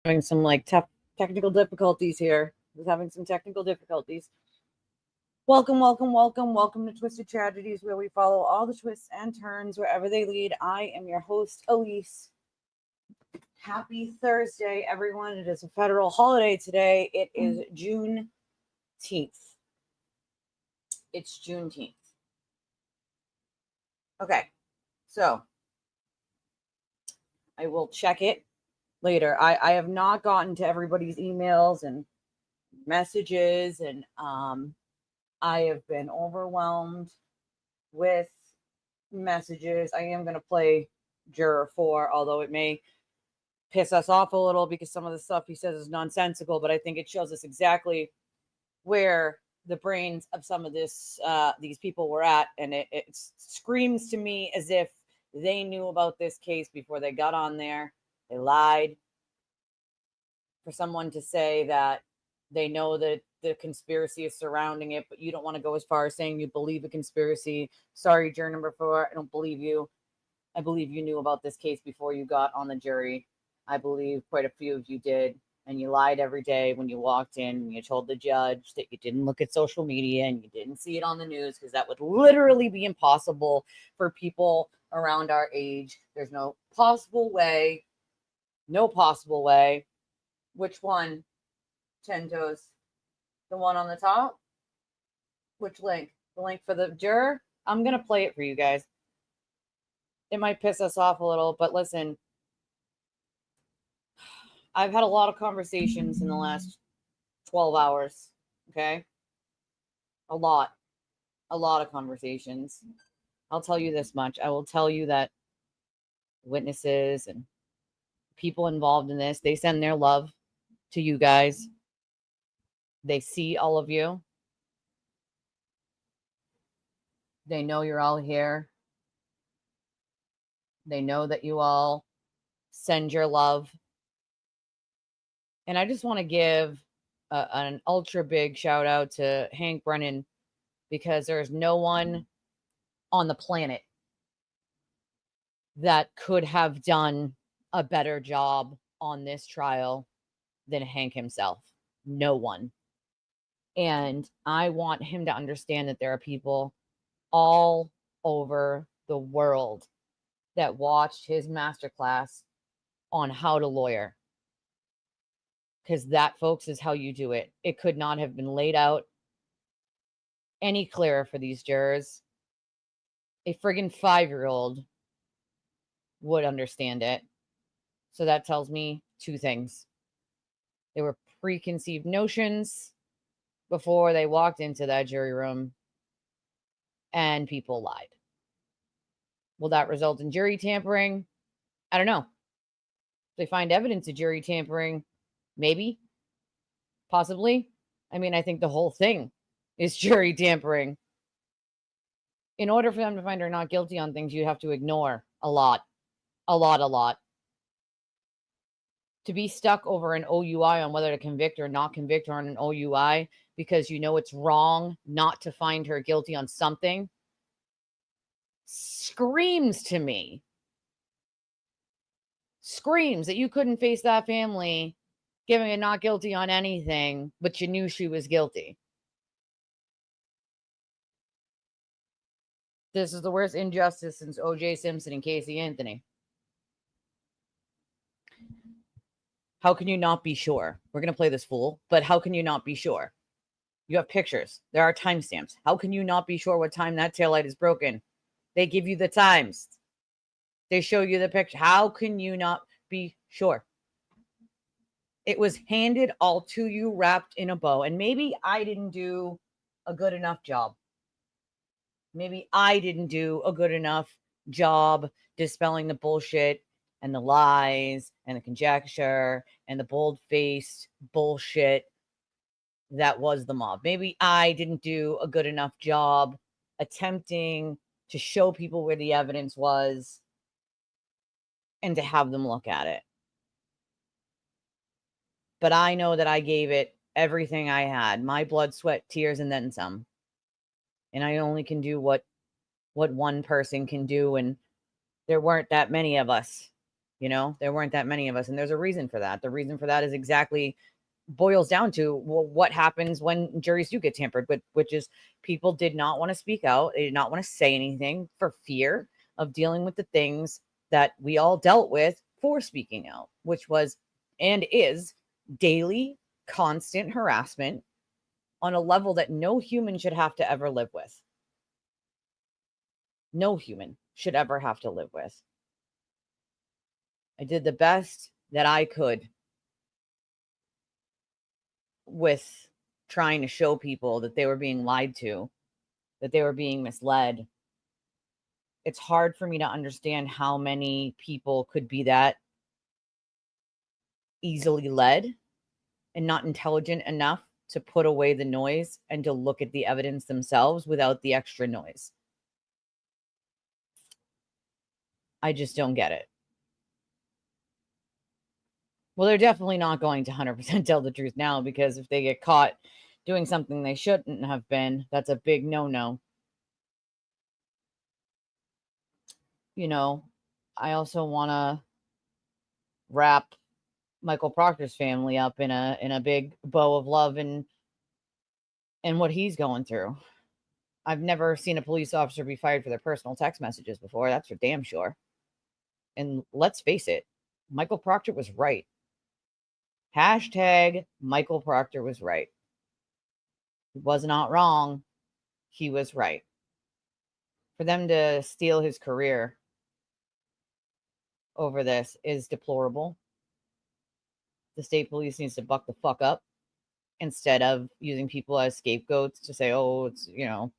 having some like technical difficulties here. Was having some technical difficulties. Welcome to Twisted Tragedies, where we follow all the twists and turns wherever they lead. I am your host, Elise. Happy Thursday, everyone. It is a federal holiday today. It is Juneteenth. It's Juneteenth. Okay, so I will check it later. I have not gotten to everybody's emails and messages, and I have been overwhelmed with messages. I am going to play Juror 4, although it may piss us off a little because some of the stuff he says is nonsensical, but I think it shows us exactly where the brains of some of these people were at, and it screams to me as if they knew about this case before they got on there. They lied. For someone to say that they know that the conspiracy is surrounding it, but you don't want to go as far as saying you believe a conspiracy. Sorry, juror number 4, I don't believe you. I believe you knew about this case before you got on the jury. I believe quite a few of you did. And you lied every day when you walked in, and you told the judge that you didn't look at social media and you didn't see it on the news, because that would literally be impossible for people around our age. There's no possible way. Which one, Tentos? The one on the top? Which link? The link for the juror? I'm going to play it for you guys. It might piss us off a little, but listen, I've had a lot of conversations in the last 12 hours, okay? A lot of conversations. I'll tell you this much. I will tell you that witnesses and people involved in this, they send their love to you guys. They see all of you. They know you're all here. They know that you all send your love. And I just want to give an ultra big shout out to Hank Brennan, because there's no one on the planet that could have done a better job on this trial than Hank himself. No one. And I want him to understand that there are people all over the world that watched his masterclass on how to lawyer. Because that, folks, is how you do it. It could not have been laid out any clearer for these jurors. A friggin' 5-year-old would understand it. So that tells me 2 things. There were preconceived notions before they walked into that jury room, and people lied. Will that result in jury tampering? I don't know. If they find evidence of jury tampering, maybe, possibly. I mean, I think the whole thing is jury tampering. In order for them to find her not guilty on things, you have to ignore a lot. To be stuck over an OUI on whether to convict or not convict her on an OUI because you know it's wrong not to find her guilty on something screams to me. Screams that you couldn't face that family giving a not guilty on anything, but you knew she was guilty. This is the worst injustice since O.J. Simpson and Casey Anthony. How can you not be sure? We're going to play this fool, but how can you not be sure? You have pictures. There are timestamps. How can you not be sure what time that taillight is broken? They give you the times. They show you the picture. How can you not be sure? It was handed all to you wrapped in a bow. And maybe I didn't do a good enough job. Maybe I didn't do a good enough job dispelling the bullshit and the lies and the conjecture and the bold-faced bullshit that was the mob. Maybe I didn't do a good enough job attempting to show people where the evidence was and to have them look at it. But I know that I gave it everything I had, my blood, sweat, tears, and then some. And I only can do what one person can do, and there weren't that many of us. You know, there weren't that many of us, and there's a reason for that. The reason for that is exactly boils down to, well, what happens when juries do get tampered with, which is people did not want to speak out. They did not want to say anything for fear of dealing with the things that we all dealt with for speaking out, which was and is daily, constant harassment on a level that no human should have to ever live with. No human should ever have to live with. I did the best that I could with trying to show people that they were being lied to, that they were being misled. It's hard for me to understand how many people could be that easily led and not intelligent enough to put away the noise and to look at the evidence themselves without the extra noise. I just don't get it. Well, they're definitely not going to 100% tell the truth now, because if they get caught doing something they shouldn't have been, that's a big no-no. You know, I also want to wrap Michael Proctor's family up in a big bow of love and what he's going through. I've never seen a police officer be fired for their personal text messages before. That's for damn sure. And let's face it, Michael Proctor was right. Hashtag Michael Proctor was right. He was not wrong. He was right. For them to steal his career over this is deplorable. The state police needs to buck the fuck up instead of using people as scapegoats to say, oh, it's, you know,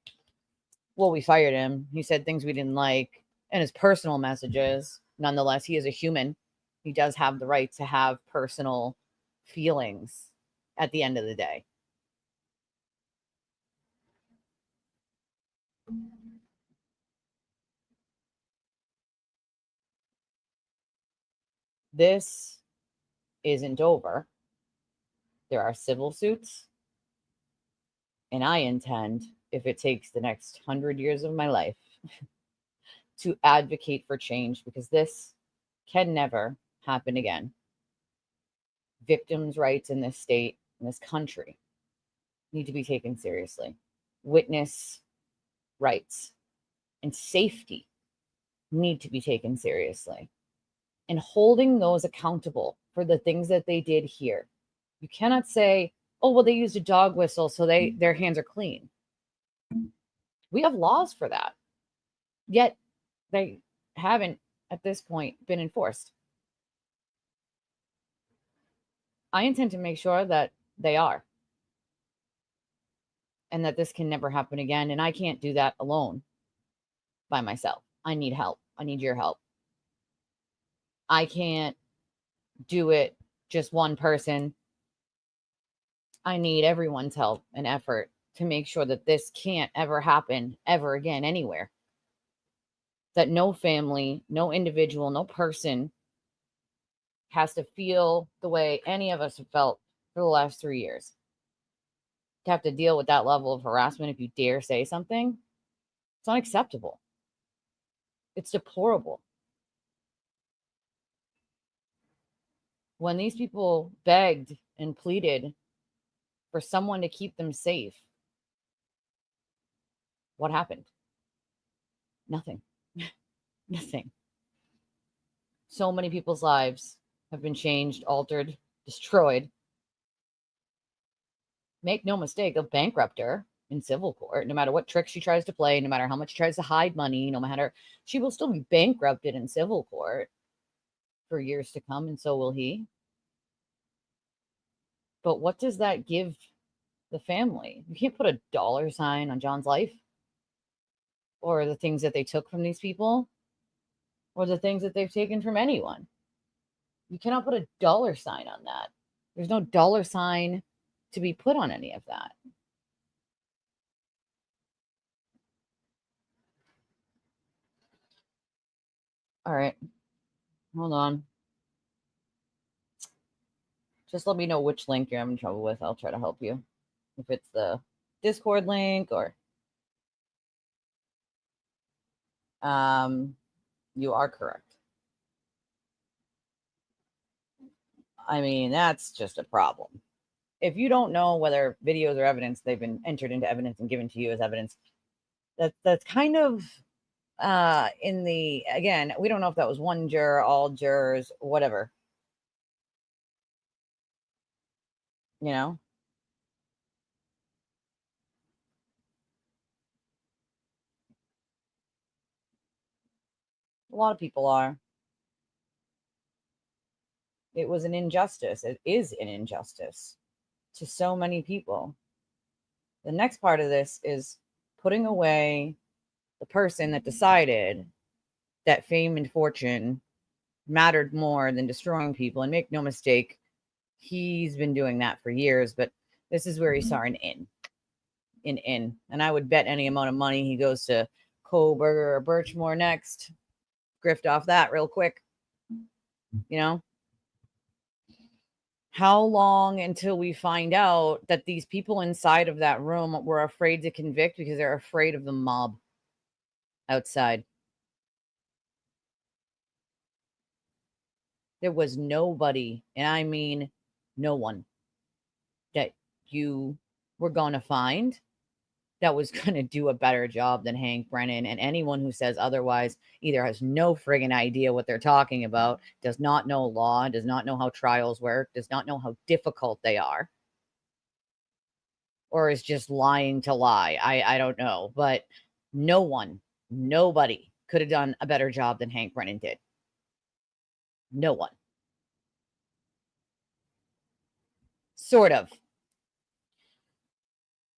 well, we fired him. He said things we didn't like in his personal messages. Nonetheless, he is a human. He does have the right to have personal feelings at the end of the day. This isn't over. There are civil suits, and I intend, if it takes the next 100 years of my life, to advocate for change, because this can never happen again. Victims' rights in this state, in this country, need to be taken seriously. Witness rights and safety need to be taken seriously. And holding those accountable for the things that they did here. You cannot say, oh, well, they used a dog whistle, so their hands are clean. We have laws for that. Yet they haven't, at this point, been enforced. I intend to make sure that they are. And that this can never happen again. And I can't do that alone by myself. I need help. I need your help. I can't do it just one person. I need everyone's help and effort to make sure that this can't ever happen ever again anywhere. That no family, no individual, no person has to feel the way any of us have felt for the last 3 years. To have to deal with that level of harassment if you dare say something, it's unacceptable. It's deplorable. When these people begged and pleaded for someone to keep them safe, what happened? Nothing. Nothing. So many people's lives have been changed, altered, destroyed. Make no mistake, they'll bankrupt her in civil court. No matter what tricks she tries to play, no matter how much she tries to hide money, no matter, she will still be bankrupted in civil court for years to come, and so will he. But what does that give the family? You can't put a dollar sign on John's life or the things that they took from these people or the things that they've taken from anyone. You cannot put a dollar sign on that. There's no dollar sign to be put on any of that. All right. Hold on. Just let me know which link you're having trouble with. I'll try to help you. If it's the Discord link or you are correct. I mean, that's just a problem. If you don't know whether videos are evidence, they've been entered into evidence and given to you as evidence. That's kind of in the, again, we don't know if that was one juror, all jurors, whatever. You know? A lot of people are. It was an injustice. It is an injustice to so many people. The next part of this is putting away the person that decided that fame and fortune mattered more than destroying people. And make no mistake, he's been doing that for years, but this is where he saw an in. And I would bet any amount of money he goes to Kohlberger or Birchmore next. Grift off that real quick. You know? How long until we find out that these people inside of that room were afraid to convict because they're afraid of the mob outside? There was nobody, and I mean no one, that you were going to find that was going to do a better job than Hank Brennan. And anyone who says otherwise either has no friggin' idea what they're talking about, does not know law, does not know how trials work, does not know how difficult they are, or is just lying to lie. I don't know. But nobody could have done a better job than Hank Brennan did. No one. Sort of.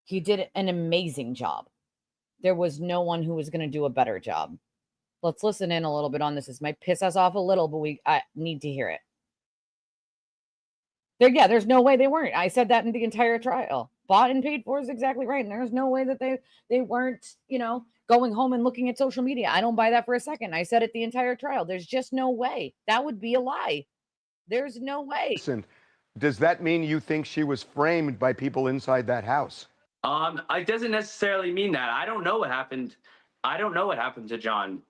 He did an amazing job. There was no one who was going to do a better job. Let's listen in a little bit on this. This might piss us off a little, but I need to hear it. There's no way they weren't. I said that in the entire trial. Bought and paid for is exactly right. And there's no way that they weren't, going home and looking at social media. I don't buy that for a second. I said it the entire trial. There's just no way. That would be a lie. There's no way. Listen, does that mean you think she was framed by people inside that house? It doesn't necessarily mean that. I don't know what happened. I don't know what happened to John.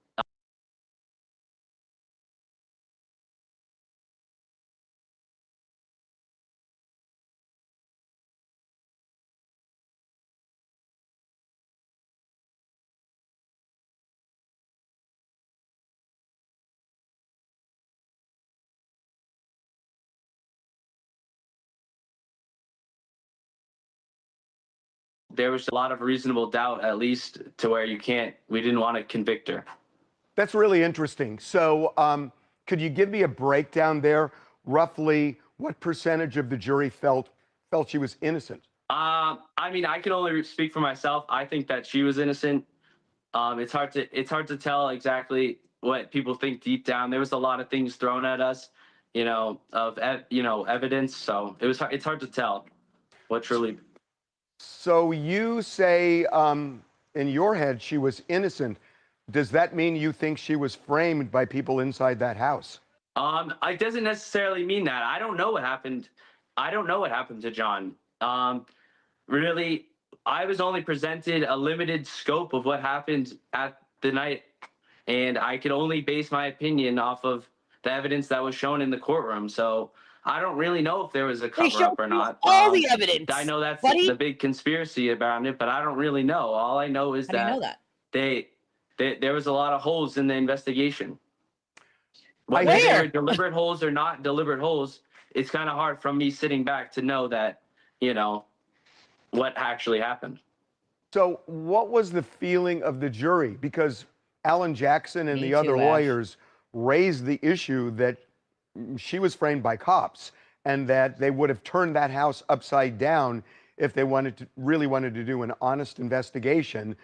There was a lot of reasonable doubt, at least to where we didn't want to convict her. That's really interesting. So could you give me a breakdown there? Roughly what percentage of the jury felt she was innocent? I mean, I can only speak for myself. I think that she was innocent. It's hard to tell exactly what people think deep down. There was a lot of things thrown at us, of evidence. So it's hard to tell what truly. So you say in your head she was innocent. Does that mean you think she was framed by people inside that house? It doesn't necessarily mean that. I don't know what happened. I don't know what happened to John. Really, I was only presented a limited scope of what happened at the night, and I could only base my opinion off of the evidence that was shown in the courtroom. So I don't really know if there was a cover-up or not. All the evidence. I know that's buddy. the big conspiracy about it, but I don't really know. All I know is How do you know that? there was a lot of holes in the investigation. Whether Where? they were deliberate holes or not deliberate holes, it's kind of hard from me sitting back to know that, what actually happened. So what was the feeling of the jury? Because Alan Jackson and Me the other too, Ash. lawyers raised the issue that she was framed by cops and that they would have turned that house upside down if they really wanted to do an honest investigation,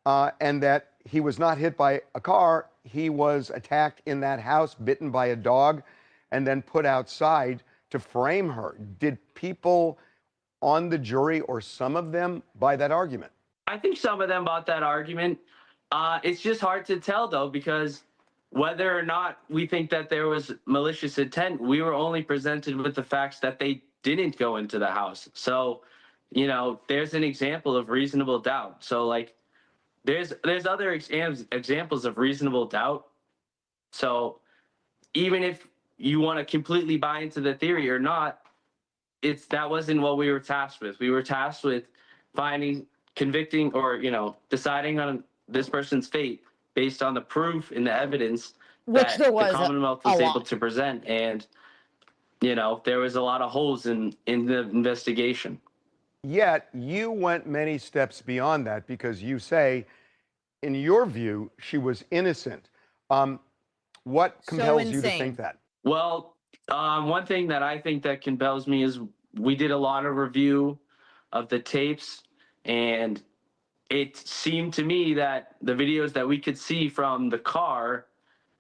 and that he was not hit by a car. He was attacked in that house, bitten by a dog, and then put outside to frame her. Did people on the jury, or some of them, buy that argument? I think some of them bought that argument. It's just hard to tell, though, because whether or not we think that there was malicious intent, we were only presented with the facts that they didn't go into the house. So, there's an example of reasonable doubt. So, like, there's other examples of reasonable doubt. So even if you want to completely buy into the theory or not, that wasn't what we were tasked with. We were tasked with finding, convicting, or, you know, deciding on this person's fate based on the proof and the evidence Which that there the was Commonwealth a was lot. able to present. And, you know, there was a lot of holes in the investigation. Yet you went many steps beyond that because you say, in your view, she was innocent. What compels you to insane. think that? Well, one thing that I think that compels me is we did a lot of review of the tapes, and it seemed to me that the videos that we could see from the car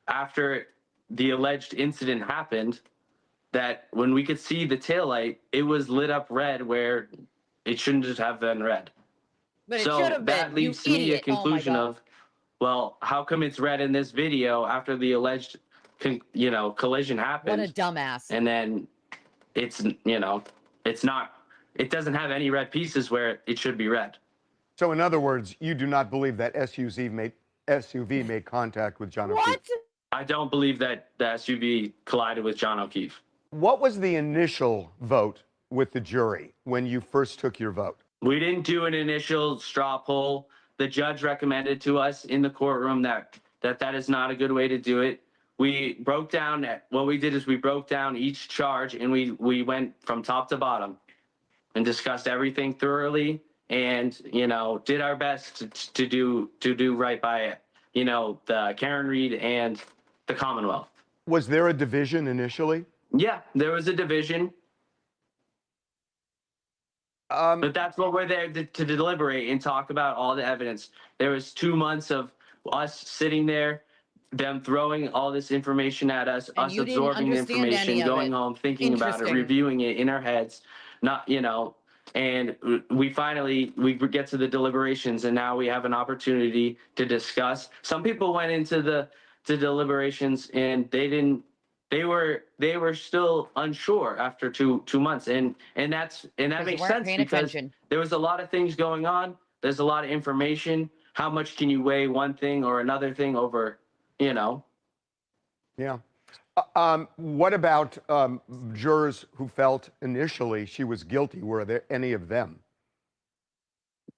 after the alleged incident happened, that when we could see the taillight, it was lit up red where it shouldn't just have been red. But it So should have that been. You leads to me a idiot. Oh my conclusion God. of, well, how come it's red in this video after the alleged, collision happened? What a dumbass. And then it's, it's not, it doesn't have any red pieces where it should be red. So in other words, you do not believe that SUV made contact with John O'Keefe? What? I don't believe that the SUV collided with John O'Keefe. What was the initial vote with the jury when you first took your vote? We didn't do an initial straw poll. The judge recommended to us in the courtroom that is not a good way to do it. We broke down, what we did is we broke down each charge, and we went from top to bottom and discussed everything thoroughly, and, did our best to do right by, the Karen Reed and the Commonwealth. Was there a division initially? Yeah, there was a division. But that's what we're there to deliberate and talk about all the evidence. There was 2 months of us sitting there, them throwing all this information at us, And us you didn't absorbing the understand any information, of going it. home, thinking about it, Interesting. reviewing it in our heads, and we finally get to the deliberations, and now we have an opportunity to discuss. Some people went into the deliberations and they were still unsure after two months, and that makes sense because there was a lot of things going on. There's a lot of information. How much can you weigh one thing or another thing over, Yeah. What about jurors who felt initially she was guilty? Were there any of them?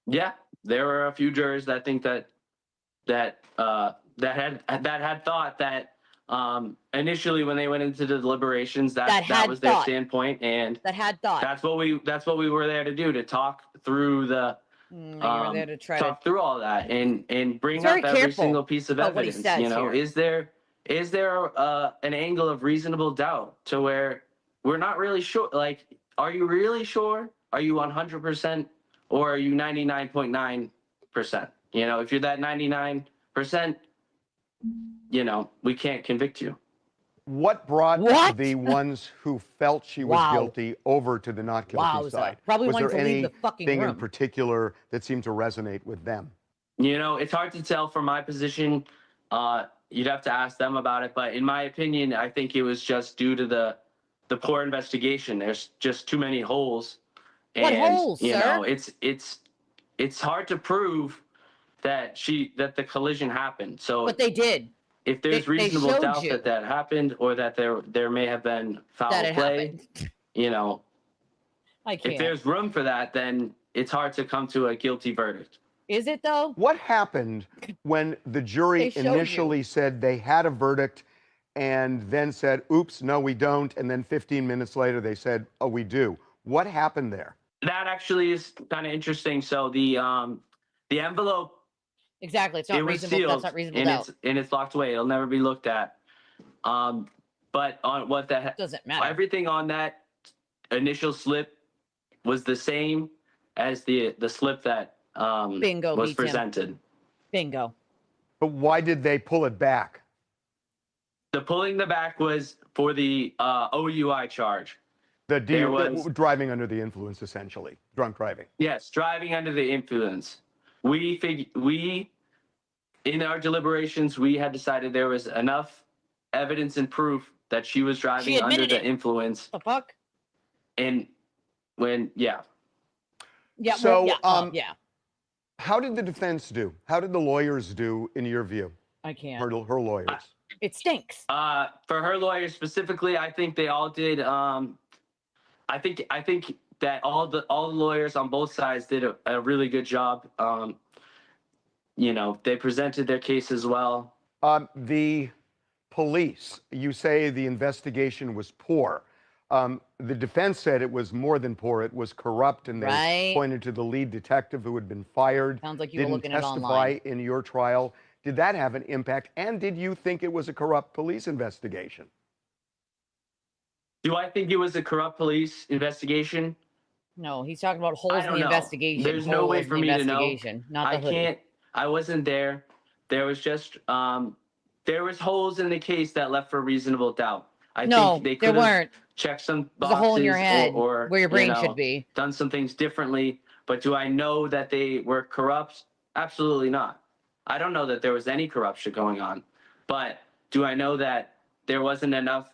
Yeah, there were a few jurors that think that had thought that initially when they went into the deliberations that was their standpoint, and that had thought. That's what we were there to do, to talk through the you were there to talk through all that and bring Very up every careful single piece of about what he evidence. says here. Is there an angle of reasonable doubt to where we're not really sure? Like, are you really sure? Are you 100%, or are you 99.9%? If you're that 99%, we can't convict you. What brought the ones who felt she was guilty over to the not guilty side? Probably was wanted there to leave the fucking anything room in particular that seemed to resonate with them? It's hard to tell from my position. You'd have to ask them about it. But in my opinion, I think it was just due to the poor investigation. There's just too many holes. What holes, sir? It's hard to prove that the collision happened. So, but they did. If there's reasonable doubt that happened, or that there may have been foul play, I can't. if there's room for that, then it's hard to come to a guilty verdict. Is it though? What happened when the jury initially said they had a verdict and then said, oops, no, we don't, and then 15 minutes later they said, oh, we do? What happened there? That actually is kind of interesting. So the envelope, exactly, it's not reasonable. Sealed, that's not reasonable doubt. And it's locked away. It'll never be looked at. But on what the doesn't matter. Everything on that initial slip was the same as the slip that Bingo was presented. Bingo. But why did they pull it back? The pulling the back was for the OUI charge. Driving under the influence, essentially, drunk driving. Yes, driving under the influence. We in our deliberations, we had decided there was enough evidence and proof that she was driving under the influence. The fuck? And yeah. So, how did the defense do? How did the lawyers do, in your view? I can't. Her lawyers. It stinks. For her lawyer specifically, I think they all did. I think that all the lawyers on both sides did a really good job. They presented their case as well. The police, you say the investigation was poor. The defense said it was more than poor. It was corrupt, and they Right. pointed to the lead detective who had been fired. Sounds like you were Didn't looking at testify online. in your trial. Did that have an impact? And did you think it was a corrupt police investigation? Do I think it was a corrupt police investigation? No, he's talking about holes I in don't the know. investigation. There's no way Holes for in the me to know. investigation, not I the hoodie. can't. I wasn't there. There was just there was holes in the case that left for reasonable doubt. I No, think they there could have weren't. checked some There's a hole in your boxes head or where your brain should be. done some things differently. But do I know that they were corrupt? Absolutely not. I don't know that there was any corruption going on. But do I know that there wasn't enough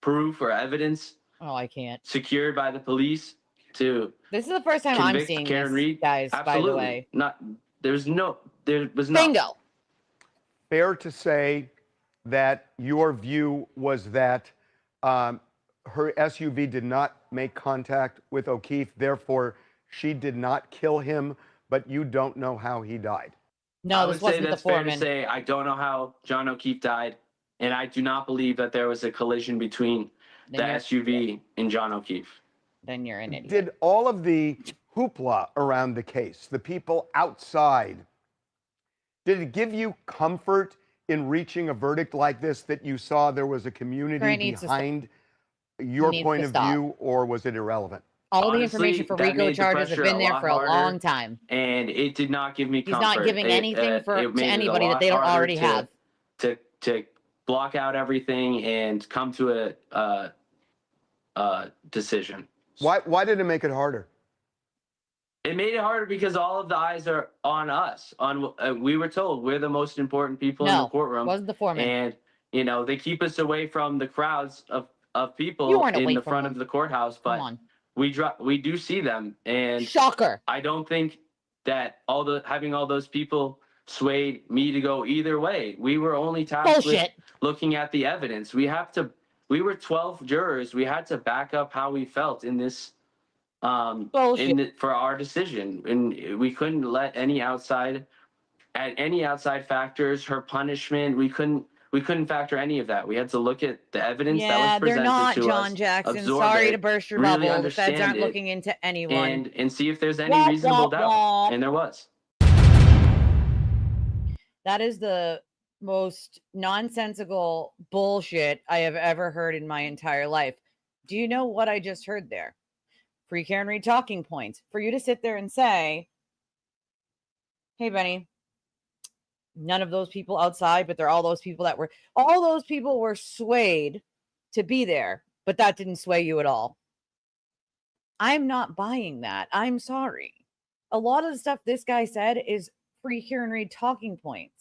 proof or evidence Oh, I can't. secured by the police to This is the first time I'm convict seeing Karen this, Reed? guys, by the Absolutely. way. There was not. Bingo. Fair to say that your view was that her SUV did not make contact with O'Keefe, therefore she did not kill him, but you don't know how he died. No, I this would say wasn't the that's fair to foreman. say I don't know how John O'Keefe died, and I do not believe that there was a collision between the Then SUV and John O'Keefe. Then you're an idiot. Did all of the hoopla around the case, the people outside, did it give you comfort in reaching a verdict like this, that you saw there was a community Grant needs to behind your needs point to of stop. view, or was it irrelevant? All the Honestly, information for that RICO made the charges have pressure been a there lot for a harder. long time. And it did not give me He's comfort. not giving anything to made it a anybody that lot they don't harder already have. to block out everything and come to a decision. Why did it make it harder? It made it harder because all of the eyes are on us. We were told we're the most important people in the courtroom. Wasn't the foreman. And they keep us away from the crowds of people You weren't in away the from front them. of the courthouse, Come but on. we do see them, and Shocker. I don't think that having all those people swayed me to go either way. We were only tasked with Bullshit. looking at the evidence. We were 12 jurors. We had to back up how we felt in this Bullshit. for our decision, and we couldn't let any outside factors, her punishment. We couldn't factor any of that. We had to look at the evidence that was presented they're not, to John us, Jackson. absorb Sorry it, to burst your really bubble. The feds understand aren't it, looking into anyone. and see if there's any Wah, reasonable wah, doubt. wah. And there was. That is the most nonsensical bullshit I have ever heard in my entire life. Do you know what I just heard there? Free Karen Reed talking points. For you to sit there and say, hey, Benny, none of those people outside, but they're all those people were swayed to be there, but that didn't sway you at all. I'm not buying that. I'm sorry. A lot of the stuff this guy said is Free Karen Reed talking points.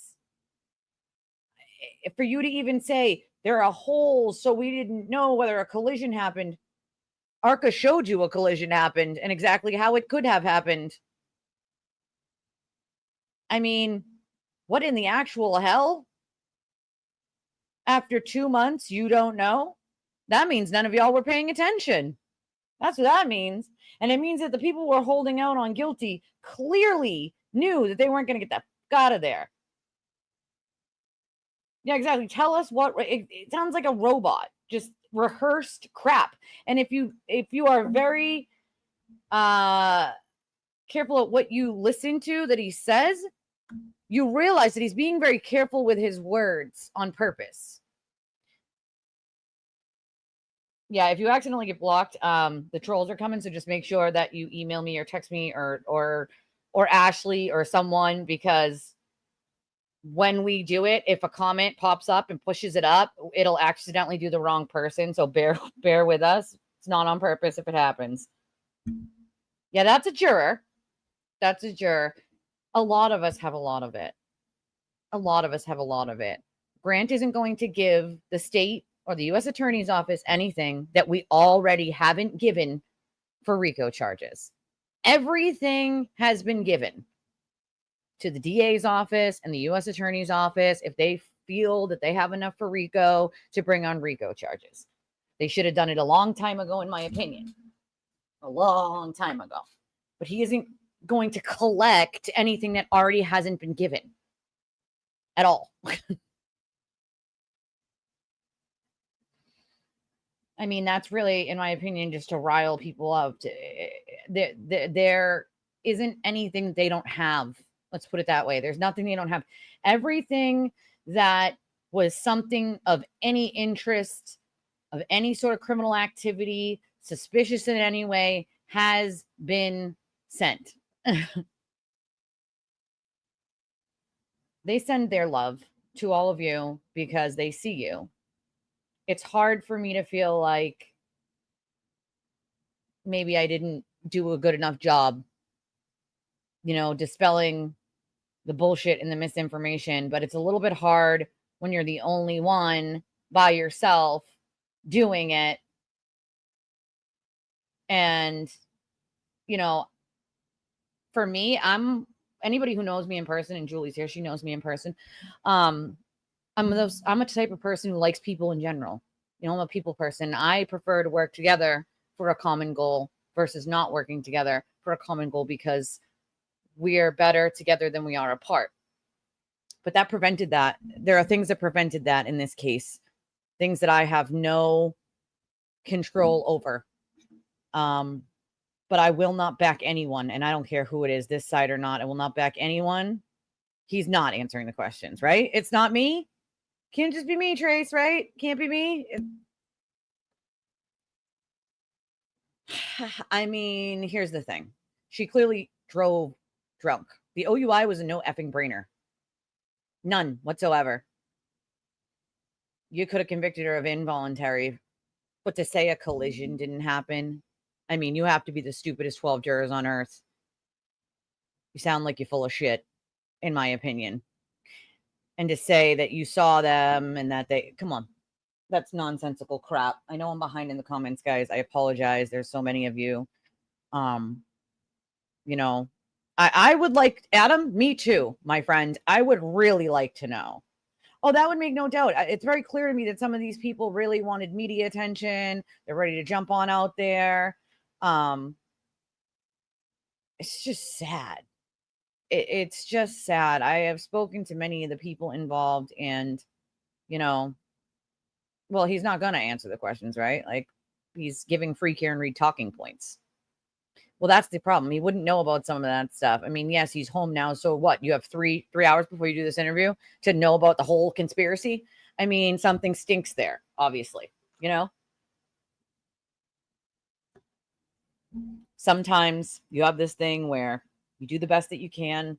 For you to even say there are holes, so we didn't know whether a collision happened. ARCA showed you a collision happened and exactly how it could have happened. I mean, what in the actual hell? After 2 months, you don't know? That means none of y'all were paying attention. That's what that means. And it means that the people who were holding out on guilty clearly knew that they weren't going to get the fuck out of there. Yeah, exactly. Tell us what it sounds like a robot, just rehearsed crap. And if you are very careful at what you listen to that he says, you realize that he's being very careful with his words on purpose. Yeah, if you accidentally get blocked, the trolls are coming, so just make sure that you email me or text me or Ashley or someone, because when we do it, if a comment pops up and pushes it up, it'll accidentally do the wrong person. So bear with us. It's not on purpose if it happens. Yeah, that's a juror. That's a juror. A lot of us have a lot of it. A lot of us have a lot of it. Grant isn't going to give the state or the U.S. Attorney's Office anything that we already haven't given for RICO charges. Everything has been given to the DA's office and the U.S. Attorney's Office. If they feel that they have enough for RICO to bring on RICO charges. They should have done it a long time ago, in my opinion. A long time ago. But he isn't going to collect anything that already hasn't been given at all. I mean, that's really, in my opinion, just to rile people up. There isn't anything they don't have. Let's put it that way. There's nothing they don't have. Everything that was something of any interest, of any sort of criminal activity, suspicious in any way, has been sent. They send their love to all of you because they see you. It's hard for me to feel like maybe I didn't do a good enough job, dispelling the bullshit and the misinformation, but it's a little bit hard when you're the only one by yourself doing it. And, for me, anybody who knows me in person, and Julie's here, she knows me in person. I'm a type of person who likes people in general. I'm a people person. I prefer to work together for a common goal versus not working together for a common goal, because we are better together than we are apart. But that prevented that. There are things that prevented that in this case, things that I have no control over. But I will not back anyone, and I don't care who it is, this side or not. I will not back anyone. He's not answering the questions, right? It's not me. Can't just be me, Trace, right? Can't be me. I mean, here's the thing. She clearly drove drunk. The OUI was a no effing brainer. None whatsoever. You could have convicted her of involuntary, but to say a collision didn't happen, I mean, you have to be the stupidest 12 jurors on earth. You sound like you're full of shit, in my opinion. And to say that you saw them and that come on, that's nonsensical crap. I know I'm behind in the comments, guys. I apologize. There's so many of you. I would like, Adam, me too, my friend. I would really like to know. Oh, that would make no doubt. It's very clear to me that some of these people really wanted media attention. They're ready to jump on out there. It's just sad. It's just sad. I have spoken to many of the people involved, and, well, he's not going to answer the questions, right? Like, he's giving free Karen Reed talking points. Well, that's the problem. He wouldn't know about some of that stuff. I mean, yes, he's home now. So what? You have three hours before you do this interview to know about the whole conspiracy? I mean, something stinks there, obviously, Sometimes you have this thing where you do the best that you can,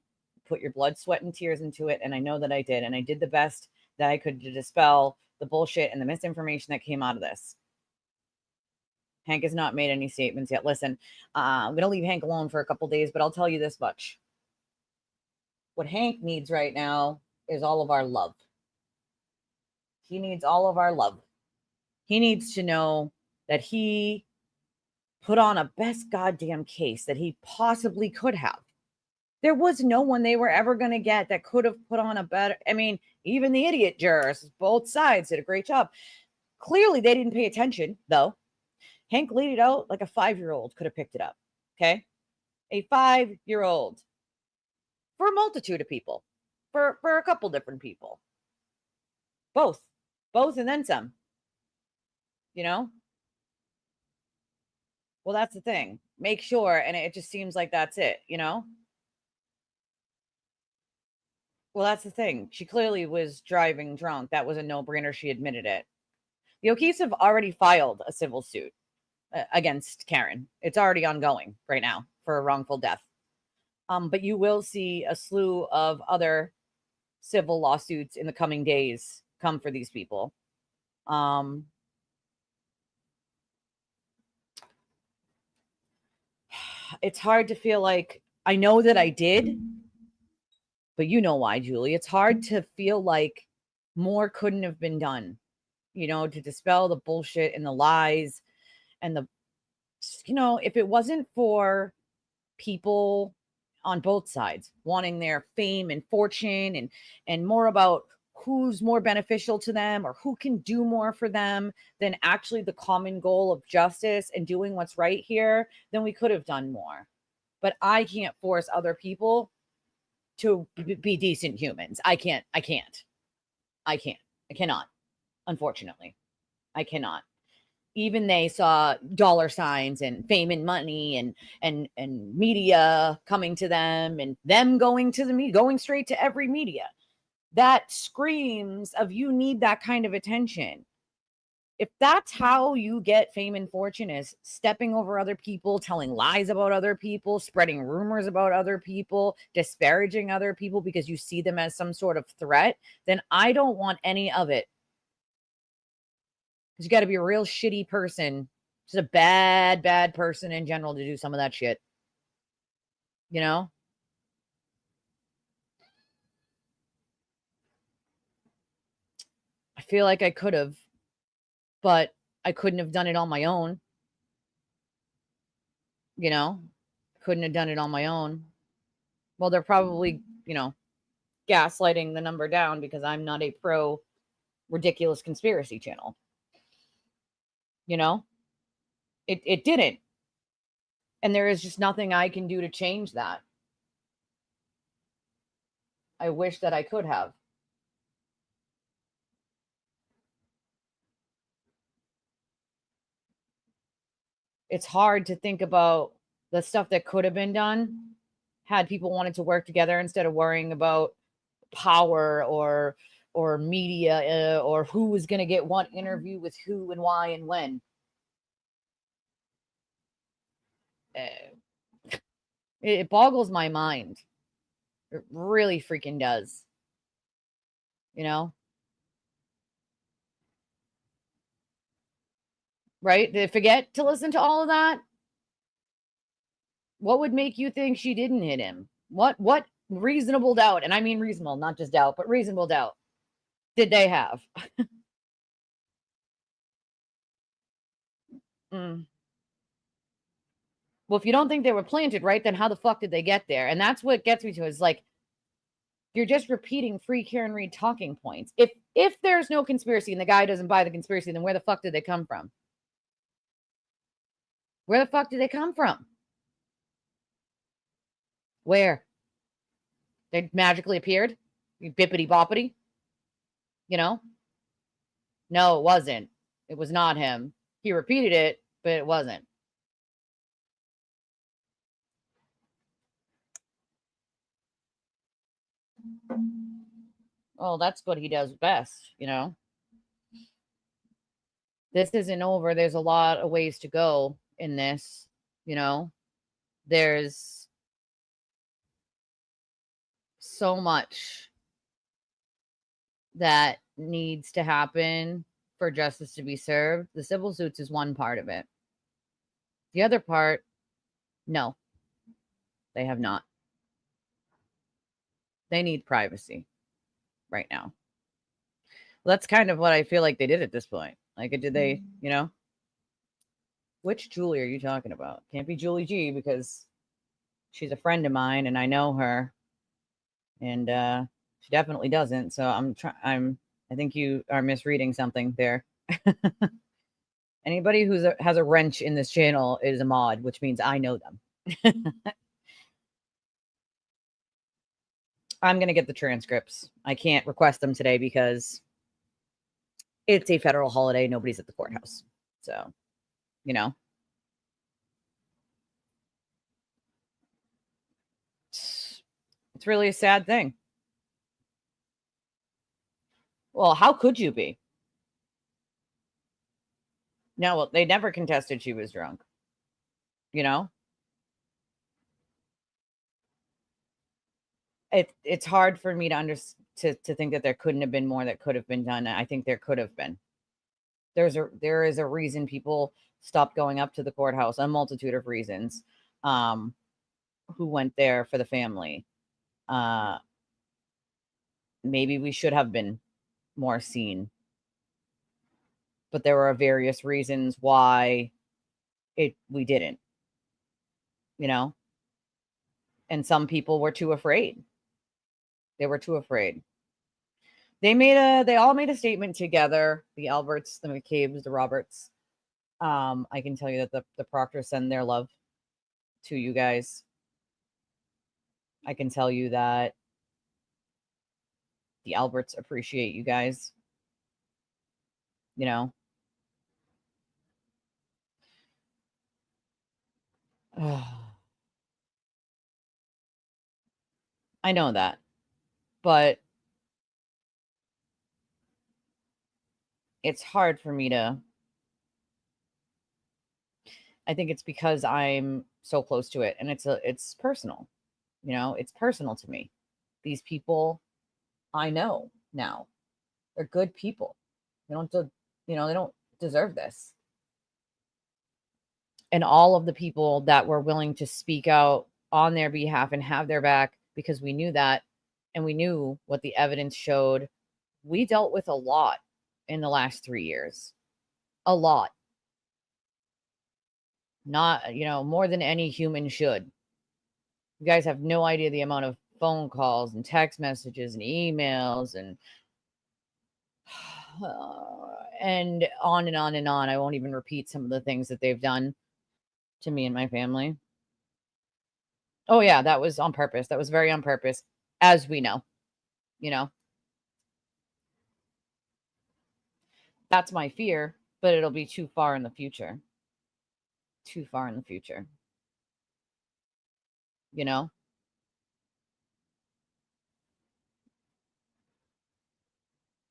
put your blood, sweat, and tears into it. And I know that I did. And I did the best that I could to dispel the bullshit and the misinformation that came out of this. Hank has not made any statements yet. Listen, I'm going to leave Hank alone for a couple days, but I'll tell you this much. What Hank needs right now is all of our love. He needs all of our love. He needs to know that he put on a best goddamn case that he possibly could have. There was no one they were ever going to get that could have put on a better. I mean, even the idiot jurors, both sides did a great job. Clearly, they didn't pay attention, though. Hank laid it out like a 5-year-old could have picked it up. Okay. A 5-year-old for a multitude of people, for a couple different people, both and then some, well, that's the thing. Make sure. And it just seems like that's it, Well, that's the thing. She clearly was driving drunk. That was a no-brainer. She admitted it. The O'Keefes have already filed a civil suit against Karen. It's already ongoing right now for a wrongful death. But you will see a slew of other civil lawsuits in the coming days come for these people. It's hard to feel like I know that I did, but you know why, Julie. It's hard to feel like more couldn't have been done, to dispel the bullshit and the lies and the, if it wasn't for people on both sides wanting their fame and fortune and more about who's more beneficial to them or who can do more for them than actually the common goal of justice and doing what's right here, then we could have done more. But I can't force other people to be decent humans. I cannot. Unfortunately, I cannot. Even they saw dollar signs and fame and money and media coming to them and them going to the media, going straight to every media. That screams of you need that kind of attention. If that's how you get fame and fortune, is stepping over other people, telling lies about other people, spreading rumors about other people, disparaging other people because you see them as some sort of threat, then I don't want any of it. Because you got to be a real shitty person, just a bad person in general to do some of that shit. You know? I feel like I could have, but I couldn't have done it on my own. You know? Couldn't have done it on my own. Well, they're probably, gaslighting the number down because I'm not a pro ridiculous conspiracy channel. It didn't. And there is just nothing I can do to change that. I wish that I could have. It's hard to think about the stuff that could have been done had people wanted to work together instead of worrying about power or media or who was going to get what interview with who and why and when. It boggles my mind. It really freaking does. Right? Did I forget to listen to all of that? What would make you think she didn't hit him? What reasonable doubt, and I mean reasonable, not just doubt, but reasonable doubt, did they have? Well, if you don't think they were planted, right, then how the fuck did they get there? And that's what gets me to is like, you're just repeating free Karen Reed talking points. If there's no conspiracy and the guy doesn't buy the conspiracy, then where the fuck did they come from? Where the fuck did they come from? Where? They magically appeared? Bippity boppity? No, it wasn't. It was not him. He repeated it, but it wasn't. Well, that's what he does best, This isn't over. There's a lot of ways to go in this, There's so much that needs to happen for justice to be served. The civil suits is one part of it. The other part, no, they have not. They need privacy right now. Well, that's kind of what I feel like they did at this point. Like, did they, Which Julie are you talking about? Can't be Julie G because she's a friend of mine and I know her. And she definitely doesn't. So I think you are misreading something there. Anybody who has a wrench in this channel is a mod, which means I know them. I'm going to get the transcripts. I can't request them today because it's a federal holiday. Nobody's at the courthouse. So, it's really a sad thing. Well, how could you be? No, well, they never contested she was drunk. It's hard for me to think that there couldn't have been more that could have been done. I think there could have been. There is a reason people stopped going up to the courthouse, a multitude of reasons. Who went there for the family? Maybe we should have been more seen, but there were various reasons why we didn't. And some people were too afraid. They were too afraid. They all made a statement together. The Alberts, the McCabe's, the Roberts. I can tell you that the Proctor send their love to you guys. I can tell you that the Alberts appreciate you guys. You know. I know that. But it's hard for me to, I think it's because I'm so close to it, and it's personal. You know, it's personal to me. These people I know now. They're good people. They don't they don't deserve this. And all of the people that were willing to speak out on their behalf and have their back, because we knew that, and we knew what the evidence showed. We dealt with a lot in the last 3 years. A lot. Not, more than any human should. You guys have no idea the amount of phone calls and text messages and emails and on and on and on. I won't even repeat some of the things that they've done to me and my family. Oh yeah, that was on purpose. That was very on purpose, as we know. That's my fear, but it'll be too far in the future. Too far in the future.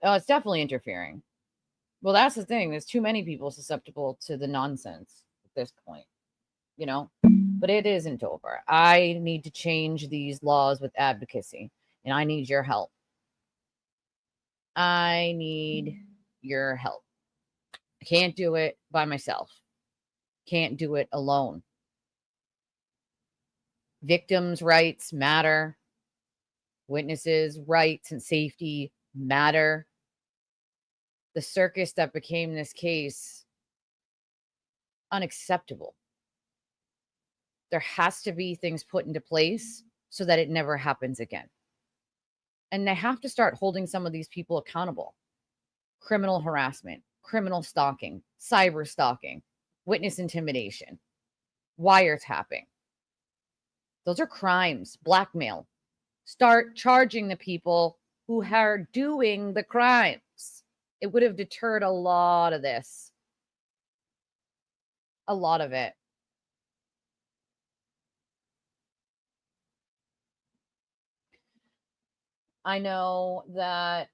Oh, it's definitely interfering. Well, that's the thing. There's too many people susceptible to the nonsense at this point, But it isn't over. I need to change these laws with advocacy, and I need your help. I need your help. I can't do it by myself. Can't do it alone. Victims' rights matter. Witnesses' rights and safety matter. The circus that became this case, unacceptable. There has to be things put into place so that it never happens again. And they have to start holding some of these people accountable. Criminal harassment, criminal stalking, cyber stalking, witness intimidation, wiretapping. Those are crimes. Blackmail. Start charging the people who are doing the crimes. It would have deterred a lot of this. A lot of it. I know that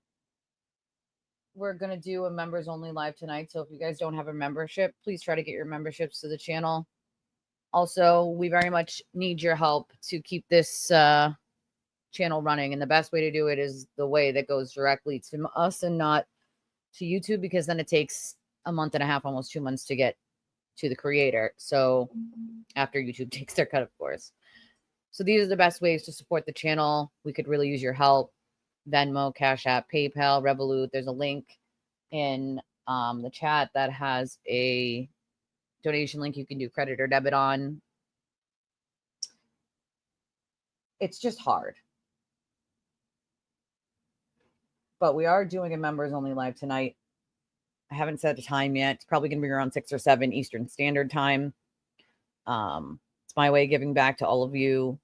we're going to do a members only live tonight. So if you guys don't have a membership, please try to get your memberships to the channel. Also, we very much need your help to keep this channel running. And the best way to do it is the way that goes directly to us and not to YouTube, because then it takes a month and a half, almost 2 months to get to the creator. So after YouTube takes their cut, of course. So these are the best ways to support the channel. We could really use your help. Venmo, Cash App, PayPal, Revolut. There's a link in the chat that has a donation link you can do credit or debit on. It's just hard. But we are doing a members only live tonight. I haven't set a time yet. It's probably going to be around 6 or 7 Eastern Standard Time. It's my way of giving back to all of you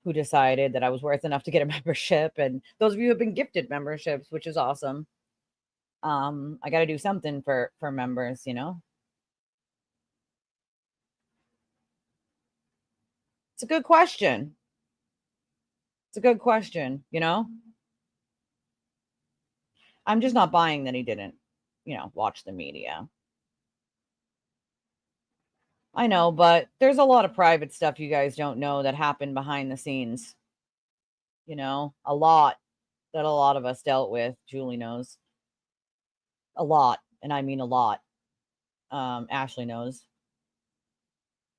who decided that I was worth enough to get a membership, and those of you who have been gifted memberships, which is awesome. I got to do something for members, It's a good question. It's a good question, I'm just not buying that he didn't, watch the media. I know, but there's a lot of private stuff you guys don't know that happened behind the scenes. A lot that a lot of us dealt with. Julie knows. A lot, and I mean a lot. Ashley knows.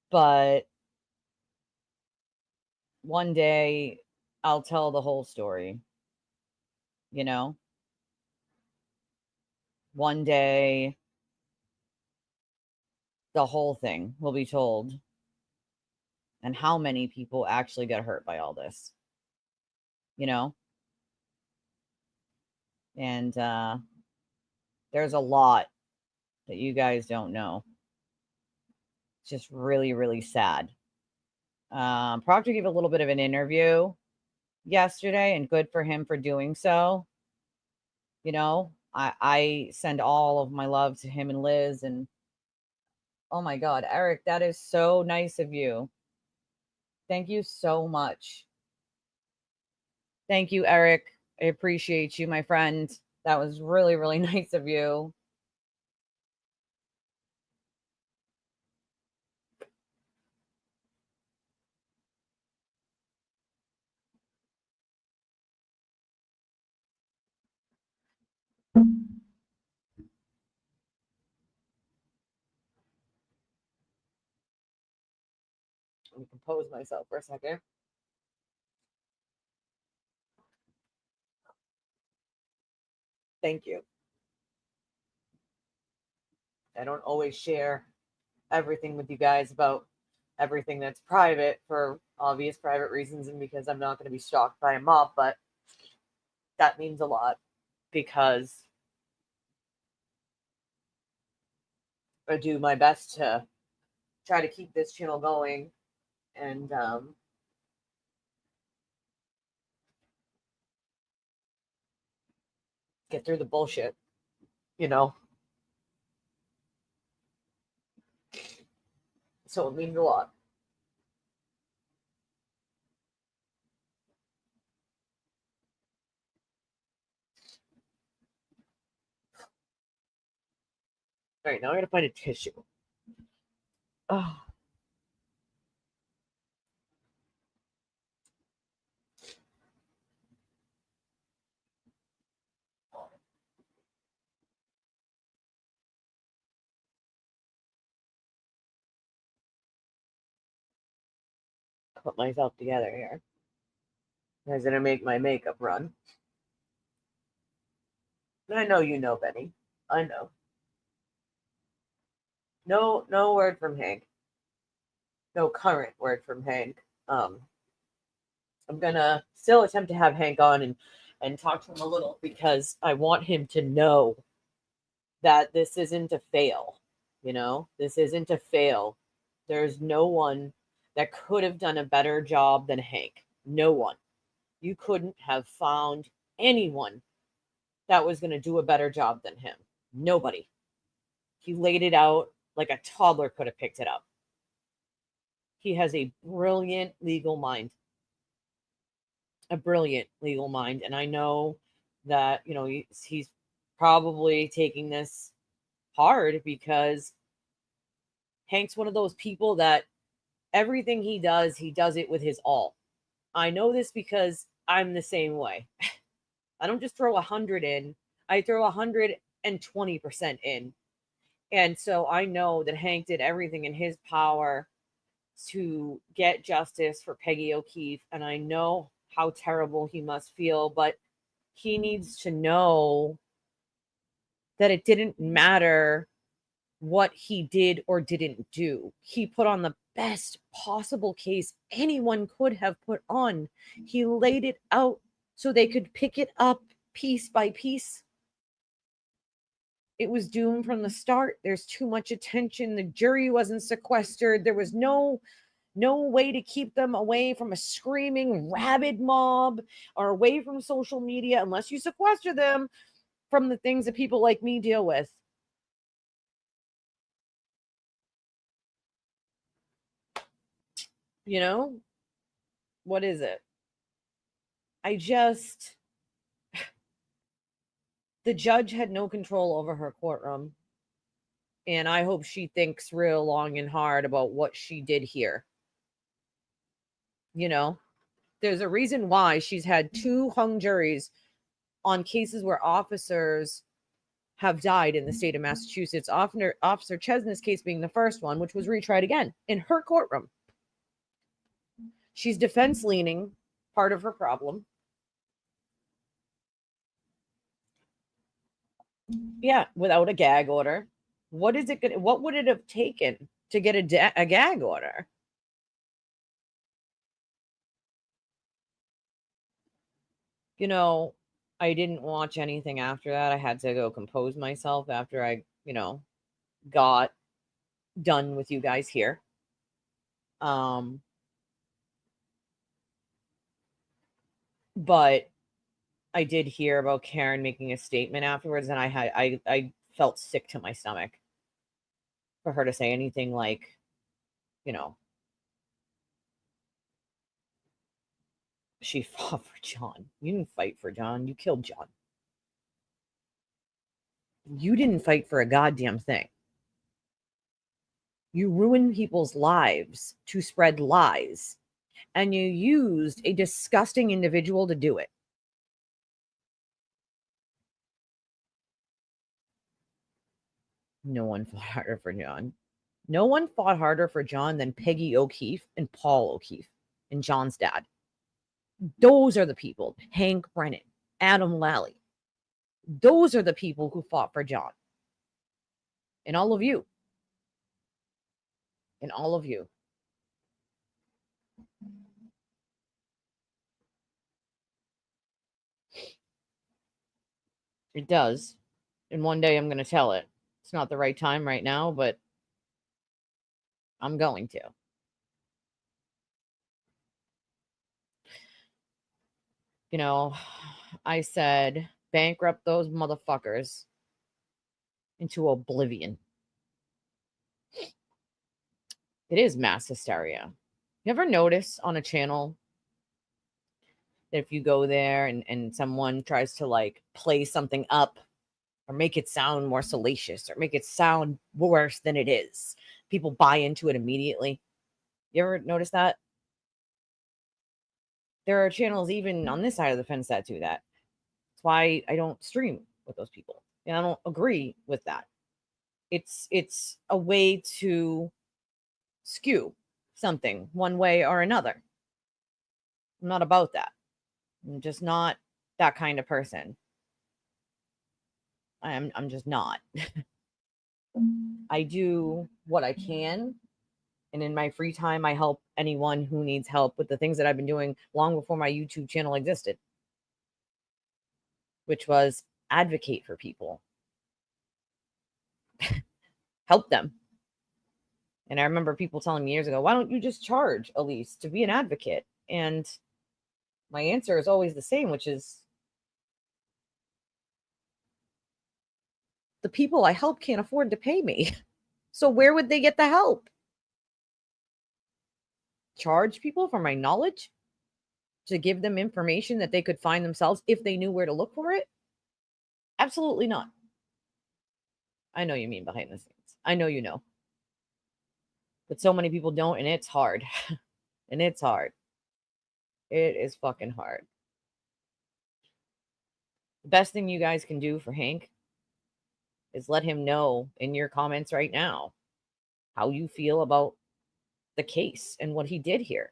But one day I'll tell the whole story. One day the whole thing will be told, and how many people actually got hurt by all this. And there's a lot that you guys don't know. It's just really, really sad. Proctor gave a little bit of an interview yesterday, and good for him for doing so. You know, I send all of my love to him and Liz. And oh my God, Eric, that is so nice of you. Thank you so much. Thank you, Eric. I appreciate you, my friend. That was really, really nice of you. Let me compose myself for a second. Thank you. I don't always share everything with you guys about everything that's private for obvious private reasons, and because I'm not going to be stalked by a mob, but that means a lot because I do my best to try to keep this channel going and get through the bullshit, you know. So it means a lot. All right, now I gotta find a tissue. Oh. Put myself together here. I was gonna make my makeup run. I know you know, Benny. I know. No word from Hank. No current word from Hank. I'm gonna still attempt to have Hank on and talk to him a little, because I want him to know that this isn't a fail. You know, this isn't a fail. There's no one that could have done a better job than Hank. No one. You couldn't have found anyone that was going to do a better job than him. Nobody. He laid it out like a toddler could have picked it up. He has a brilliant legal mind. A brilliant legal mind. And I know that, you know, he's probably taking this hard, because Hank's one of those people that everything he does it with his all. I know this because I'm the same way. I don't just throw 100 in, I throw 120% in. And so I know that Hank did everything in his power to get justice for Peggy O'Keefe. And I know how terrible he must feel, but he needs to know that it didn't matter what he did or didn't do. He put on the best possible case anyone could have put on. He laid it out so they could pick it up piece by piece. It was doomed from the start. There's too much attention. The jury wasn't sequestered. There was no way to keep them away from a screaming rabid mob or away from social media, unless you sequester them from the things that people like me deal with. You know, what is it? The judge had no control over her courtroom. And I hope she thinks real long and hard about what she did here. You know, there's a reason why she's had 2 hung juries on cases where officers have died in the state of Massachusetts. Officer Chesney's case being the first one, which was retried again in her courtroom. She's defense leaning, part of her problem. Yeah, without a gag order. What would it have taken to get a gag order? You know, I didn't watch anything after that. I had to go compose myself after I, got done with you guys here. But I did hear about Karen making a statement afterwards, and I felt sick to my stomach for her to say anything like, she fought for John. You didn't fight for John. You killed John. You didn't fight for a goddamn thing. You ruined people's lives to spread lies, and you used a disgusting individual to do it. No one fought harder for John. No one fought harder for John than Peggy O'Keefe and Paul O'Keefe and John's dad. Those are the people. Hank Brennan, Adam Lally. Those are the people who fought for John. And all of you. And all of you. It does. And one day I'm going to tell it. It's not the right time right now, but I'm going to. I said, bankrupt those motherfuckers into oblivion. It is mass hysteria. You ever notice on a channel that if you go there and someone tries to play something up or make it sound more salacious or make it sound worse than it is, people buy into it immediately? You ever notice that? There are channels even on this side of the fence that do that. That's why I don't stream with those people. And I don't agree with that. It's a way to skew something one way or another. I'm not about that. I'm just not that kind of person. I'm just not. I do what I can, and in my free time I help anyone who needs help with the things that I've been doing long before my YouTube channel existed, which was advocate for people. Help them. And I remember people telling me years ago, why don't you just charge Elise to be an advocate? And my answer is always the same, which is the people I help can't afford to pay me. So where would they get the help? Charge people for my knowledge? To give them information that they could find themselves if they knew where to look for it? Absolutely not. I know you mean behind the scenes. I know you know. But so many people don't, and it's hard. And it's hard. It is fucking hard. The best thing you guys can do for Hank is let him know in your comments right now how you feel about the case and what he did here.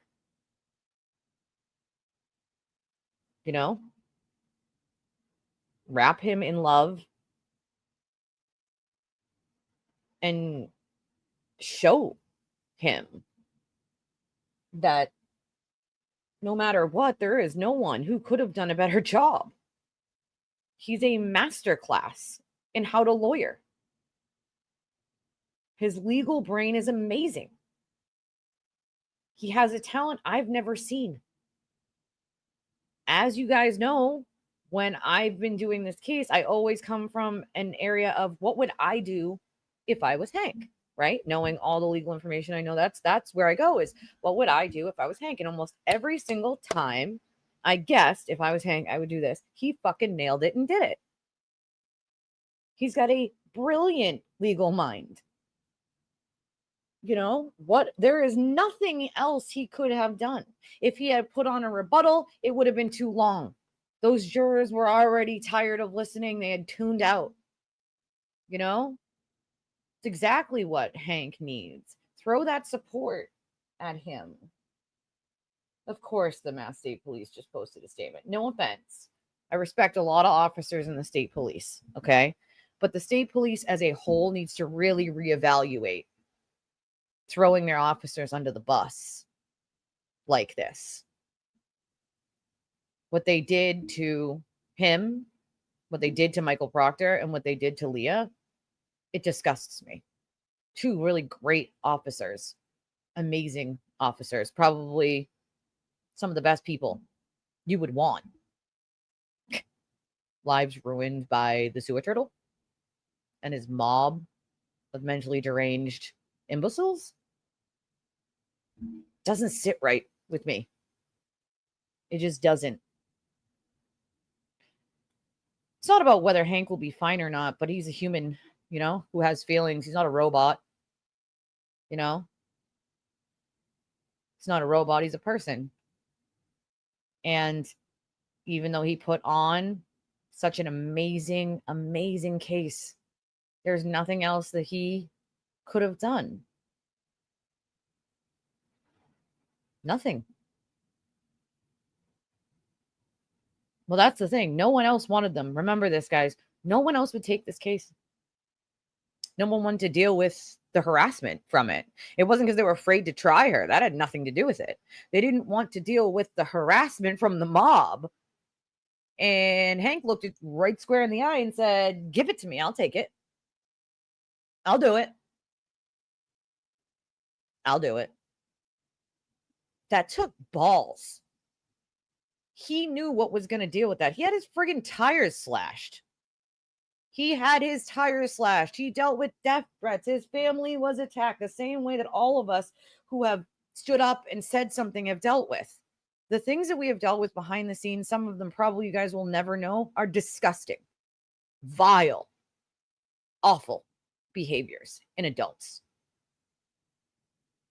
Wrap him in love and show him that no matter what, there is no one who could have done a better job. He's a masterclass in how to lawyer. His legal brain is amazing. He has a talent I've never seen. As you guys know, when I've been doing this case, I always come from an area of what would I do if I was Hank, right? Knowing all the legal information, I know that's where I go is what would I do if I was Hank? And almost every single time I guessed if I was Hank, I would do this. He fucking nailed it and did it. He's got a brilliant legal mind. There is nothing else he could have done. If he had put on a rebuttal, it would have been too long. Those jurors were already tired of listening. They had tuned out. It's exactly what Hank needs. Throw that support at him. Of course, the Mass State Police just posted a statement. No offense. I respect a lot of officers in the state police, okay? But the state police as a whole needs to really reevaluate throwing their officers under the bus like this. What they did to him, what they did to Michael Proctor, and what they did to Leah, it disgusts me. Two really great officers, amazing officers, probably some of the best people you would want. Lives ruined by the sewer turtle and his mob of mentally deranged imbeciles. Doesn't sit right with me. It just doesn't. It's not about whether Hank will be fine or not, but he's a human, you know, who has feelings. He's not a robot, you know. He's not a robot. He's a person. And even though he put on such an amazing, amazing case, there's nothing else that he could have done. Nothing. Well, that's the thing. No one else wanted them. Remember this, guys. No one else would take this case. No one wanted to deal with the harassment from it. It wasn't because they were afraid to try her. That had nothing to do with it. They didn't want to deal with the harassment from the mob. And Hank looked it right square in the eye and said, give it to me. I'll take it. I'll do it. I'll do it. That took balls. He knew what was going to deal with that. He had his friggin' tires slashed. He had his tires slashed. He dealt with death threats. His family was attacked the same way that all of us who have stood up and said something have dealt with. The things that we have dealt with behind the scenes, some of them probably you guys will never know, are disgusting, vile, awful behaviors in adults.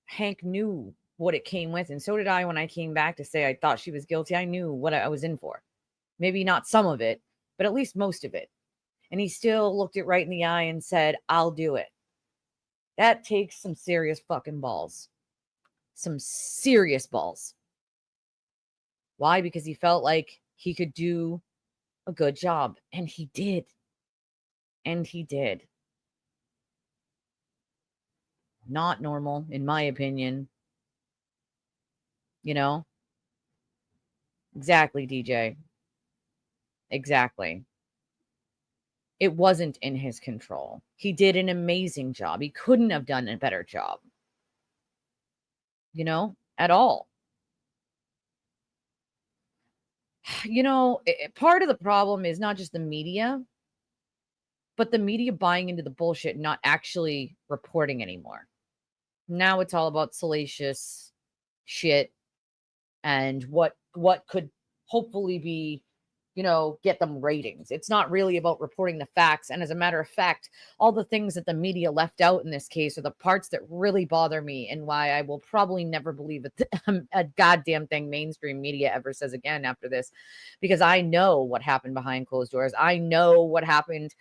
Hank knew what it came with, and so did I when I came back to say I thought she was guilty. I knew what I was in for. Maybe not some of it, but at least most of it. And he still looked it right in the eye and said, I'll do it. That takes some serious fucking balls. Some serious balls. Why? Because he felt like he could do a good job. And he did. And he did. Not normal, in my opinion. You know? Exactly, DJ. Exactly. It wasn't in his control. He did an amazing job. He couldn't have done a better job. You know, at all. You know, part of the problem is not just the media, but the media buying into the bullshit and not actually reporting anymore. Now it's all about salacious shit and what could hopefully be, you know, get them ratings. It's not really about reporting the facts. And as a matter of fact, all the things that the media left out in this case are the parts that really bother me and why I will probably never believe a goddamn thing mainstream media ever says again after this, because I know what happened behind closed doors. I know what happened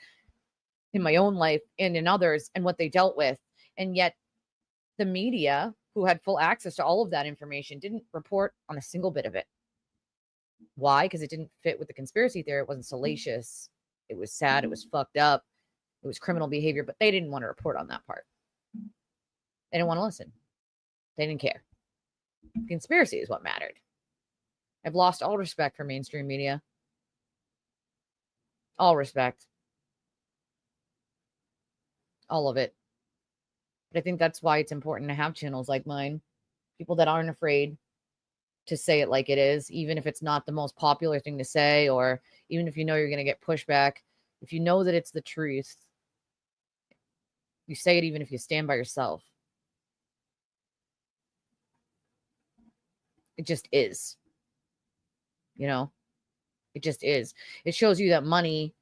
in my own life and in others and what they dealt with. And yet the media, who had full access to all of that information, didn't report on a single bit of it. Why? Because it didn't fit with the conspiracy theory. It wasn't salacious. It was sad. It was fucked up. It was criminal behavior, but they didn't want to report on that part. They didn't want to listen. They didn't care. Conspiracy is what mattered. I've lost all respect for mainstream media. All respect. All of it. But I think that's why it's important to have channels like mine. People that aren't afraid to say it like it is, even if it's not the most popular thing to say, or even if you know you're going to get pushback. If you know that it's the truth, you say it even if you stand by yourself. It just is. You know? It just is. It shows you that money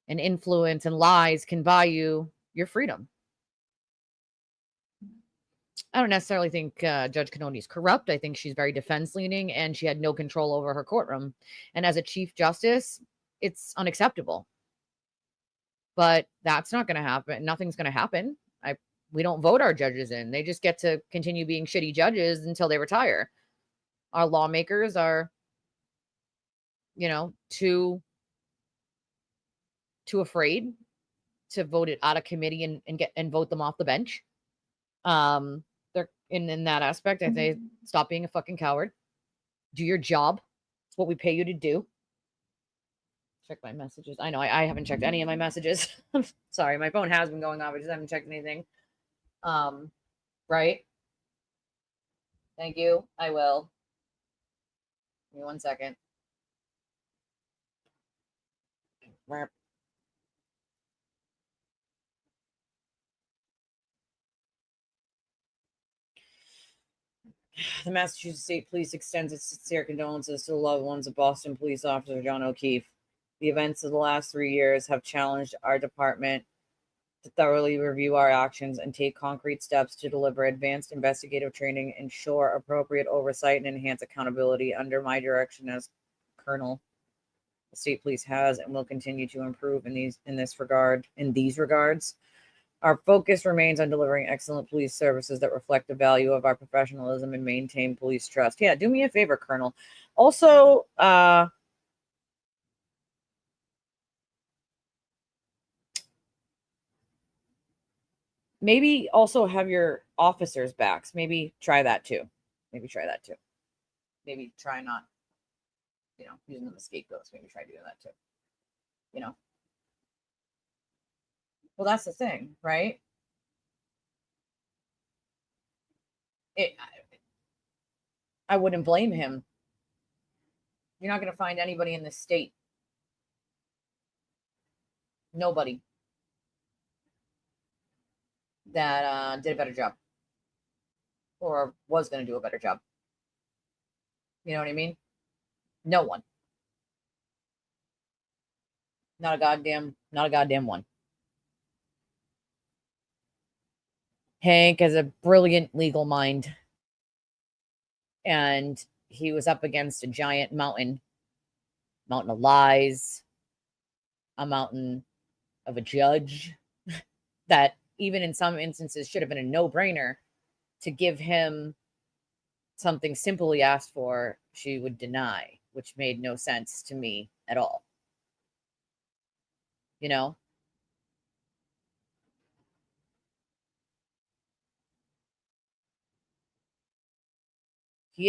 and influence and lies can buy you your freedom. I don't necessarily think Judge Cannoni is corrupt. I think she's very defense-leaning, and she had no control over her courtroom. And as a Chief Justice, it's unacceptable. But that's not going to happen. Nothing's going to happen. We don't vote our judges in. They just get to continue being shitty judges until they retire. Our lawmakers are, you know, too afraid to vote it out of committee and vote them off the bench. They're in that aspect. I say stop being a fucking coward. Do your job. It's what we pay you to do. Check my messages. I know I haven't checked any of my messages. I'm sorry, my phone has been going off. I just haven't checked anything. Right? Thank you. I will. Give me 1 second. The Massachusetts State Police extends its sincere condolences to the loved ones of Boston police officer John O'Keefe. The events of the last 3 years have challenged our department to thoroughly review our actions and take concrete steps to deliver advanced investigative training, ensure appropriate oversight, and enhance accountability. Under my direction as Colonel, the state police has and will continue to improve in these regards. Our focus remains on delivering excellent police services that reflect the value of our professionalism and maintain police trust. Yeah, do me a favor, Colonel. Also, maybe also have your officers' backs. Maybe try that too. Maybe try not, using them as scapegoats. Maybe try doing that too. Well, that's the thing, right? I wouldn't blame him. You're not going to find anybody in this state. Nobody that did a better job or was going to do a better job. You know what I mean? No one. Not a goddamn one. Hank has a brilliant legal mind. And he was up against a giant mountain of lies, a mountain of a judge that even in some instances should have been a no-brainer to give him something simple he asked for, she would deny, which made no sense to me at all. He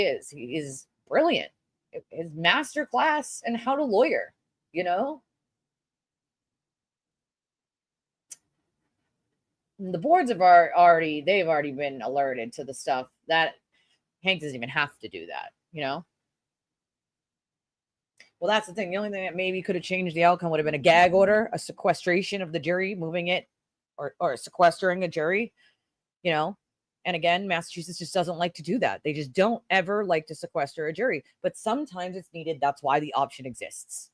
is brilliant. His master class in how to lawyer, The boards have already been alerted to the stuff that Hank doesn't even have to do that, Well, that's the thing. The only thing that maybe could have changed the outcome would have been a gag order, a sequestration of the jury, moving it or sequestering a jury, And again, Massachusetts just doesn't like to do that. They just don't ever like to sequester a jury. But sometimes it's needed. That's why the option exists.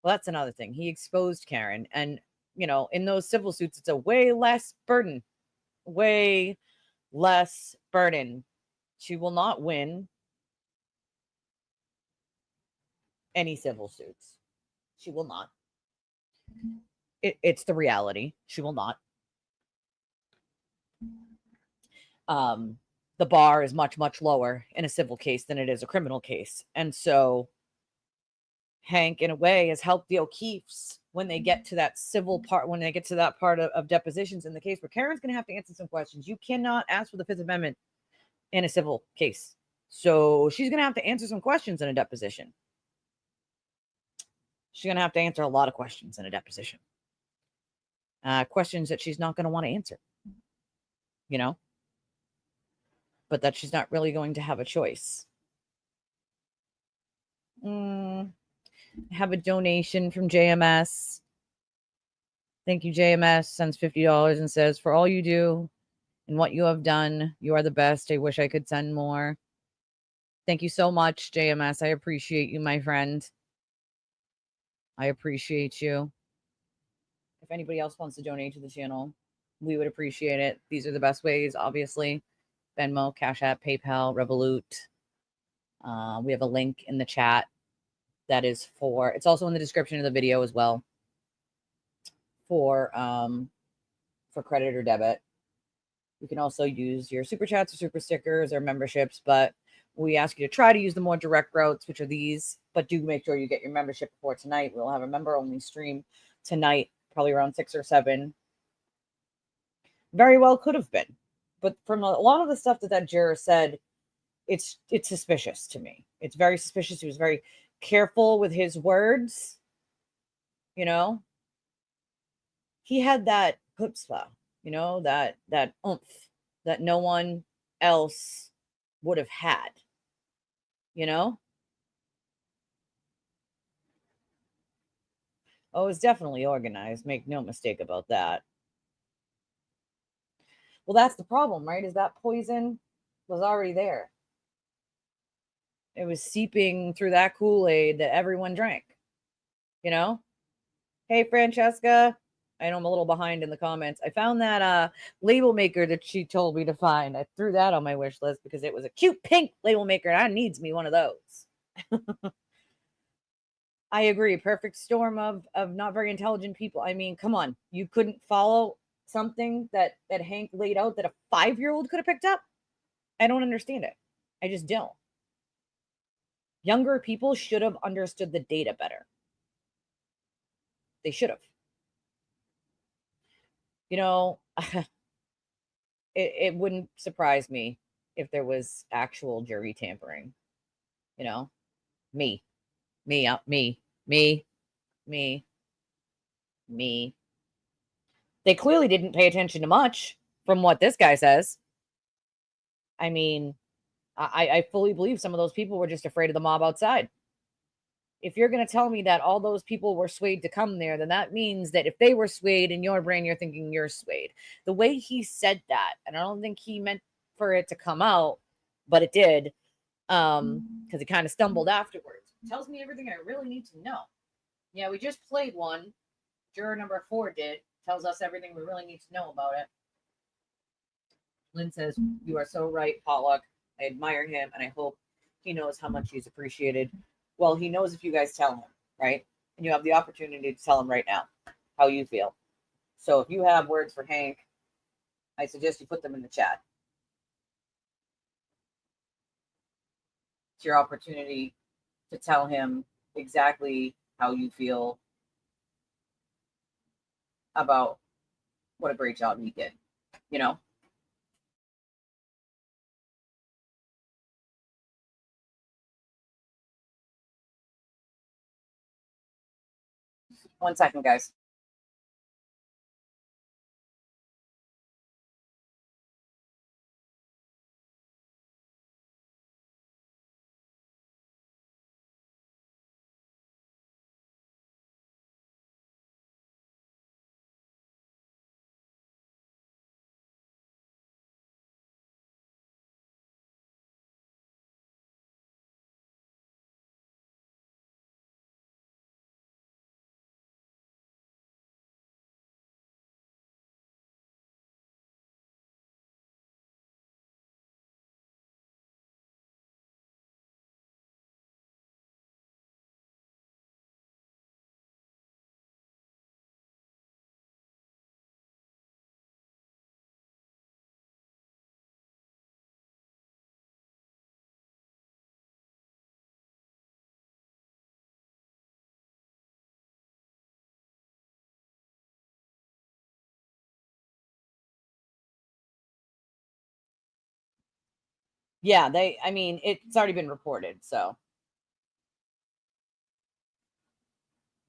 Well, that's another thing. He exposed Karen. And, in those civil suits, it's a way less burden. Way less burden. She will not win any civil suits. She will not. It's the reality. She will not. The bar is much, much lower in a civil case than it is a criminal case. And so Hank, in a way, has helped the O'Keefes when they get to that civil part, when they get to that part of depositions in the case where Karen's going to have to answer some questions. You cannot ask for the Fifth Amendment in a civil case. So she's going to have to answer some questions in a deposition. She's going to have to answer a lot of questions in a deposition. Questions that she's not going to want to answer. But that she's not really going to have a choice. Have a donation from JMS. Thank you, JMS. Sends $50 and says, for all you do and what you have done, you are the best. I wish I could send more. Thank you so much, JMS. I appreciate you, my friend. I appreciate you. If anybody else wants to donate to the channel, we would appreciate it. These are the best ways, obviously. Venmo, Cash App, PayPal, Revolut. We have a link in the chat that is it's also in the description of the video as well for credit or debit. You can also use your super chats or super stickers or memberships, but we ask you to try to use the more direct routes, which are these, but do make sure you get your membership before tonight. We'll have a member only stream tonight, probably around 6 or 7. Very well could have been. But from a lot of the stuff that juror said, it's suspicious to me. It's very suspicious. He was very careful with his words. You know, he had that chutzpah, you know, that oomph that no one else would have had, you know? Oh, it's definitely organized. Make no mistake about that. Well, that's the problem, right? Is that poison was already there. It was seeping through that Kool-Aid that everyone drank, you know? Hey, Francesca. I know I'm a little behind in the comments. I found that label maker that she told me to find. I threw that on my wish list because it was a cute pink label maker and I needs me one of those. I agree. Perfect storm of not very intelligent people. I mean, come on. You couldn't follow something that Hank laid out that a 5-year-old could have picked up? I don't understand it. I just don't. Younger people should have understood the data better. They should have. You know, it wouldn't surprise me if there was actual jury tampering. You know, me. They clearly didn't pay attention to much from what this guy says. I mean, I fully believe some of those people were just afraid of the mob outside. If you're going to tell me that all those people were swayed to come there, then that means that if they were swayed in your brain, you're thinking you're swayed. The way he said that, and I don't think he meant for it to come out, but it did, because he kind of stumbled afterwards. Tells me everything I really need to know. Yeah, we just played one. Juror number 4 did. Tells us everything we really need to know about it. Lynn says, you are so right, Pollock. I admire him, and I hope he knows how much he's appreciated. Well, he knows if you guys tell him, right? And you have the opportunity to tell him right now how you feel. So if you have words for Hank, I suggest you put them in the chat. It's your opportunity to tell him exactly how you feel about what a great job he did, you know? One second, guys. Yeah, I mean, it's already been reported, so.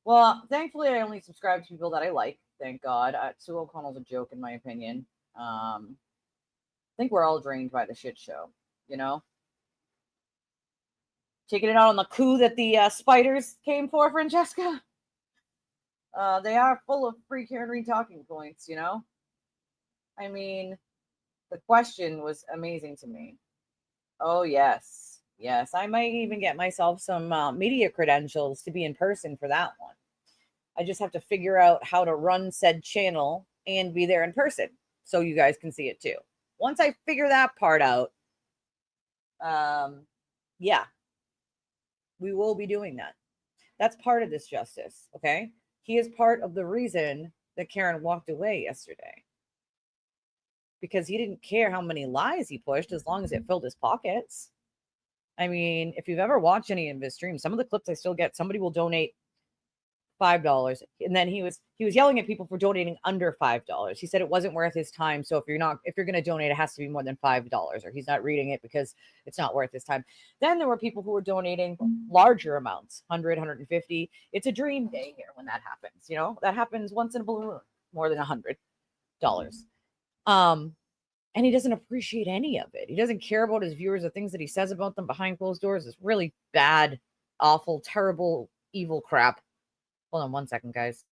Well, thankfully, I only subscribe to people that I like. Thank God. Sue O'Connell's a joke, in my opinion. I think we're all drained by the shit show, you know? Taking it out on the coup that the spiders came for, Francesca. They are full of free Karen talking points, you know? I mean, the question was amazing to me. Oh, yes. Yes, I might even get myself some media credentials to be in person for that one. I just have to figure out how to run said channel and be there in person so you guys can see it too. Once I figure that part out, yeah, we will be doing that. That's part of this justice, okay? He is part of the reason that Karen walked away yesterday. Because he didn't care how many lies he pushed as long as it filled his pockets. I mean, if you've ever watched any of his streams, some of the clips I still get, somebody will donate $5. And then he was yelling at people for donating under $5. He said it wasn't worth his time. So if you're going to donate, it has to be more than $5, or he's not reading it because it's not worth his time. Then there were people who were donating larger amounts, 100, 150. It's a dream day here when that happens. You know, that happens once in a blue moon, more than $100. And he doesn't appreciate any of it. He doesn't care about his viewers. The things that he says about them behind closed doors is really bad, awful, terrible, evil crap. Hold on one second, guys.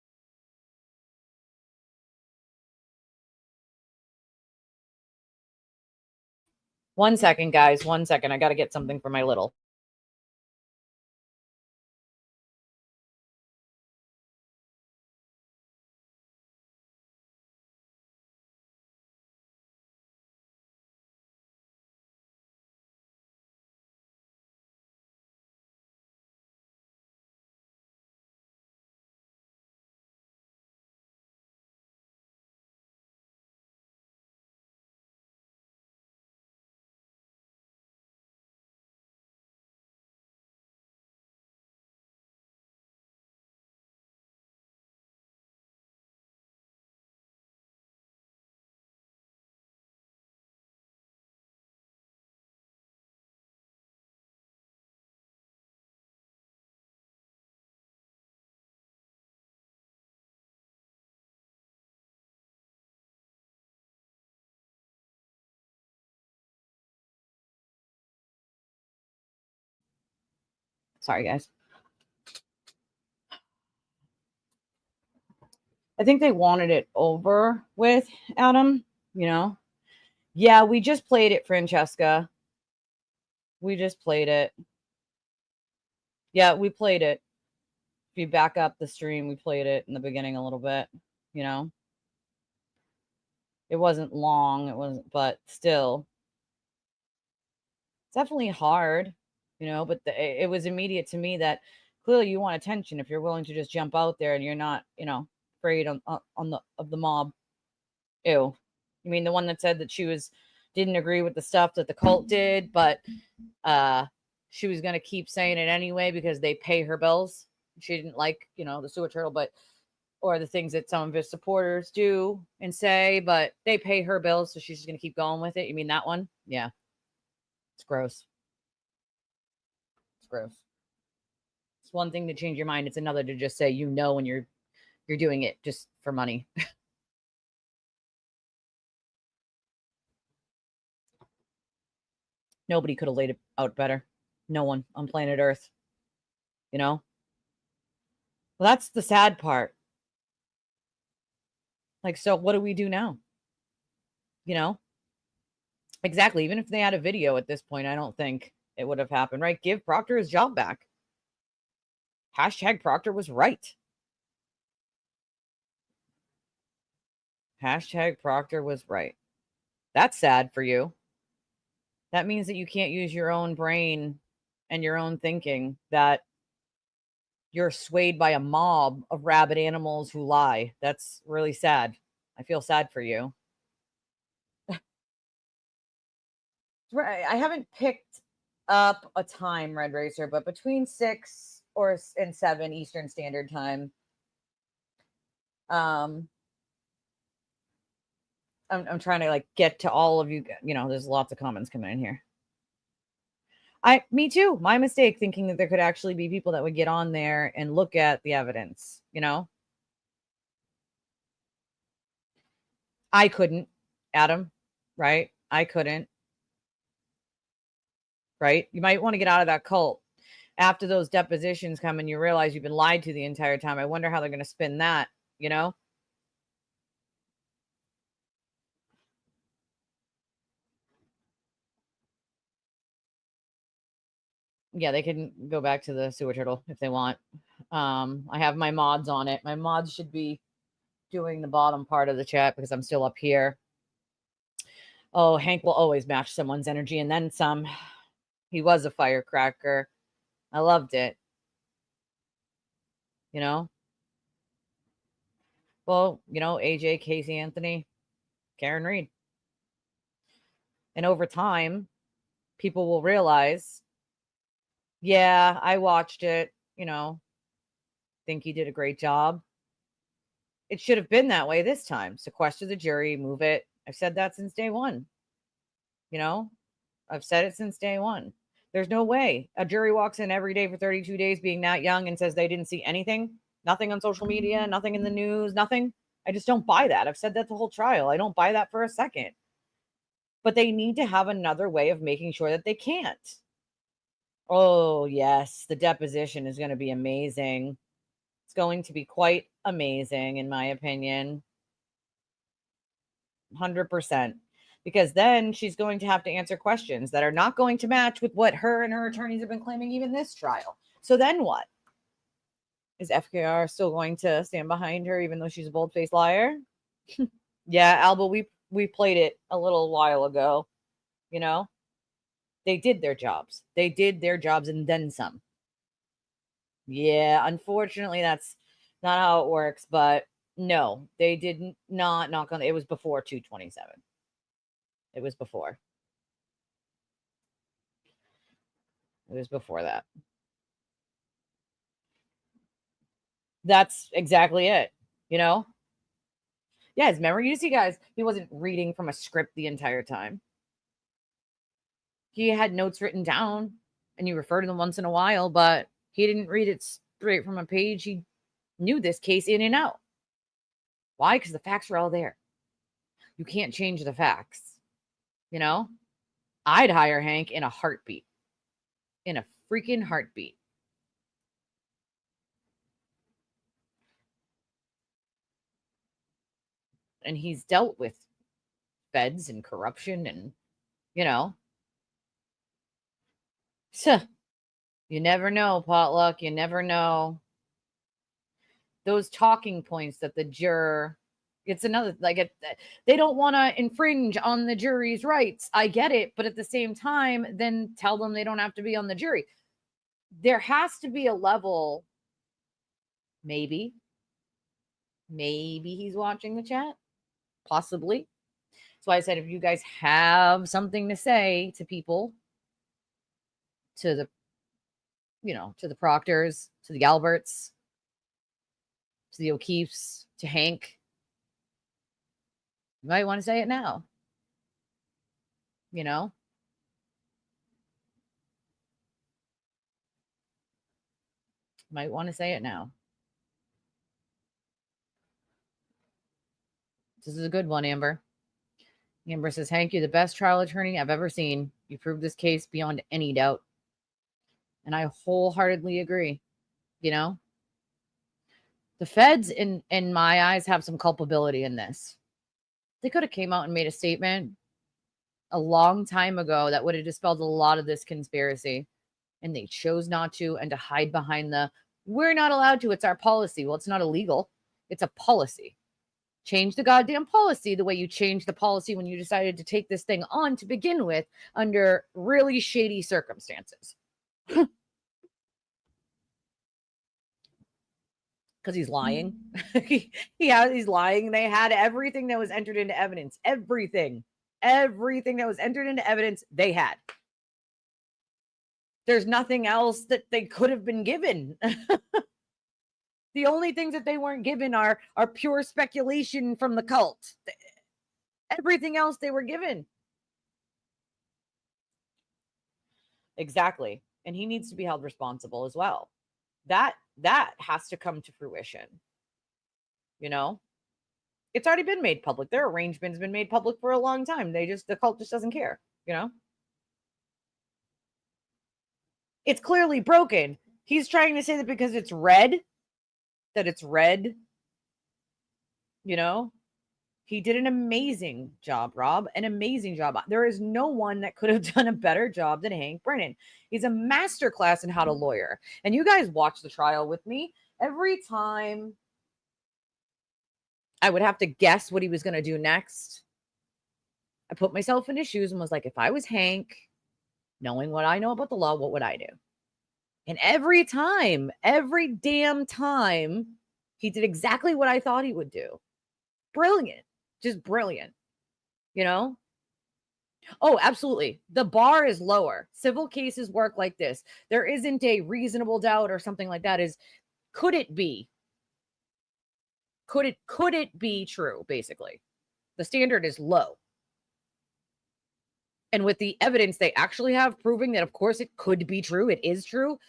One second, guys. 1 second. I got to get something for my little. Sorry, guys. I think they wanted it over with, Adam. You know? Yeah, we just played it, Francesca. We just played it. Yeah, we played it. If you back up the stream, we played it in the beginning a little bit, you know? It wasn't long, but still. It's definitely hard, you know, but it was immediate to me that clearly you want attention if you're willing to just jump out there and you're not, you know, afraid of the mob. Ew. You mean the one that said that didn't agree with the stuff that the cult did, but she was going to keep saying it anyway because they pay her bills. She didn't like, you know, the sewer turtle, or the things that some of his supporters do and say, but they pay her bills, so she's just going to keep going with it. You mean that one? Yeah. It's gross. It's gross. It's one thing to change your mind. It's another to just say, you know, when you're doing it just for money. Nobody could have laid it out better. No one on planet Earth. You know? Well, that's the sad part. Like, so what do we do now? You know? Exactly. Even if they had a video at this point, I don't think it would have happened, right? Give Proctor his job back. Hashtag Proctor was right. Hashtag Proctor was right. That's sad for you. That means that you can't use your own brain and your own thinking, that you're swayed by a mob of rabid animals who lie. That's really sad. I feel sad for you. Right. I haven't picked up a time, Red Racer, but between 6 and 7 Eastern Standard Time. I'm trying to like get to all of you. You know, there's lots of comments coming in here. Me too. My mistake, thinking that there could actually be people that would get on there and look at the evidence, you know? I couldn't, Adam, right? I couldn't, right? You might want to get out of that cult. After those depositions come and you realize you've been lied to the entire time, I wonder how they're going to spin that, you know? Yeah, they can go back to the sewer turtle if they want. I have my mods on it. My mods should be doing the bottom part of the chat because I'm still up here. Oh, Hank will always match someone's energy and then some. He was a firecracker. I loved it. You know? Well, you know, AJ, Casey Anthony, Karen Reed. And over time, people will realize, yeah, I watched it, you know, think he did a great job. It should have been that way this time. Sequester the jury, move it. I've said that since day one. You know, I've said it since day one. There's no way a jury walks in every day for 32 days being that young and says they didn't see anything, nothing on social media, nothing in the news, nothing. I just don't buy that. I've said that the whole trial. I don't buy that for a second. But they need to have another way of making sure that they can't. Oh, yes, the deposition is going to be amazing. It's going to be quite amazing, in my opinion. 100%. Because then she's going to have to answer questions that are not going to match with what her and her attorneys have been claiming even this trial. So then what? Is FKR still going to stand behind her even though she's a bold-faced liar? Yeah, Alba, we played it a little while ago. You know, they did their jobs. They did their jobs and then some. Yeah, unfortunately, that's not how it works. But no, they did not knock on. It was before 227. It was before. It was before that. That's exactly it. You know? Yeah, his memory. You see, guys, he wasn't reading from a script the entire time. He had notes written down and you refer to them once in a while, but he didn't read it straight from a page. He knew this case in and out. Why? Because the facts were all there. You can't change the facts. You know? I'd hire Hank in a heartbeat. In a freaking heartbeat. And he's dealt with feds and corruption and, you know. So, you never know, Potluck. You never know. Those talking points that the juror, it's another, like, they don't want to infringe on the jury's rights. I get it. But at the same time, then tell them they don't have to be on the jury. There has to be a level, maybe he's watching the chat. Possibly. So I said, if you guys have something to say to people, to the, you know, to the Proctors, to the Alberts, to the O'Keefes, to Hank, you might want to say it now. You know? Might want to say it now. This is a good one, Amber. Amber says, Hank, you're the best trial attorney I've ever seen. You proved this case beyond any doubt. And I wholeheartedly agree. You know? The feds, in my eyes, have some culpability in this. They could have came out and made a statement a long time ago that would have dispelled a lot of this conspiracy. And they chose not to, and to hide behind the, we're not allowed to, it's our policy. Well, it's not illegal. It's a policy. Change the goddamn policy the way you changed the policy when you decided to take this thing on to begin with under really shady circumstances. Because he's lying. He's lying. They had everything that was entered into evidence. Everything that was entered into evidence, they had. There's nothing else that they could have been given. The only things that they weren't given are pure speculation from the cult. Everything else they were given. Exactly. And he needs to be held responsible as well. That has to come to fruition. You know? It's already been made public. Their arrangement's been made public for a long time. The cult just doesn't care, you know? It's clearly broken. He's trying to say that because it's red, you know? He did an amazing job, Rob. An amazing job. There is no one that could have done a better job than Hank Brennan. He's a masterclass in how to lawyer. And you guys watch the trial with me. Every time I would have to guess what he was going to do next, I put myself in his shoes and was like, if I was Hank, knowing what I know about the law, what would I do? And every damn time, he did exactly what I thought he would do. Brilliant. Just brilliant. You know? Oh, absolutely. The bar is lower. Civil cases work like this. There isn't a reasonable doubt or something like that. Could it be? Could it be true, basically? The standard is low. And with the evidence they actually have proving that, of course, it could be true, it is true,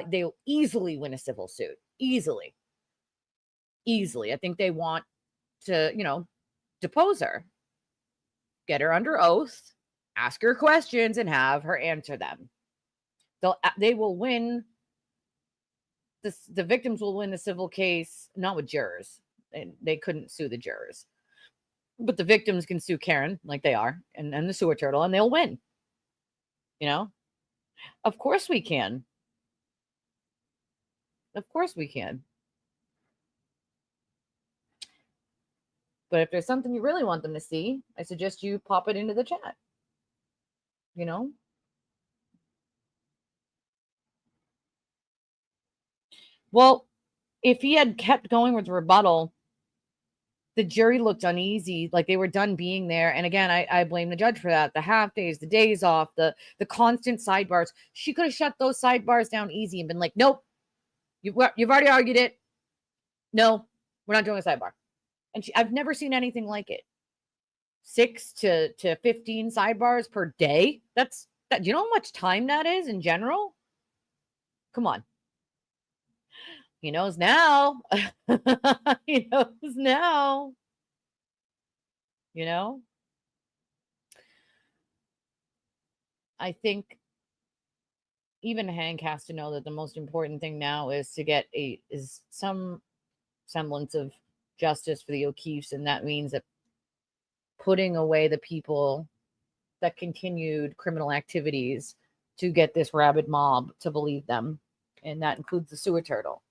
they'll easily win a civil suit. Easily. I think they want to, depose her, get her under oath, ask her questions, and have her answer them. They will win. The victims will win the civil case, not with jurors. They couldn't sue the jurors. But the victims can sue Karen, like they are, and the sewer turtle, and they'll win. Of course we can. Of course we can. But if there's something you really want them to see, I suggest you pop it into the chat. Well, if he had kept going with rebuttal, the jury looked uneasy, like they were done being there. And again, I blame the judge for that. The half days, the days off, the constant sidebars. She could have shut those sidebars down easy and been like, nope, you've already argued it. No, we're not doing a sidebar. And I've never seen anything like it. 6 to 15 sidebars per day. That's that. Do you know how much time that is in general? Come on. He knows now. He knows now. I think even Hank has to know that the most important thing now is to get some semblance of justice for the O'Keefes, and that means that putting away the people that continued criminal activities to get this rabid mob to believe them, and that includes the sewer turtle.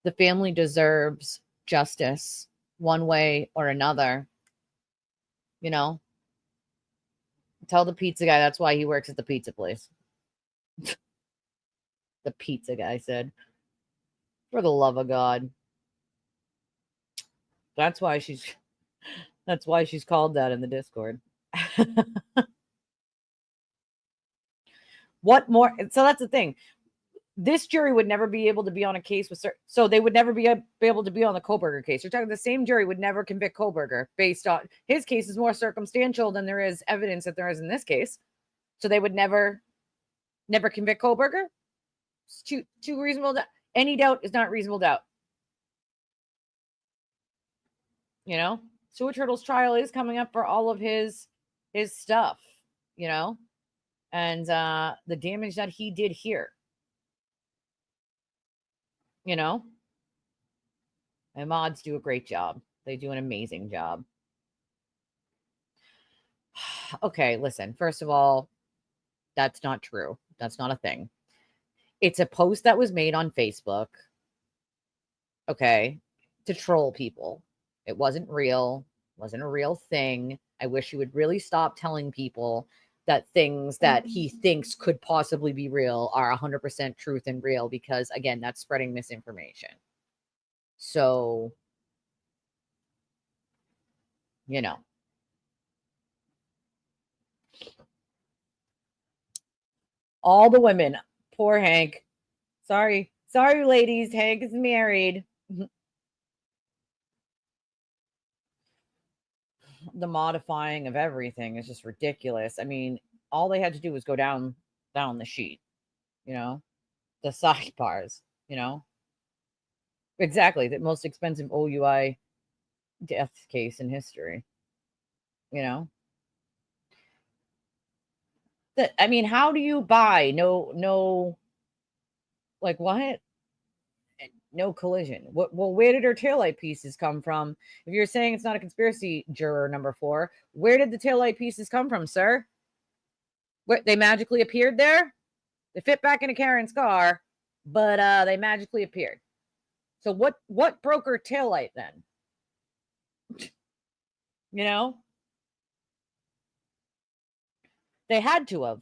The family deserves justice one way or another. Tell the pizza guy that's why he works at the pizza place. The pizza guy said, for the love of God. That's why she's called that in the Discord. What more? So that's the thing. This jury would never be able to be on a case with so they would never be able to be on the Kohlberger case. You're talking the same jury would never convict Kohlberger based on his case is more circumstantial than there is evidence that there is in this case. So they would never convict Kohlberger. It's too reasonable. Any doubt is not reasonable doubt. Sewer Turtle's trial is coming up for all of his stuff, and the damage that he did here. And mods do a great job. They do an amazing job. Okay, listen. First of all, that's not true. That's not a thing. It's a post that was made on Facebook, okay, to troll people. It wasn't real. It wasn't a real thing. I wish he would really stop telling people that things that he thinks could possibly be real are 100% truth and real, because again, that's spreading misinformation. So, all the women, poor Hank. Sorry, ladies. Hank is married. The modifying of everything is just ridiculous. I mean, all they had to do was go down the sheet, the sidebars, exactly, the most expensive OUI death case in history, that, I mean, how do you buy no like what? No collision. Well, where did her taillight pieces come from? If you're saying it's not a conspiracy, juror number 4, where did the taillight pieces come from, sir? What, they magically appeared there? They fit back into Karen's car, but they magically appeared. So what broke her taillight then? They had to have.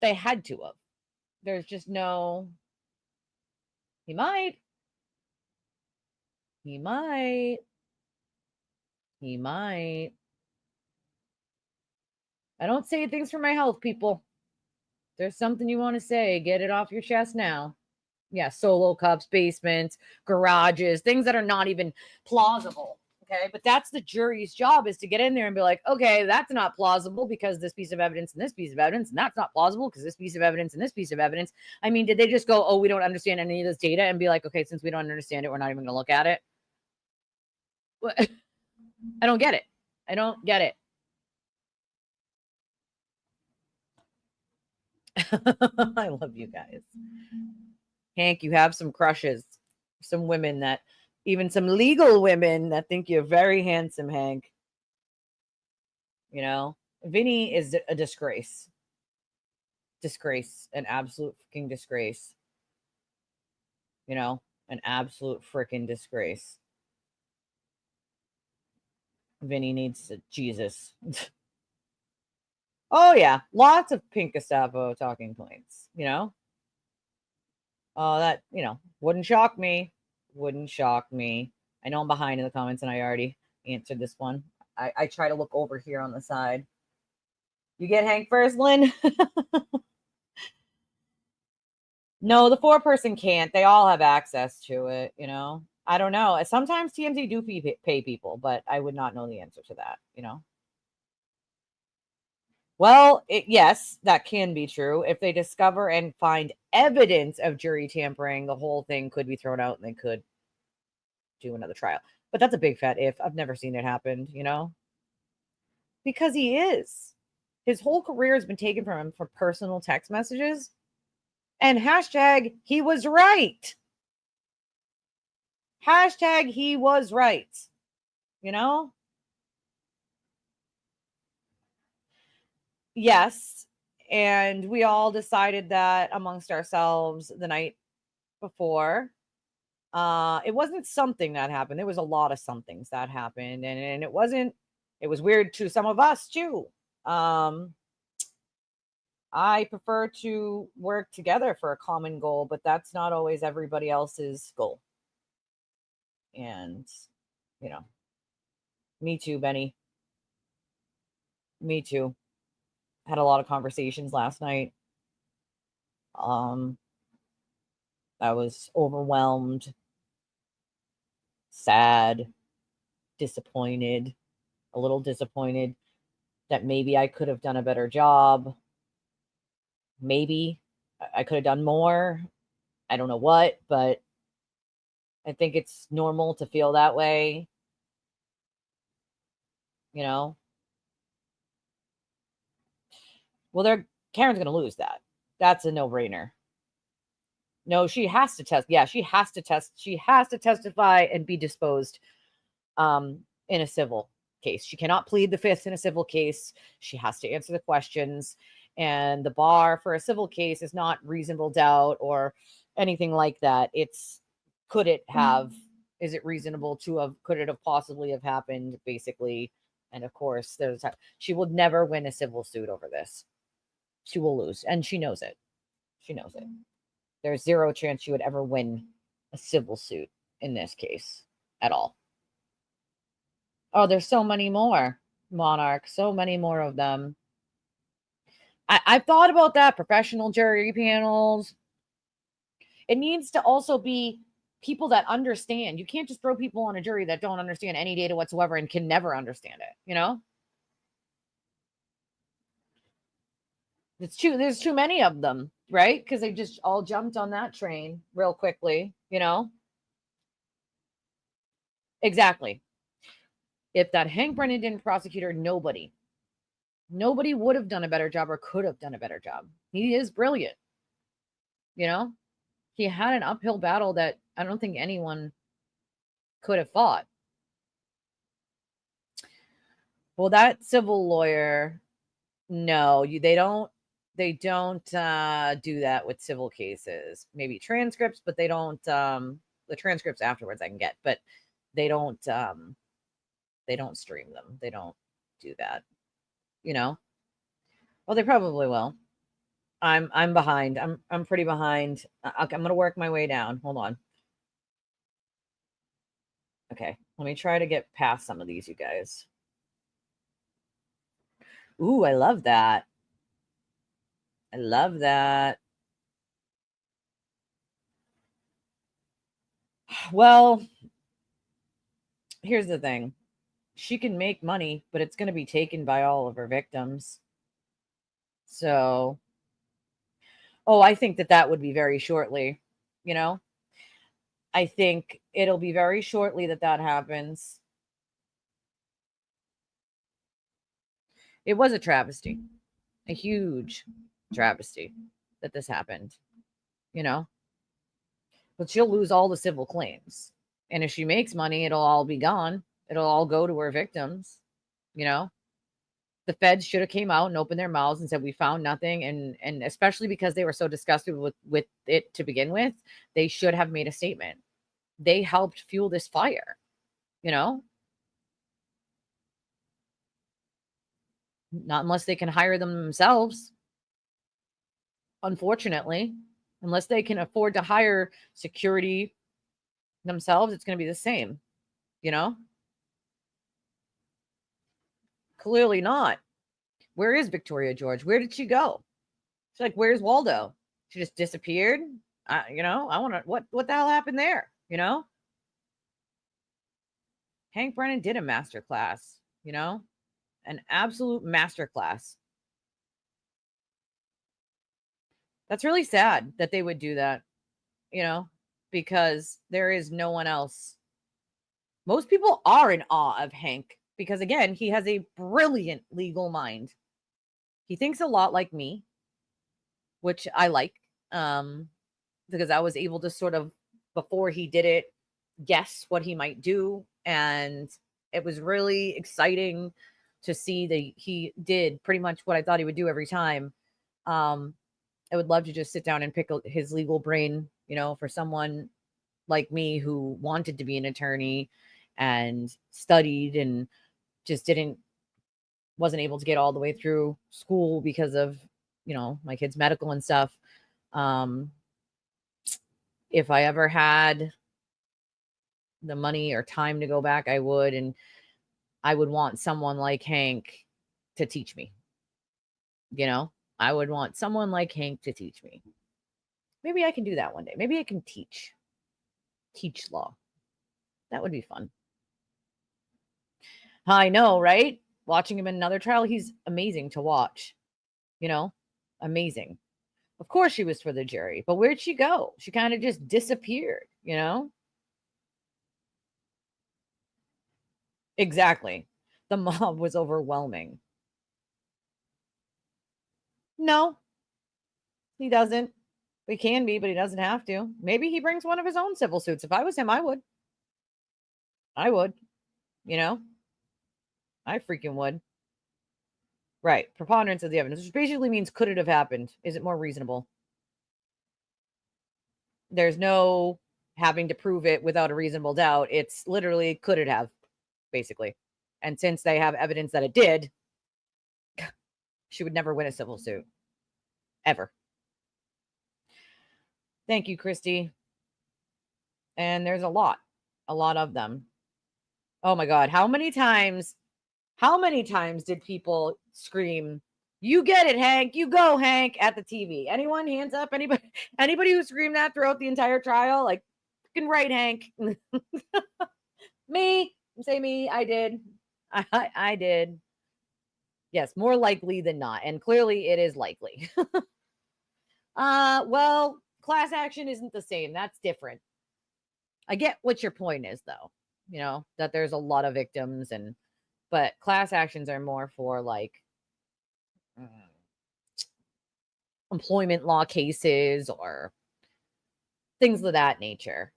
There's just no. He might. I don't say things for my health, people. there's something you want to say, get it off your chest now. Yeah, solo cups, basements, garages, things that are not even plausible. Okay, but that's the jury's job, is to get in there and be like, okay, that's not plausible because this piece of evidence and this piece of evidence, and that's not plausible because this piece of evidence and this piece of evidence. I mean, did they just go, oh, we don't understand any of this data, and be like, okay, since we don't understand it, we're not even going to look at it? What? I don't get it. I don't get it. I love you guys. Hank, you have some crushes, some women that, even some legal women that think you're very handsome, Hank. You know, Vinny is a disgrace. Disgrace, an absolute freaking disgrace. You know, an absolute freaking disgrace. Vinny needs Jesus. Oh, yeah, lots of pink Gestapo talking points, you know? That, you know, wouldn't shock me. Wouldn't shock me. I know I'm behind in the comments and I already answered this one. I try to look over here on the side. You get Hank first, Lynn? No, the 4-person can't. They all have access to it, you know? I don't know. Sometimes TMZ do pay people, but I would not know the answer to that, you know? Well, yes, that can be true. If they discover and find evidence of jury tampering, the whole thing could be thrown out and they could do another trial. But that's a big fat if. I've never seen it happen, you know? Because he is. His whole career has been taken from him for personal text messages. And hashtag he was right. Hashtag he was right. You know? Yes. And we all decided that amongst ourselves the night before. It wasn't something that happened. There was a lot of somethings that happened. And it was weird to some of us too. I prefer to work together for a common goal, but that's not always everybody else's goal. And, you know, me too, Benny. Me too. Had a lot of conversations last night. I was overwhelmed, sad, disappointed, a little disappointed that maybe I could have done a better job. Maybe I could have done more. I don't know what, but I think it's normal to feel that way. You know? Well, Karen's going to lose that. That's a no-brainer. No, she has to test. Yeah, she has to test. She has to testify and be disposed in a civil case. She cannot plead the fifth in a civil case. She has to answer the questions. And the bar for a civil case is not reasonable doubt or anything like that. It's, could it have, is it reasonable to have, could it have possibly have happened, basically. And of course, she will never win a civil suit over this. She will lose. And she knows it. She knows it. There's zero chance she would ever win a civil suit in this case at all. Oh, there's so many more, Monarch. So many more of them. I've thought about that. Professional jury panels. It needs to also be people that understand. You can't just throw people on a jury that don't understand any data whatsoever and can never understand it, you know? There's too many of them, right? Because they just all jumped on that train real quickly, you know? Exactly. If that Hank Brennan didn't prosecute her, nobody would have done a better job or could have done a better job. He is brilliant. You know, he had an uphill battle that I don't think anyone could have fought. Well, that civil lawyer, no, they don't do that with civil cases. Maybe transcripts, but they don't, the transcripts afterwards I can get, but they don't stream them. They don't do that, you know? Well, they probably will. I'm behind. I'm pretty behind. I'm going to work my way down. Hold on. Okay, let me try to get past some of these, you guys. Ooh, I love that. I love that. Well, here's the thing. She can make money, but it's going to be taken by all of her victims. So, I think that would be very shortly, you know? I think it'll be very shortly that happens. It was a travesty, a huge travesty that this happened, you know? But she'll lose all the civil claims. And if she makes money, it'll all be gone. It'll all go to her victims, you know? The feds should have came out and opened their mouths and said we found nothing, and especially because they were so disgusted with it to begin with, they should have made a statement. They helped fuel this fire, you know? Not unless they can hire them themselves. Unfortunately, unless they can afford to hire security themselves, it's going to be the same, you know? Clearly not. Where is Victoria George? Where did she go? She's like, where's Waldo? She just disappeared. You know, I want to, what the hell happened there? You know, Hank Brennan did a master class, you know, an absolute master class. That's really sad that they would do that, you know, because there is no one else. Most people are in awe of Hank because, again, he has a brilliant legal mind. He thinks a lot like me, which I like, because I was able to sort of, before he did it, guess what he might do. And it was really exciting to see that he did pretty much what I thought he would do every time. I would love to just sit down and pick his legal brain, you know, for someone like me who wanted to be an attorney and studied and just wasn't able to get all the way through school because of, you know, my kids' medical and stuff. If I ever had the money or time to go back, I would. And I would want someone like Hank to teach me. You know, I would want someone like Hank to teach me. Maybe I can do that one day. Maybe I can teach law. That would be fun. I know, right? Watching him in another trial, he's amazing to watch. You know, amazing. Of course she was for the jury, but where'd she go? She kind of just disappeared, you know? Exactly. The mob was overwhelming. No, he doesn't. He can be, but he doesn't have to. Maybe he brings one of his own civil suits. If I was him, I would. I would. You know? I freaking would. Right. Preponderance of the evidence, which basically means could it have happened? Is it more reasonable? There's no having to prove it without a reasonable doubt. It's literally could it have, basically. And since they have evidence that it did, she would never win a civil suit. Ever. Thank you, Christy. And there's a lot of them. Oh my God. How many times did people scream, "You get it, Hank, you go, Hank," at the TV? Anyone? Hands up. Anybody who screamed that throughout the entire trial? Like, fucking right, Hank. Me. Say me. I did. I did. Yes, more likely than not. And clearly it is likely. Well, class action isn't the same. That's different. I get what your point is, though. You know, that there's a lot of victims, but class actions are more for like employment law cases or things of that nature.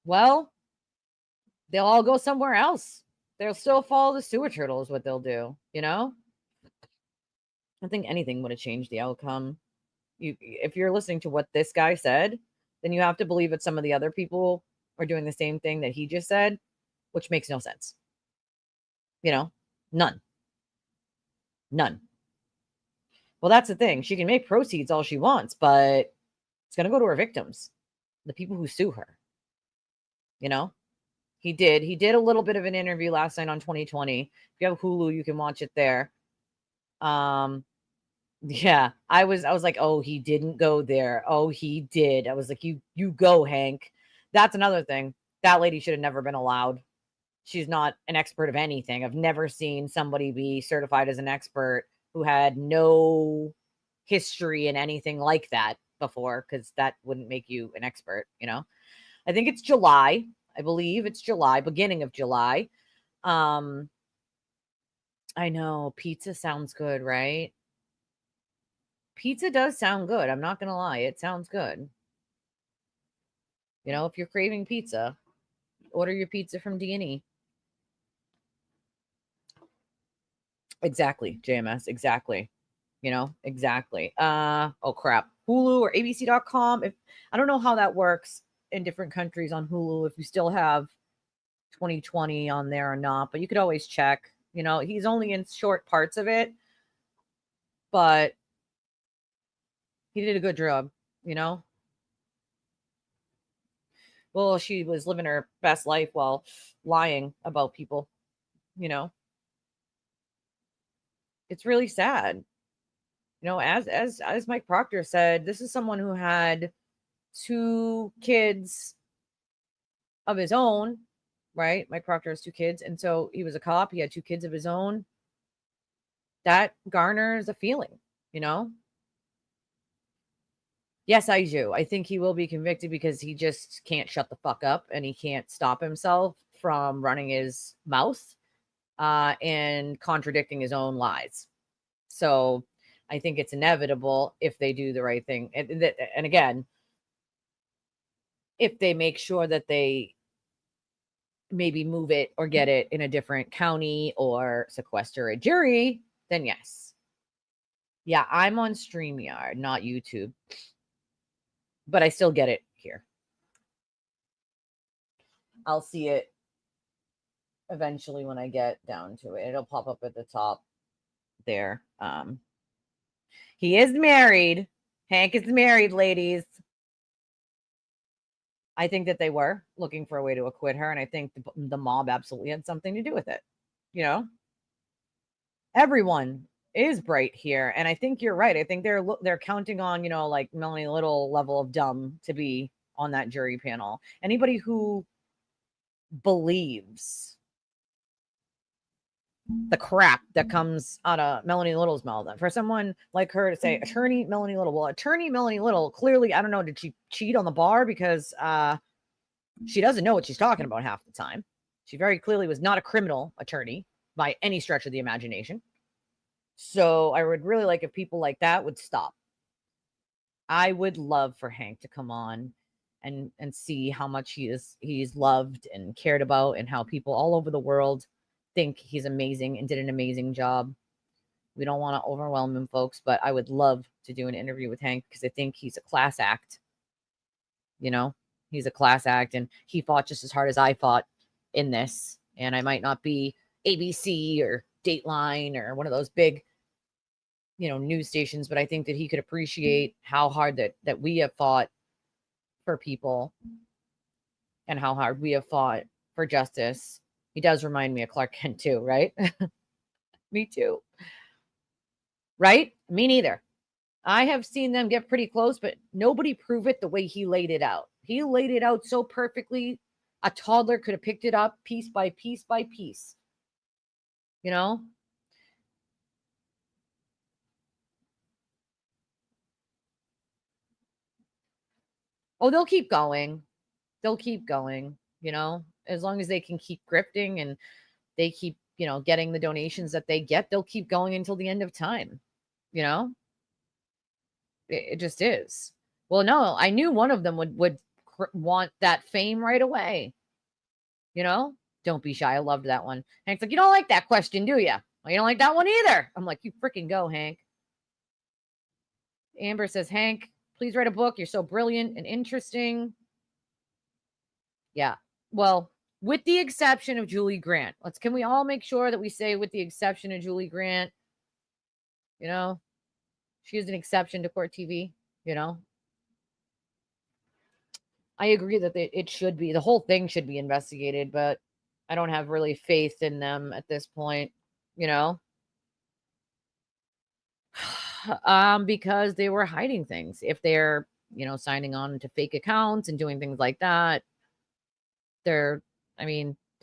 Well, they'll all go somewhere else. They'll still follow the sewer turtle is what they'll do, you know? I think anything would have changed the outcome. If you're listening to what this guy said, then you have to believe that some of the other people are doing the same thing that he just said, which makes no sense. You know, none. Well, that's the thing. She can make proceeds all she wants, but it's going to go to her victims, the people who sue her. You know, he did a little bit of an interview last night on 2020. If you have Hulu, you can watch it there. Yeah, I was like, oh, he didn't go there. Oh, he did. I was like, you go, Hank. That's another thing. That lady should have never been allowed. She's not an expert of anything. I've never seen somebody be certified as an expert who had no history in anything like that before, because that wouldn't make you an expert, you know. I think it's July. I believe it's July, beginning of July. I know pizza sounds good, right? Pizza does sound good. I'm not gonna lie, it sounds good. You know, if you're craving pizza, order your pizza from D&E. Exactly, JMS, exactly. You know, exactly. Oh crap. Hulu or abc.com. If I don't know how that works in different countries on Hulu, if you still have 2020 on there or not, but you could always check. You know, he's only in short parts of it, but he did a good job, you know. Well, she was living her best life while lying about people, you know. It's really sad. You know, as Mike Proctor said, this is someone who had 2 kids of his own, right? Mike Proctor has 2 kids, and so he was a cop. He had 2 kids of his own. That garners a feeling, you know. Yes, I do. I think he will be convicted because he just can't shut the fuck up and he can't stop himself from running his mouth and contradicting his own lies. So I think it's inevitable if they do the right thing. And again, if they make sure that they maybe move it or get it in a different county or sequester a jury, then yes. Yeah, I'm on StreamYard, not YouTube. But I still get it here. I'll see it eventually when I get down to it. It'll pop up at the top there. He is married. Hank is married, ladies. I think that they were looking for a way to acquit her, and I think the mob absolutely had something to do with it. You know, everyone is bright here, and I think you're right. I think they're counting on, you know, like Melanie Little level of dumb to be on that jury panel. Anybody who believes the crap that comes out of Melanie Little's mouth. And for someone like her to say, attorney Melanie Little, well, attorney Melanie Little, clearly, I don't know, did she cheat on the bar? Because she doesn't know what she's talking about half the time. She very clearly was not a criminal attorney by any stretch of the imagination. So I would really like if people like that would stop. I would love for Hank to come on and see how much he's loved and cared about, and how people all over the world think he's amazing and did an amazing job. We don't want to overwhelm him, folks, but I would love to do an interview with Hank because I think he's a class act. You know, he's a class act, and he fought just as hard as I fought in this. And I might not be ABC or Dateline or one of those big, you know, news stations, but I think that he could appreciate how hard that we have fought for people and how hard we have fought for justice. He does remind me of Clark Kent too, right? Me too. Right? Me neither. I have seen them get pretty close, but nobody proved it the way he laid it out. He laid it out so perfectly. A toddler could have picked it up piece by piece by piece. You know? Oh, they'll keep going. They'll keep going, you know? As long as they can keep grifting and they keep, you know, getting the donations that they get, they'll keep going until the end of time. You know? It just is. Well, no, I knew one of them would want that fame right away. You know, don't be shy. I loved that one. Hank's like, you don't like that question, do you? Well, you don't like that one either. I'm like, you freaking go, Hank. Amber says, Hank, please write a book. You're so brilliant and interesting. Yeah. Well, with the exception of Julie Grant. Can we all make sure that we say with the exception of Julie Grant? You know, she is an exception to court TV, you know. I agree that it should be, the whole thing should be investigated, but I don't have really faith in them at this point, you know. because they were hiding things. If they're, signing on to fake accounts and doing things like that, the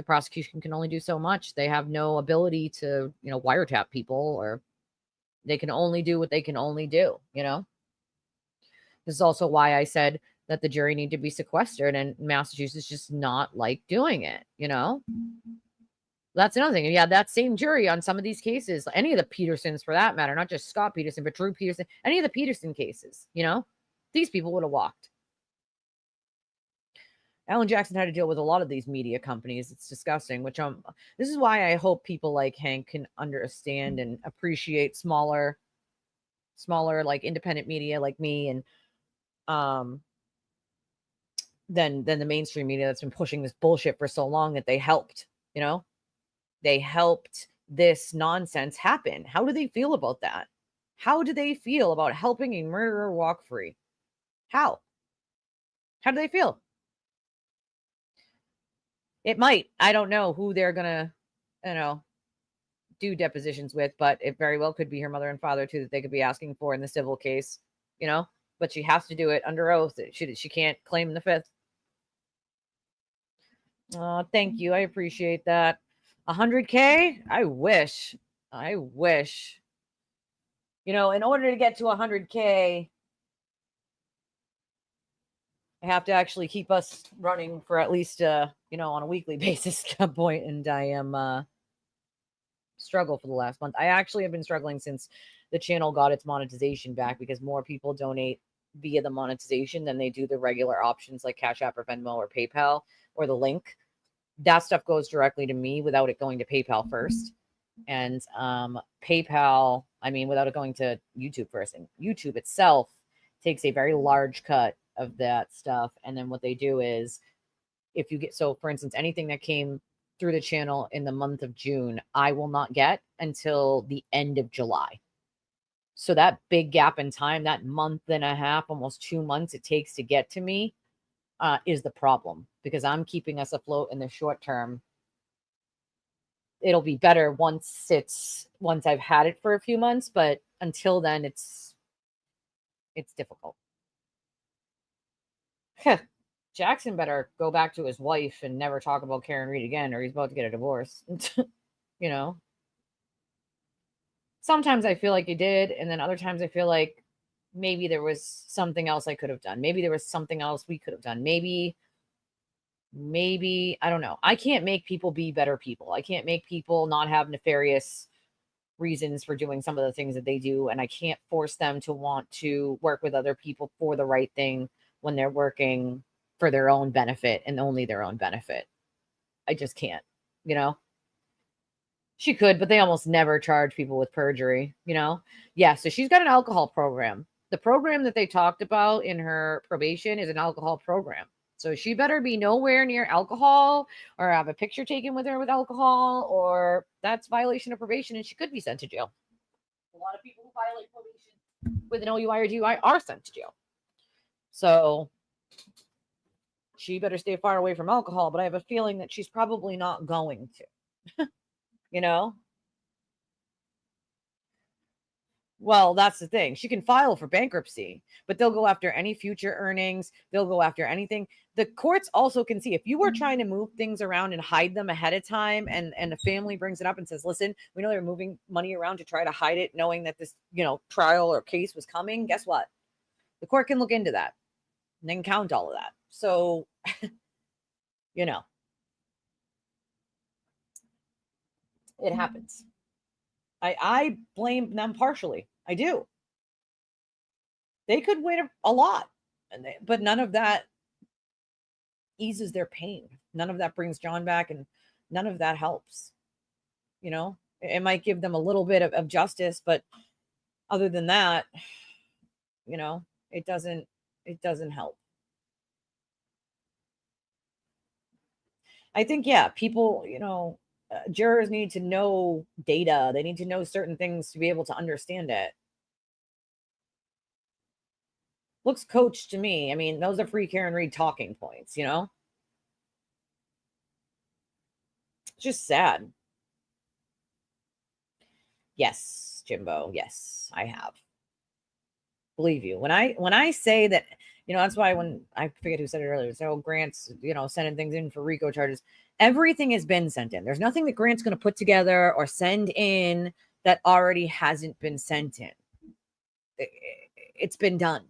prosecution can only do so much. They have no ability to, wiretap people, or they can only do what they can only do, This is also why I said that the jury need to be sequestered, and Massachusetts just not like doing it, That's another thing. Yeah, that same jury on some of these cases, any of the Petersons for that matter, not just Scott Peterson, but Drew Peterson, any of the Peterson cases, these people would have walked. Alan Jackson had to deal with a lot of these media companies. It's disgusting, this is why I hope people like Hank can understand and appreciate smaller, like independent media like me, and than the mainstream media that's been pushing this bullshit for so long, that they helped, they helped this nonsense happen. How do they feel about that? How do they feel about helping a murderer walk free? How do they feel? It might. I don't know who they're gonna, do depositions with, but it very well could be her mother and father too, that they could be asking for in the civil case, but she has to do it under oath. She can't claim the fifth. Oh, thank you. I appreciate that. 100K? I wish. In order to get to 100K, I have to actually keep us running for at least, on a weekly basis at that point. And I am struggle for the last month. I actually have been struggling since the channel got its monetization back, because more people donate via the monetization than they do the regular options like Cash App or Venmo or PayPal or the link. That stuff goes directly to me without it going to PayPal first. And PayPal, without it going to YouTube first. And YouTube itself takes a very large cut of that stuff. And then what they do is, if you get, so for instance, anything that came through the channel in the month of June, I will not get until the end of July. So that big gap in time, that month and a half, almost 2 months it takes to get to me, is the problem, because I'm keeping us afloat in the short term. It'll be better once I've had it for a few months, but until then it's difficult. Jackson better go back to his wife and never talk about Karen Reed again, or he's about to get a divorce. Sometimes I feel like he did, and then other times I feel like maybe there was something else I could have done. Maybe there was something else we could have done. Maybe I don't know. I can't make people be better people. I can't make people not have nefarious reasons for doing some of the things that they do, and I can't force them to want to work with other people for the right thing when they're working for their own benefit and only their own benefit. I just can't, She could, but they almost never charge people with perjury, Yeah, so she's got an alcohol program. The program that they talked about in her probation is an alcohol program. So she better be nowhere near alcohol or have a picture taken with her with alcohol, or that's violation of probation and she could be sent to jail. A lot of people who violate probation with an OUI or DUI are sent to jail. So she better stay far away from alcohol, but I have a feeling that she's probably not going to, Well, that's the thing. She can file for bankruptcy, but they'll go after any future earnings. They'll go after anything. The courts also can see if you were trying to move things around and hide them ahead of time, and the family brings it up and says, listen, we know they're moving money around to try to hide it, knowing that this, trial or case was coming. Guess what? The court can look into that and then count all of that. So, it happens. I blame them partially. I do. They could win a lot, but none of that eases their pain. None of that brings John back, and none of that helps. It might give them a little bit of justice, but other than that, it doesn't help. I think, yeah, people, jurors need to know data. They need to know certain things to be able to understand it. Looks coached to me. Those are free Karen Reed talking points, It's just sad. Yes, Jimbo. Yes, I have. believe you. When I say that, that's why when I forget who said it earlier, so Grant's, sending things in for RICO charges, everything has been sent in. There's nothing that Grant's going to put together or send in that already hasn't been sent in. It's been done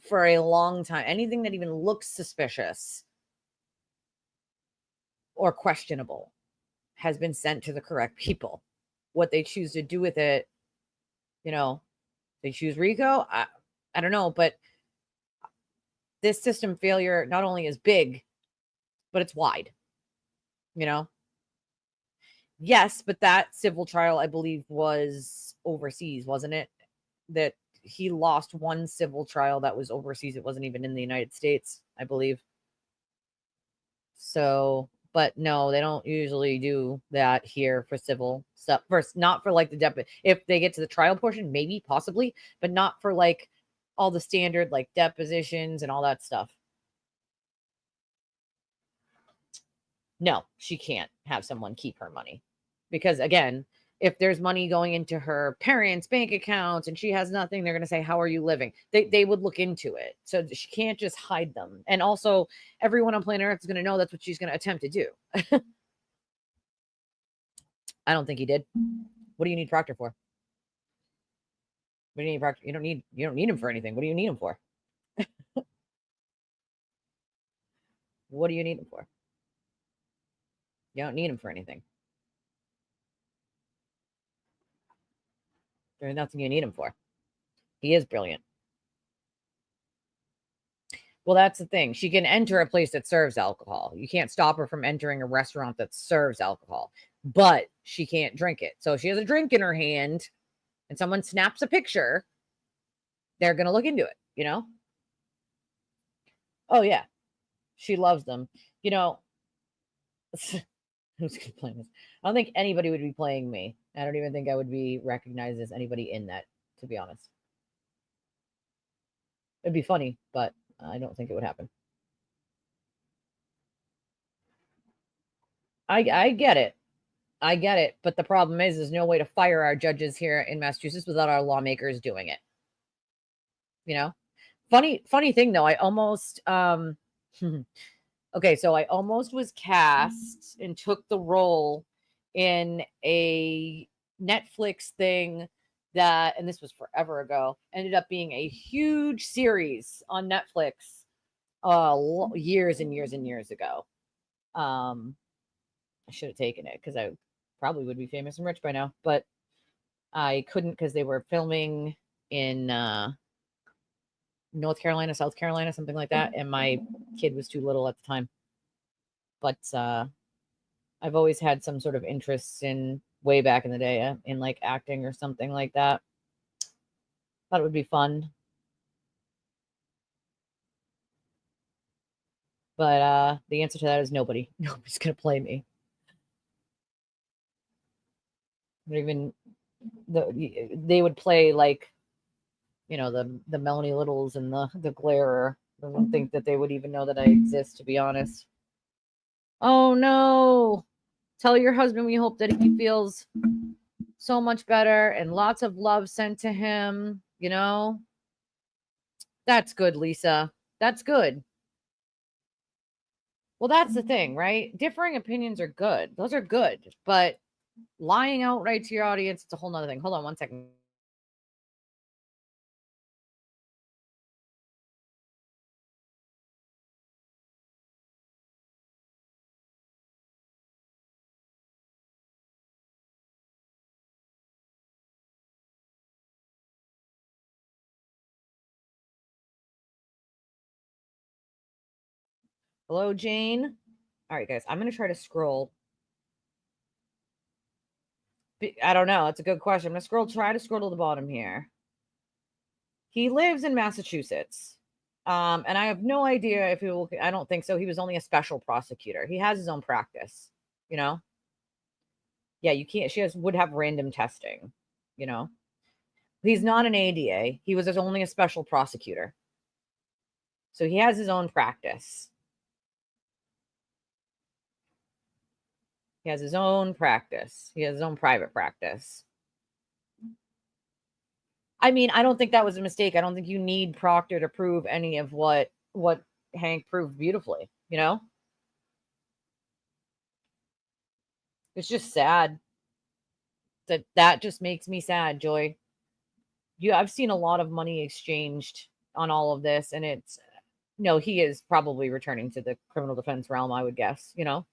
for a long time. Anything that even looks suspicious or questionable has been sent to the correct people. What they choose to do with it, they choose RICO. I don't know, but this system failure not only is big, but it's wide. Yes, but that civil trial, I believe, was overseas, wasn't it? That he lost one civil trial that was overseas. It wasn't even in the United States, I believe. So, but no, they don't usually do that here for civil stuff. First, not for like the dep. If they get to the trial portion, maybe, possibly, but not for like all the standard like depositions and all that stuff. No, she can't have someone keep her money because, again, if there's money going into her parents' bank accounts and she has nothing, they're going to say, how are you living? They would look into it. So she can't just hide them. And also, everyone on planet Earth is going to know that's what she's going to attempt to do. I don't think he did. What do you need Proctor for? What do you need Proctor? You don't need him for anything. What do you need him for? What do you need him for? You don't need him for anything. There's nothing you need him for. He is brilliant. Well, that's the thing. She can enter a place that serves alcohol. You can't stop her from entering a restaurant that serves alcohol, but she can't drink it. So if she has a drink in her hand and someone snaps a picture, they're going to look into it, Oh, yeah. She loves them. Who's going to play this? I don't think anybody would be playing me. I don't even think I would be recognized as anybody in that, to be honest. It'd be funny, but I don't think it would happen. I get it. I get it. But the problem is there's no way to fire our judges here in Massachusetts without our lawmakers doing it. Funny thing though, I almost okay, so I almost was cast and took the role in a Netflix thing that, and this was forever ago, ended up being a huge series on Netflix years and years and years ago. I should have taken it because I probably would be famous and rich by now, but I couldn't because they were filming in North Carolina, South Carolina, something like that, and my kid was too little at the time. But I've always had some sort of interest in way back in the day in like acting or something like that. Thought it would be fun. But the answer to that is nobody. Nobody's gonna play me. Not even they would play like the Melanie Littles and the Glare. I don't think that they would even know that I exist, to be honest. Oh no! Tell your husband we hope that he feels so much better and lots of love sent to him. That's good, Lisa. That's good. Well, that's the thing, right? Differing opinions are good. Those are good. But lying outright to your audience, it's a whole nother thing. Hold on one second. Hello, Jane. All right, guys, I'm going to try to scroll. I don't know. That's a good question. I'm going to try to scroll to the bottom here. He lives in Massachusetts. And I have no idea if he will. I don't think so. He was only a special prosecutor. He has his own practice, Yeah, you can't. Would have random testing, He's not an ADA. He was only a special prosecutor. So he has his own practice. He has his own practice. He has his own private practice. I mean, I don't think that was a mistake. I don't think you need Proctor to prove any of what Hank proved beautifully, you know? It's just sad. That just makes me sad, Joy. I've seen a lot of money exchanged on all of this, and it's no, he is probably returning to the criminal defense realm, I would guess, you know?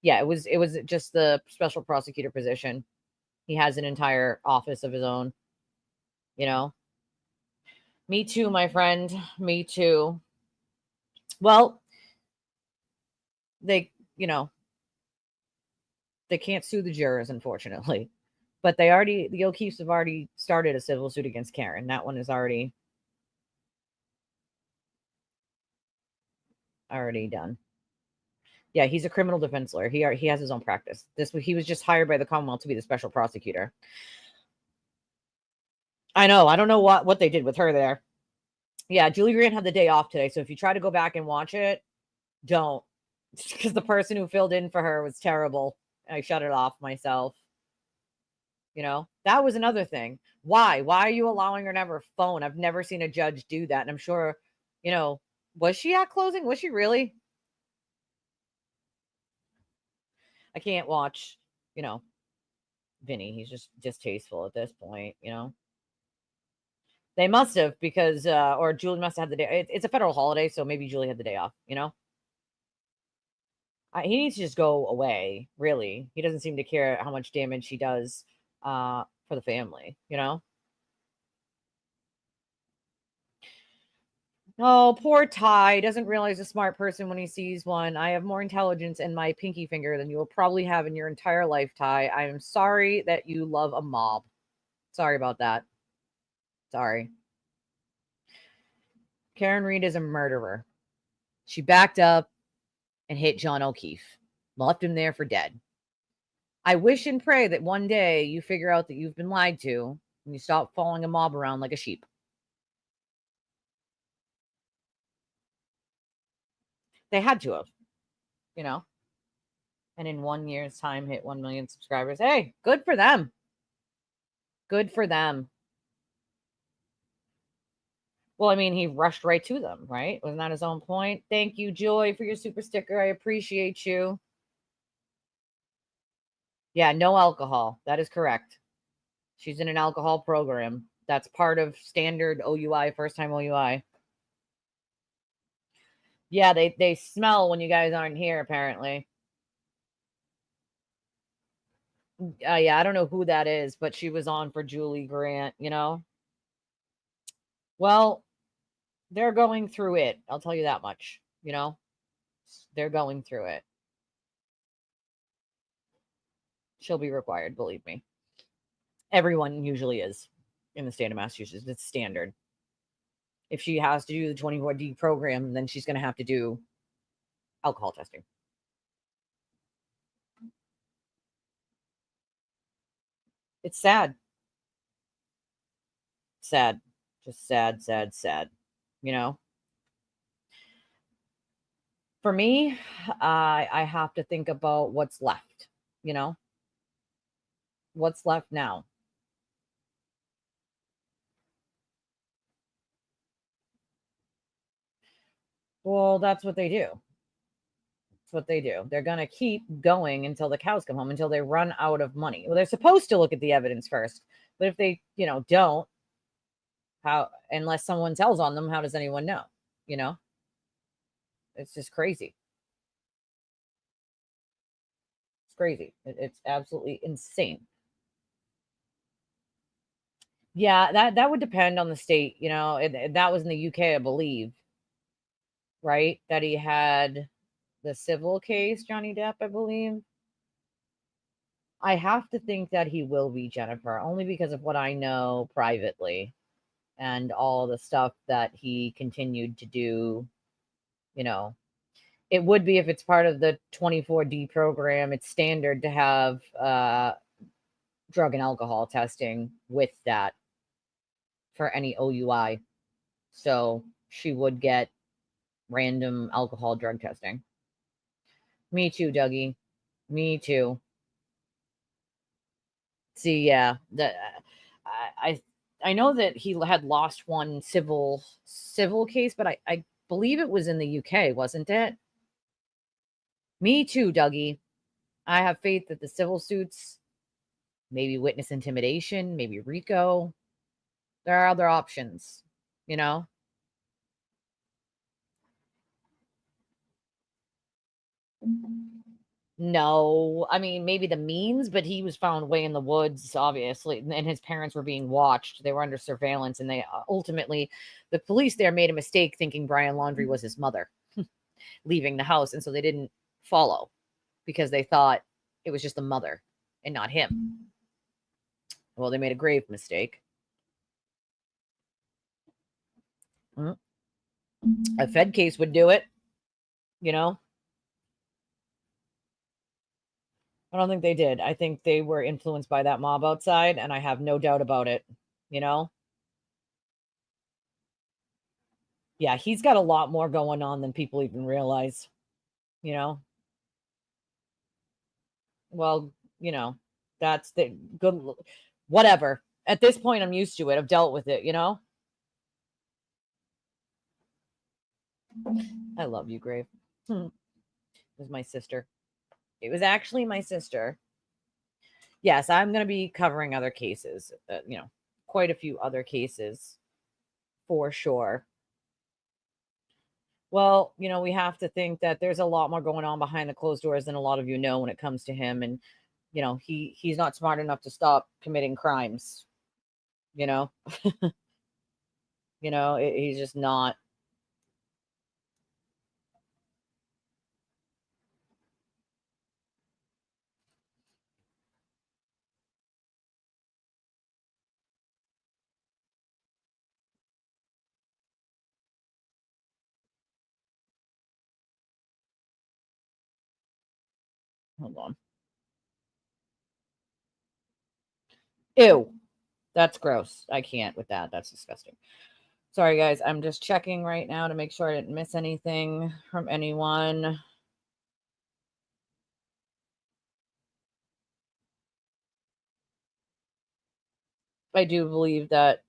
Yeah, it was just the special prosecutor position. He has an entire office of his own, you know? Me too, my friend. Me too. Well, they, you know, they can't sue the jurors, unfortunately. But the O'Keefes have already started a civil suit against Karen. That one is already done. Yeah, he's a criminal defense lawyer. He has his own practice. He was just hired by the Commonwealth to be the special prosecutor. I know. I don't know what they did with her there. Yeah, Julie Grant had the day off today, so if you try to go back and watch it, don't, because the person who filled in for her was terrible. I shut it off myself. You know, that was another thing. Why are you allowing her to have her phone? I've never seen a judge do that, and I'm sure, you know, was she at closing? Was she really? I can't watch, you know, Vinny. He's just distasteful at this point, you know. They must have, because or Julie must have had the day. It's a federal holiday, so maybe Julie had the day off, you know. He needs to just go away, really. He doesn't seem to care how much damage he does for the family, you know. Oh, poor Ty doesn't realize a smart person when he sees one. I have more intelligence in my pinky finger than you will probably have in your entire life, Ty. I am sorry that you love a mob. Sorry about that. Sorry. Karen Reed is a murderer. She backed up and hit John O'Keefe, left him there for dead. I wish and pray that one day you figure out that you've been lied to and you stop following a mob around like a sheep. They had to have, you know, and in 1 year's time hit 1 million subscribers. Hey, good for them. Good for them. Well, I mean, he rushed right to them, right? Wasn't that his own point? Thank you, Joy, for your super sticker. I appreciate you. Yeah, no alcohol. That is correct. She's in an alcohol program. That's part of standard OUI, first time OUI. Yeah, they smell when you guys aren't here, apparently. Yeah, I don't know who that is, but she was on for Julie Grant, you know? Well, they're going through it. I'll tell you that much, you know? They're going through it. She'll be required, believe me. Everyone usually is in the state of Massachusetts. It's standard. If she has to do the 24D program, then she's going to have to do alcohol testing. It's sad. Sad. Just sad, sad, sad. You know? For me, I have to think about what's left, you know? What's left now? Well, that's what they do. That's what they do. They're going to keep going until the cows come home, until they run out of money. Well, they're supposed to look at the evidence first. But if they, you know, don't, unless someone tells on them, how does anyone know? You know? It's just crazy. It's crazy. It's absolutely insane. Yeah, that would depend on the state, you know. That was in the UK, I believe. Right? That he had the civil case, Johnny Depp, I believe. I have to think that he will be, Jennifer, only because of what I know privately and all the stuff that he continued to do. You know, it would be if it's part of the 24D program. It's standard to have drug and alcohol testing with that for any OUI. So she would get random alcohol drug testing. Me too, Dougie. Me too. See, yeah, I know that he had lost one civil case, but I believe it was in the UK, wasn't it? Me too, Dougie. I have faith that the civil suits, maybe witness intimidation, maybe RICO. There are other options, you know? No, I mean, maybe the means, but he was found way in the woods, obviously, and his parents were being watched. They were under surveillance, and they ultimately, the police there made a mistake thinking Brian Laundrie was his mother leaving the house. And so they didn't follow because they thought it was just the mother and not him. Well, they made a grave mistake. A Fed case would do it, you know? I don't think they did. I think they were influenced by that mob outside, and I have no doubt about it, you know? Yeah, he's got a lot more going on than people even realize, you know? Well, you know, that's the good, whatever. At this point, I'm used to it. I've dealt with it, you know? I love you, Grave. It was my sister. It was actually my sister. Yes, I'm going to be covering other cases, you know, quite a few other cases for sure. Well, you know, we have to think that there's a lot more going on behind the closed doors than a lot of you know when it comes to him. And, you know, he's not smart enough to stop committing crimes, you know? You know, he's just not. Hold on. Ew. That's gross. I can't with that. That's disgusting. Sorry, guys. I'm just checking right now to make sure I didn't miss anything from anyone. I do believe that.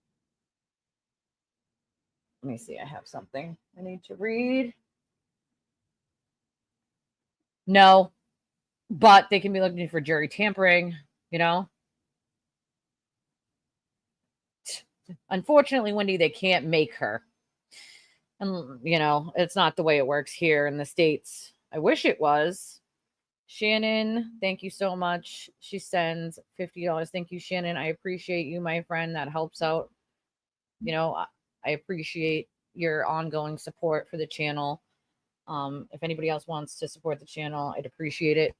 Let me see. I have something I need to read. No, but they can be looking for jury tampering, you know? Unfortunately, Wendy, they can't make her. And, you know, it's not the way it works here in the States. I wish it was. Shannon, thank you so much. She sends $50. Thank you, Shannon. I appreciate you, my friend. That helps out. You know, I appreciate your ongoing support for the channel. If anybody else wants to support the channel, I'd appreciate it.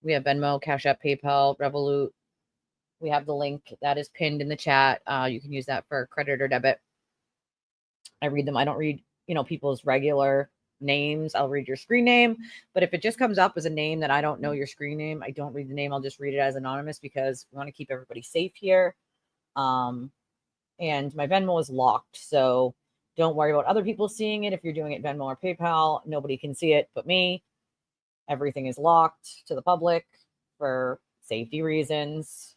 We have Venmo, Cash App, PayPal, Revolut. We have the link that is pinned in the chat. You can use that for credit or debit. I read them. I don't read, you know, people's regular names. I'll read your screen name. But if it just comes up as a name that I don't know your screen name, I don't read the name. I'll just read it as anonymous because we want to keep everybody safe here. And my Venmo is locked. So don't worry about other people seeing it. If you're doing it Venmo or PayPal, nobody can see it but me. Everything is locked to the public for safety reasons.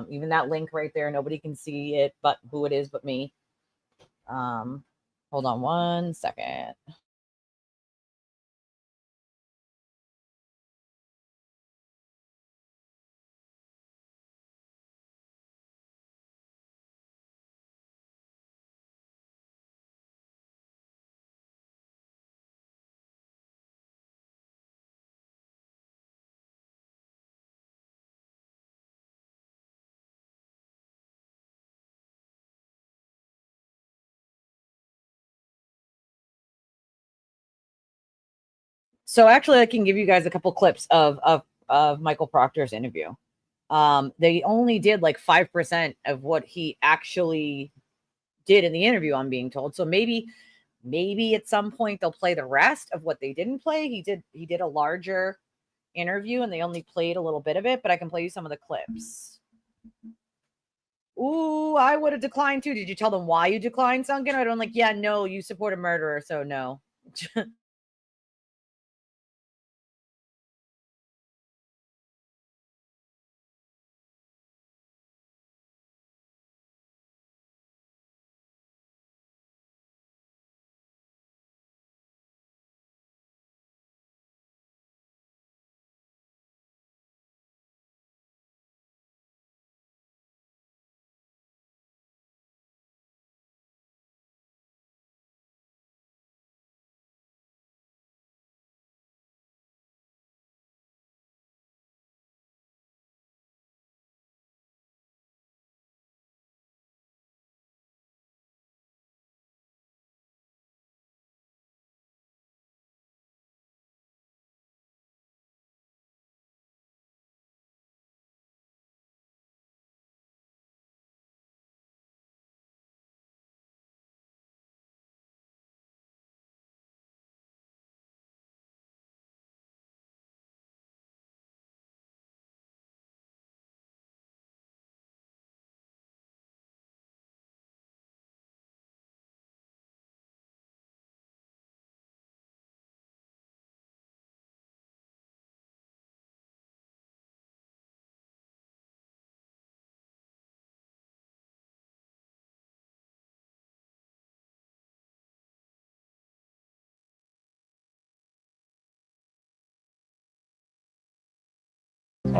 Even that link right there, nobody can see it but who it is but me. Hold on one second. So actually, I can give you guys a couple clips of Michael Proctor's interview. They only did like 5% of what he actually did in the interview, I'm being told. So maybe at some point they'll play the rest of what they didn't play. He did a larger interview and they only played a little bit of it, but I can play you some of the clips. Ooh, I would have declined too. Did you tell them why you declined, Sunken? I'm like, yeah, no, you support a murderer, so no.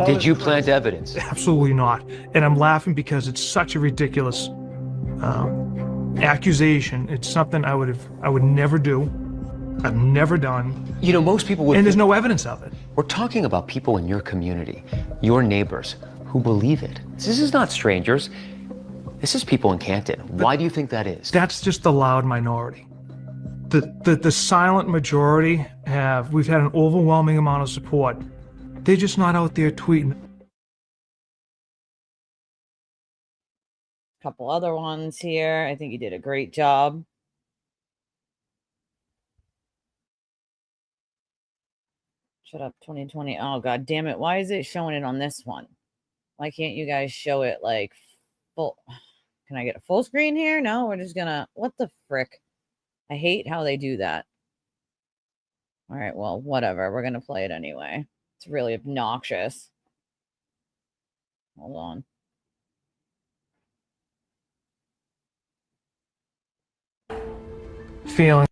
Did you plant evidence? Absolutely not. And I'm laughing because it's such a ridiculous accusation. It's something I would never do. I've never done. You know, most people would. And there's no evidence of it. We're talking about people in your community, your neighbors, who believe it. This is not strangers. This is people in Canton. Why do you think that is? That's just the loud minority. The silent majority we've had an overwhelming amount of support. They're just not out there tweeting. Couple other ones here. I think you did a great job. Shut up, 2020. Oh, God damn it. Why is it showing it on this one? Why can't you guys show it like full? Can I get a full screen here? No, we're just gonna, what the frick? I hate how they do that. All right, well, whatever. We're gonna play it anyway. It's really obnoxious. Hold on. Feeling.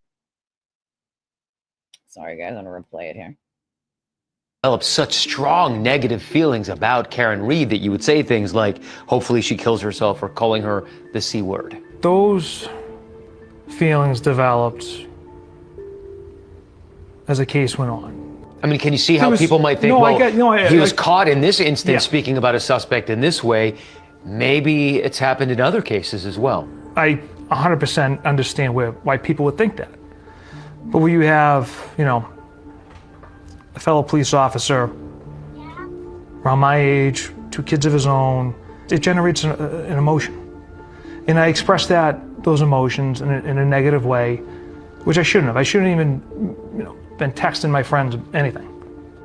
Sorry, guys. I'm gonna replay it here. Develop such strong negative feelings about Karen Reed that you would say things like, hopefully she kills herself, or calling her the C word. Those feelings developed as the case went on. I mean, can you see how people might think, he was caught in this instance speaking about a suspect in this way. Maybe it's happened in other cases as well. I 100% understand why people would think that. But when you have, a fellow police officer around my age, 2 kids of his own, it generates an emotion. And I express those emotions in a negative way, which I shouldn't have. I shouldn't even, been texting my friends anything.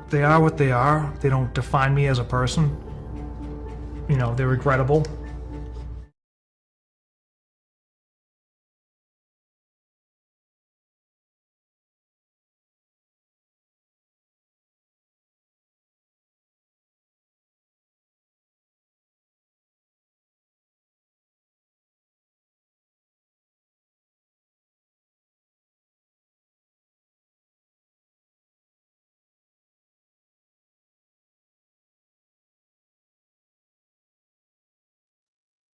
They are what they are. They don't define me as a person. They're regrettable.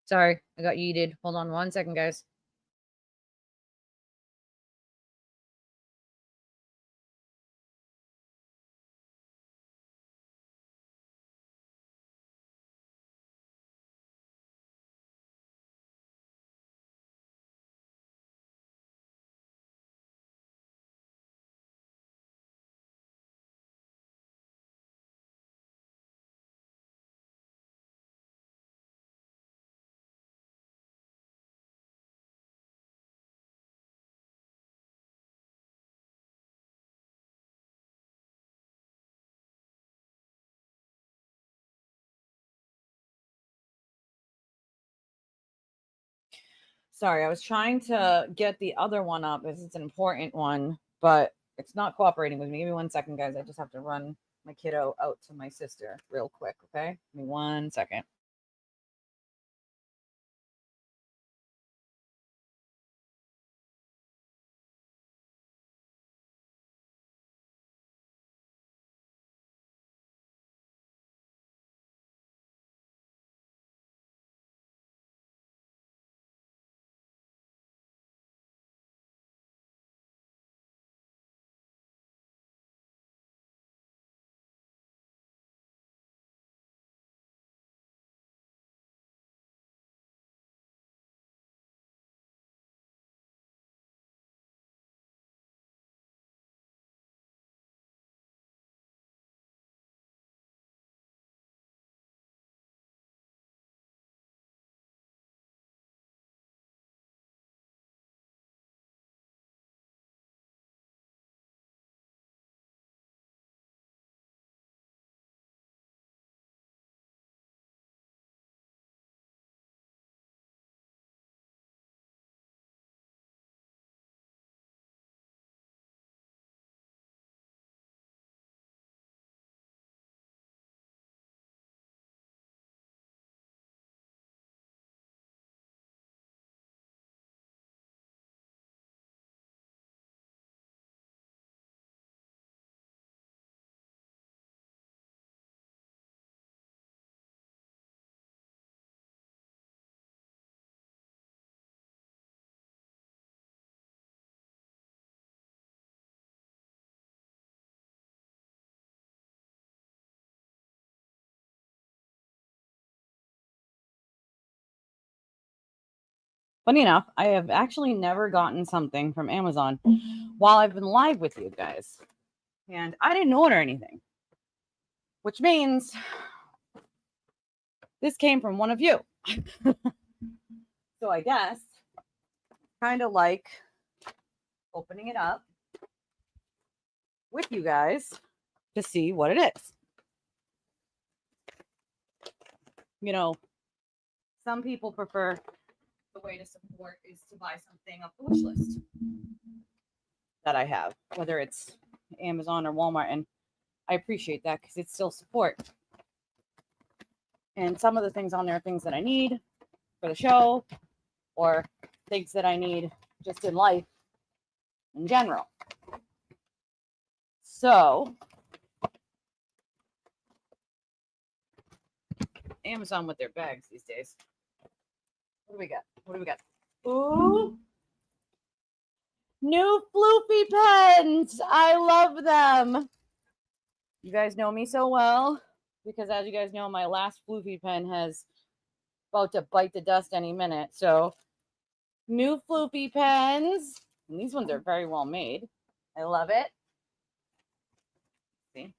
Sorry, I got yeeted. Hold on 1 second, guys. Sorry, I was trying to get the other one up because it's an important one, but it's not cooperating with me. Give me 1 second, guys. I just have to run my kiddo out to my sister real quick, okay? Give me 1 second. Funny enough, I have actually never gotten something from Amazon while I've been live with you guys. And I didn't order anything, which means this came from one of you. So I guess kind of like opening it up with you guys to see what it is. You know, some people prefer the way to support is to buy something off the wish list that I have, whether it's Amazon or Walmart, and I appreciate that because it's still support. And some of the things on there are things that I need for the show or things that I need just in life in general. So Amazon with their bags these days. What do we got? What do we got? Ooh, new floofy pens. I love them. You guys know me so well because, as you guys know, my last floofy pen has about to bite the dust any minute. So new floofy pens. And these ones are very well made. I love it. See?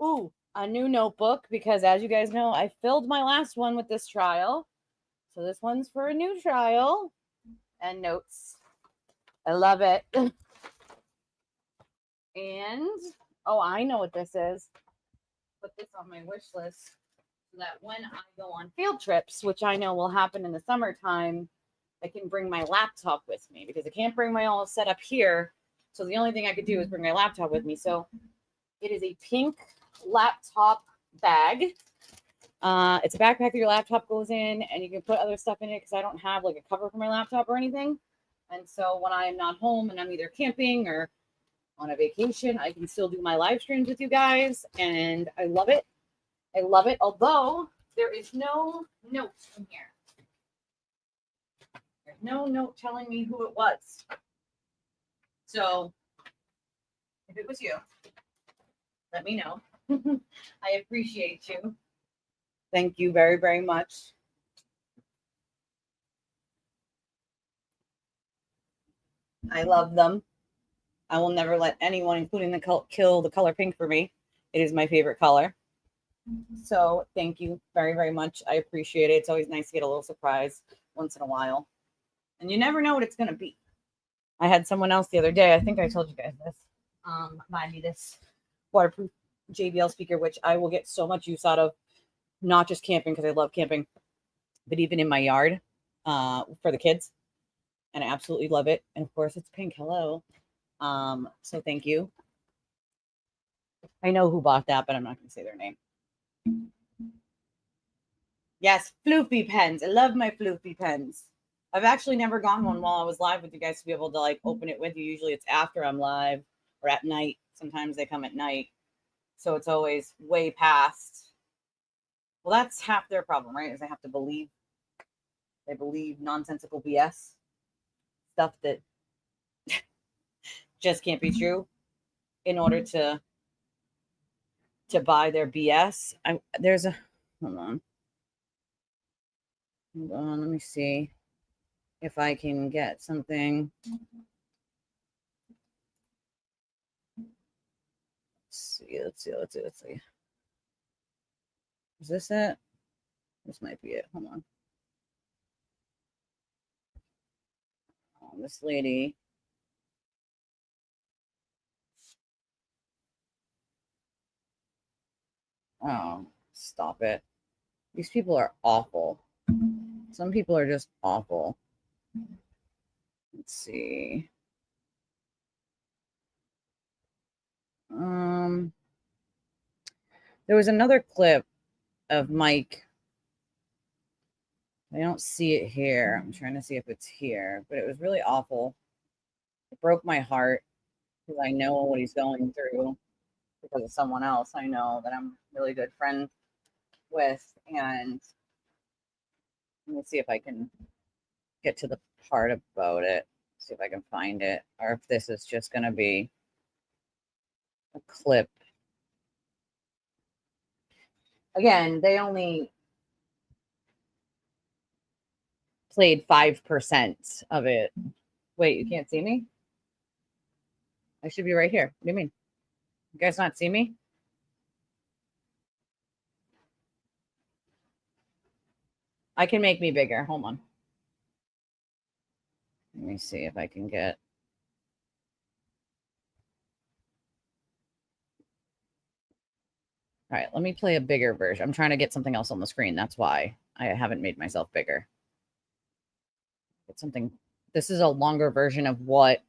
Ooh, a new notebook because, as you guys know, I filled my last one with this trial. So this one's for a new trial. And notes. I love it. And, oh, I know what this is. Put this on my wish list so that when I go on field trips, which I know will happen in the summertime, I can bring my laptop with me because I can't bring my all setup here. So the only thing I could do is bring my laptop with me. So it is a pink laptop bag. It's a backpack that your laptop goes in, and you can put other stuff in it because I don't have like a cover for my laptop or anything. And so when I am not home and I'm either camping or on a vacation, I can still do my live streams with you guys, and I love it. I love it. Although there is no note in here. There's no note telling me who it was. So if it was you, let me know. I appreciate you. Thank you very, very much. I love them. I will never let anyone, including the kill the color pink for me. It is my favorite color. So thank you very, very much. I appreciate it. It's always nice to get a little surprise once in a while. And you never know what it's going to be. I had someone else the other day, I think I told you guys this, buy me this waterproof JBL speaker, which I will get so much use out of, not just camping because I love camping, but even in my yard for the kids. And I absolutely love it. And of course, it's pink. Hello. So thank you. I know who bought that, but I'm not going to say their name. Yes, floofy pens. I love my floofy pens. I've actually never gotten one while I was live with you guys to be able to like open it with you. Usually it's after I'm live or at night. Sometimes they come at night. So it's always way past. Well, that's half their problem, right? Is they have to believe. They believe nonsensical BS. Stuff that just can't be true in order to buy their BS. There's a, hold on, let me see if I can get something. Let's see. Is this it? This might be it. Hold on. Oh, this lady. Oh, stop it. These people are awful. Some people are just awful. Let's see. There was another clip of Mike. I don't see it here. I'm trying to see if it's here, but it was really awful. It broke my heart because I know what he's going through because of someone else I know that I'm a really good friend with. And let me see if I can get to the part about it. See if I can find it, or if this is just going to be a clip. Again, they only played 5% of it. Wait, you can't see me? I should be right here. What do you mean? You guys not see me? I can make me bigger. Hold on. Let me see if I can get. All right, let me play a bigger version. I'm trying to get something else on the screen. That's why I haven't made myself bigger. Get something. This is a longer version of what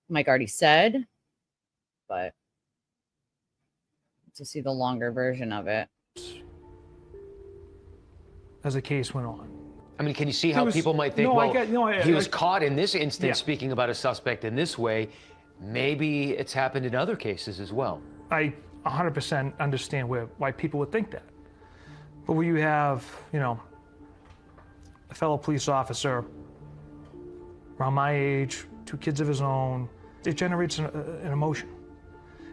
Mike already said, but to see the longer version of it. As the case went on. I mean, can you see how people might think, he was caught in this instance speaking about a suspect in this way. Maybe it's happened in other cases as well. I 100% understand why people would think that. But when you have, you know, a fellow police officer around my age, 2 kids of his own, it generates an emotion.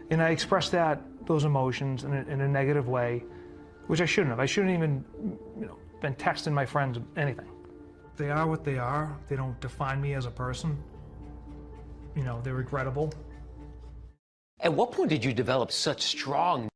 And I express those emotions in a negative way, which I shouldn't have. I shouldn't even, you know, been texting my friends anything. They are what they are. They don't define me as a person. You know, they're regrettable. At what point did you develop such strong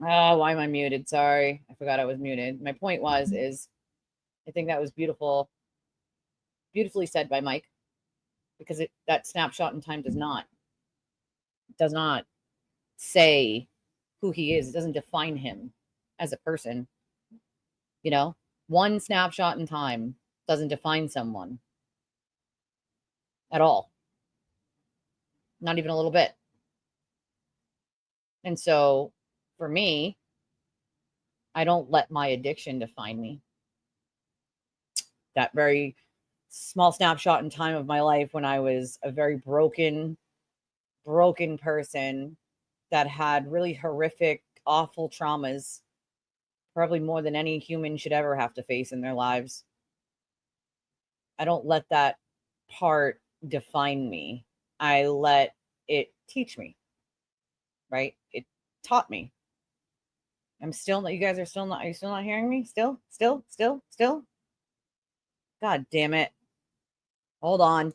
Oh, why am I muted? Sorry. I forgot I was muted. My point is I think that was beautifully said by Mike, because that snapshot in time does not say who he is. It doesn't define him as a person. You know, one snapshot in time doesn't define someone at all. Not even a little bit. And so for me, I don't let my addiction define me. That very small snapshot in time of my life when I was a very broken person that had really horrific, awful traumas, probably more than any human should ever have to face in their lives. I don't let that part define me. I let it teach me, right? It taught me. I'm still not, you guys are still not, are you still not hearing me? Still? God damn it. Hold on.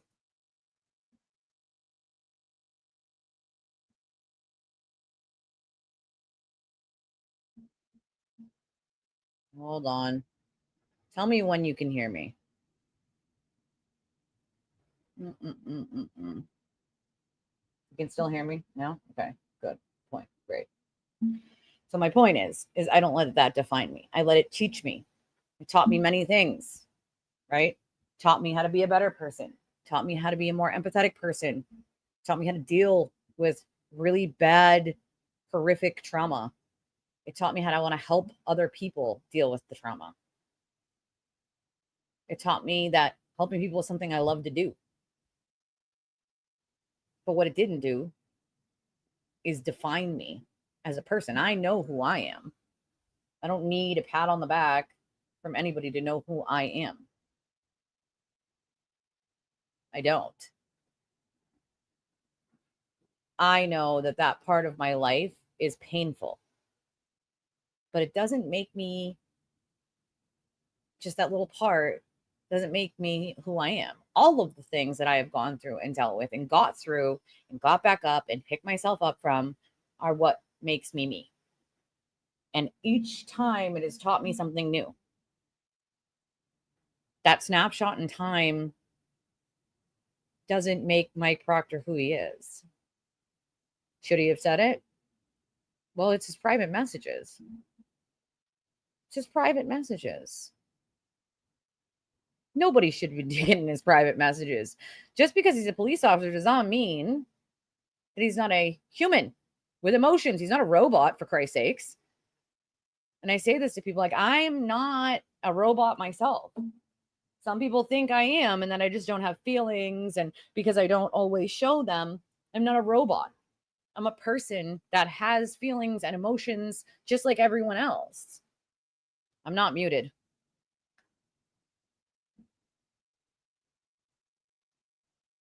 Hold on. Tell me when you can hear me. You can still hear me? No? Okay, good. Point. Great. So my point is I don't let that define me. I let it teach me. It taught me many things, right? Taught me how to be a better person. Taught me how to be a more empathetic person. Taught me how to deal with really bad, horrific trauma. It taught me how to want to help other people deal with the trauma. It taught me that helping people is something I love to do. But what it didn't do is define me as a person. I know who I am. I don't need a pat on the back from anybody to know who I am. I don't. I know that that part of my life is painful, but it doesn't make me just that little part doesn't make me who I am. All of the things that I have gone through and dealt with and got through and got back up and picked myself up from are what makes me me. And each time it has taught me something new. That snapshot in time doesn't make Mike Proctor who he is. Should he have said it? Well, it's his private messages. It's his private messages. Nobody should be getting his private messages. Just because he's a police officer does not mean that he's not a human with emotions. He's not a robot, for Christ's sakes. And I say this to people like, I'm not a robot myself. Some people think I am, and that I just don't have feelings. And because I don't always show them, I'm not a robot. I'm a person that has feelings and emotions just like everyone else. I'm not muted.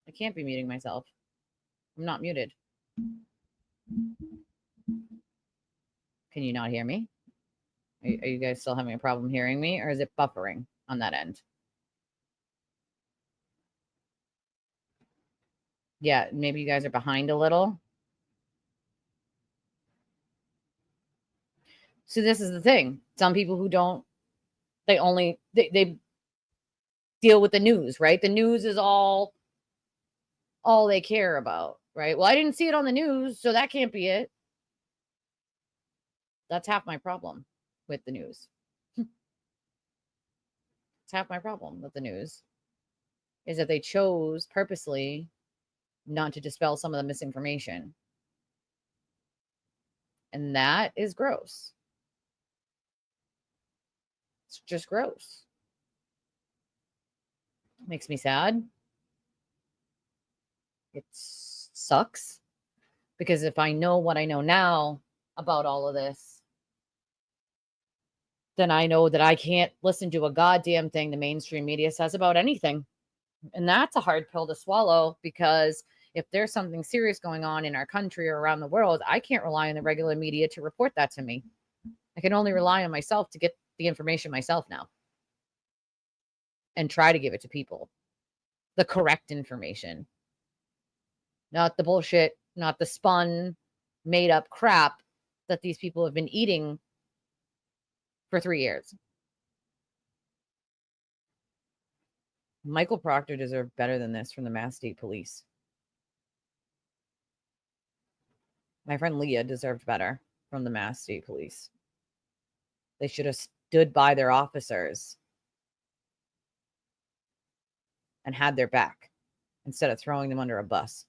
I can't be muting myself. I'm not muted. Can you not hear me? Are you guys still having a problem hearing me, or is it buffering on that end? Yeah, maybe you guys are behind a little. So this is the thing. Some people who don't, they deal with the news, right? The news is all they care about, right? Well, I didn't see it on the news, so that can't be it. That's half my problem with the news. It's half my problem with the news is that they chose purposely not to dispel some of the misinformation. And that is gross. It's just gross. Makes me sad. It sucks because if I know what I know now about all of this, then I know that I can't listen to a goddamn thing the mainstream media says about anything. And that's a hard pill to swallow because if there's something serious going on in our country or around the world, I can't rely on the regular media to report that to me. I can only rely on myself to get the information myself now and try to give it to people. The correct information. Not the bullshit, not the spun, made up crap that these people have been eating for 3 years. Michael Proctor deserved better than this from the Mass State Police. My friend Leah deserved better from the Mass State Police. They should have stood by their officers and had their back instead of throwing them under a bus.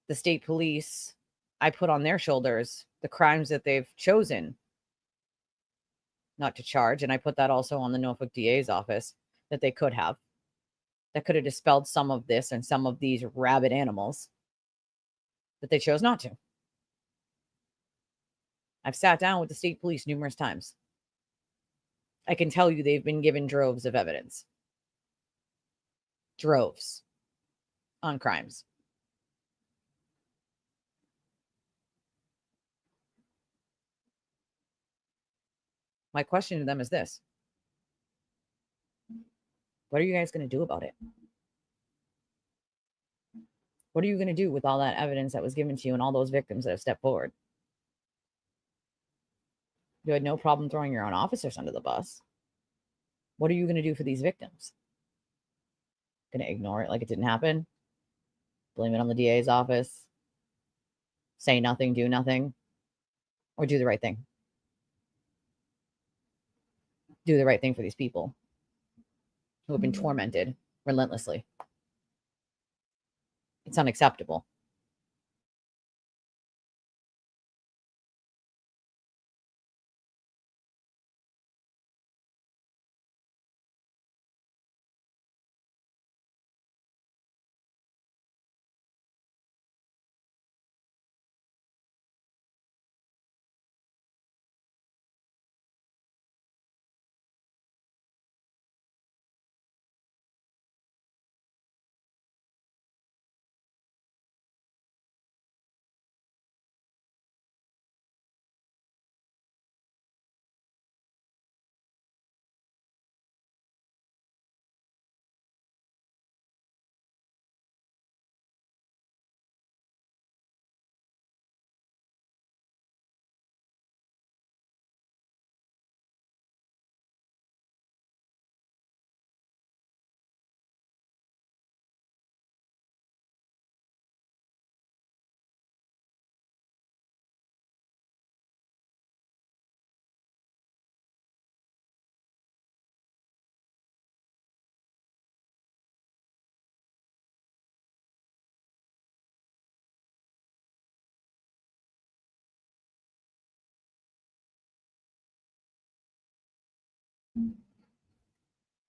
The state police, I put on their shoulders the crimes that they've chosen not to charge. And I put that also on the Norfolk DA's office that they could have. That could have dispelled some of this and some of these rabid animals that they chose not to. I've sat down with the state police numerous times. I can tell you they've been given droves of evidence. Droves on crimes. My question to them is this. What are you guys going to do about it? What are you going to do with all that evidence that was given to you and all those victims that have stepped forward? You had no problem throwing your own officers under the bus. What are you going to do for these victims? Going to ignore it like it didn't happen? Blame it on the DA's office? Say nothing, do nothing? Or do the right thing? Do the right thing for these people who have been tormented relentlessly. It's unacceptable.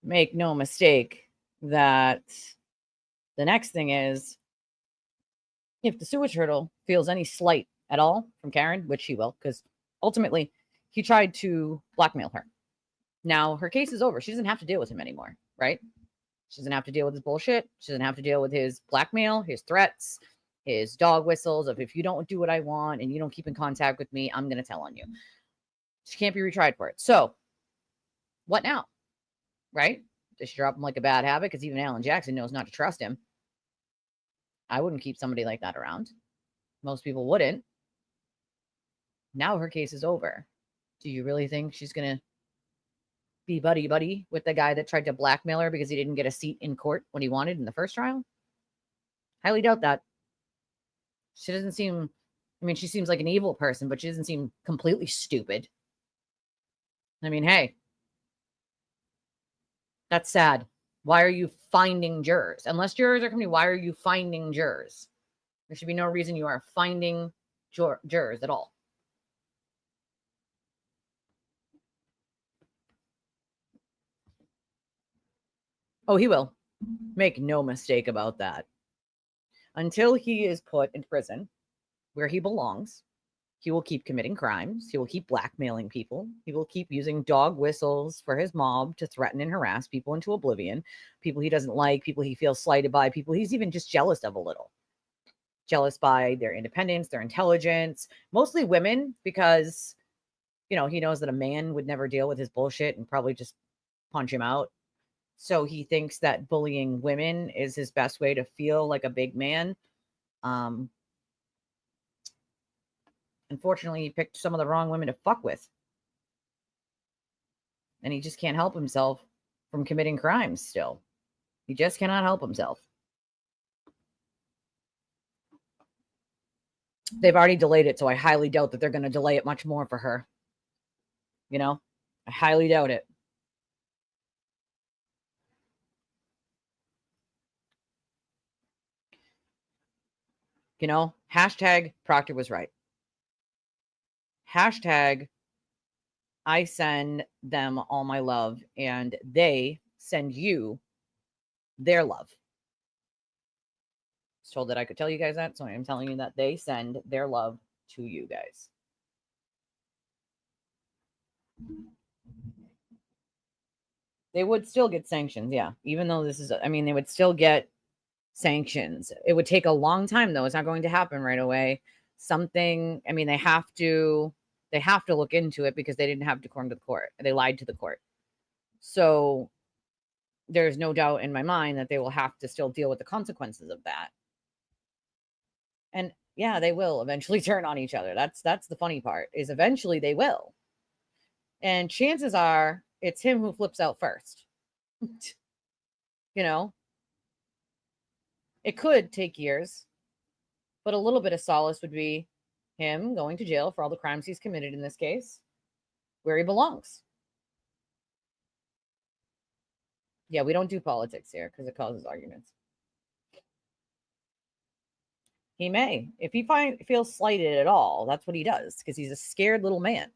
make no mistake that the next thing is, if the sewer turtle feels any slight at all from Karen, which he will, because ultimately he tried to blackmail her. Now her case is over. She doesn't have to deal with him anymore, right? She doesn't have to deal with his bullshit. She doesn't have to deal with his blackmail, his threats, his dog whistles of, if you don't do what I want and you don't keep in contact with me, I'm going to tell on you. She can't be retried for it. So what now? Right? Does she drop him like a bad habit? Because even Alan Jackson knows not to trust him. I wouldn't keep somebody like that around. Most people wouldn't. Now her case is over. Do you really think she's going to be buddy-buddy with the guy that tried to blackmail her because he didn't get a seat in court when he wanted in the first trial? Highly doubt that. She doesn't seem, I mean, she seems like an evil person, but she doesn't seem completely stupid. I mean, hey, that's sad. Why are you finding jurors? Unless jurors are coming, why are you finding jurors? There should be no reason you are finding jurors at all. Oh, he will. Make no mistake about that. Until he is put in prison where he belongs, he will keep committing crimes. He will keep blackmailing people. He will keep using dog whistles for his mob to threaten and harass people into oblivion. People he doesn't like, people he feels slighted by, people he's even just jealous of a little. Jealous by their independence, their intelligence, mostly women, because, you know, he knows that a man would never deal with his bullshit and probably just punch him out. So he thinks that bullying women is his best way to feel like a big man. Unfortunately, he picked some of the wrong women to fuck with. And he just can't help himself from committing crimes still. He just cannot help himself. They've already delayed it, so I highly doubt that they're going to delay it much more for her. You know? I highly doubt it. You know, hashtag Proctor was right. Hashtag I send them all my love and they send you their love. I was told that I could tell you guys that, so I'm telling you that they send their love to you guys. They would still get sanctions, yeah. Even though this is, I mean, they would still get sanctions. It would take a long time, though. It's not going to happen right away. Something, I mean, they have to look into it because they didn't have decorum to the court. They lied to the court. So there's no doubt in my mind that they will have to still deal with the consequences of that. And yeah, they will eventually turn on each other. That's the funny part, is eventually they will. And chances are it's him who flips out first. You know, it could take years, but a little bit of solace would be him going to jail for all the crimes he's committed in this case, where he belongs. Yeah, we don't do politics here because it causes arguments. He may. If he feels slighted at all, that's what he does, because he's a scared little man.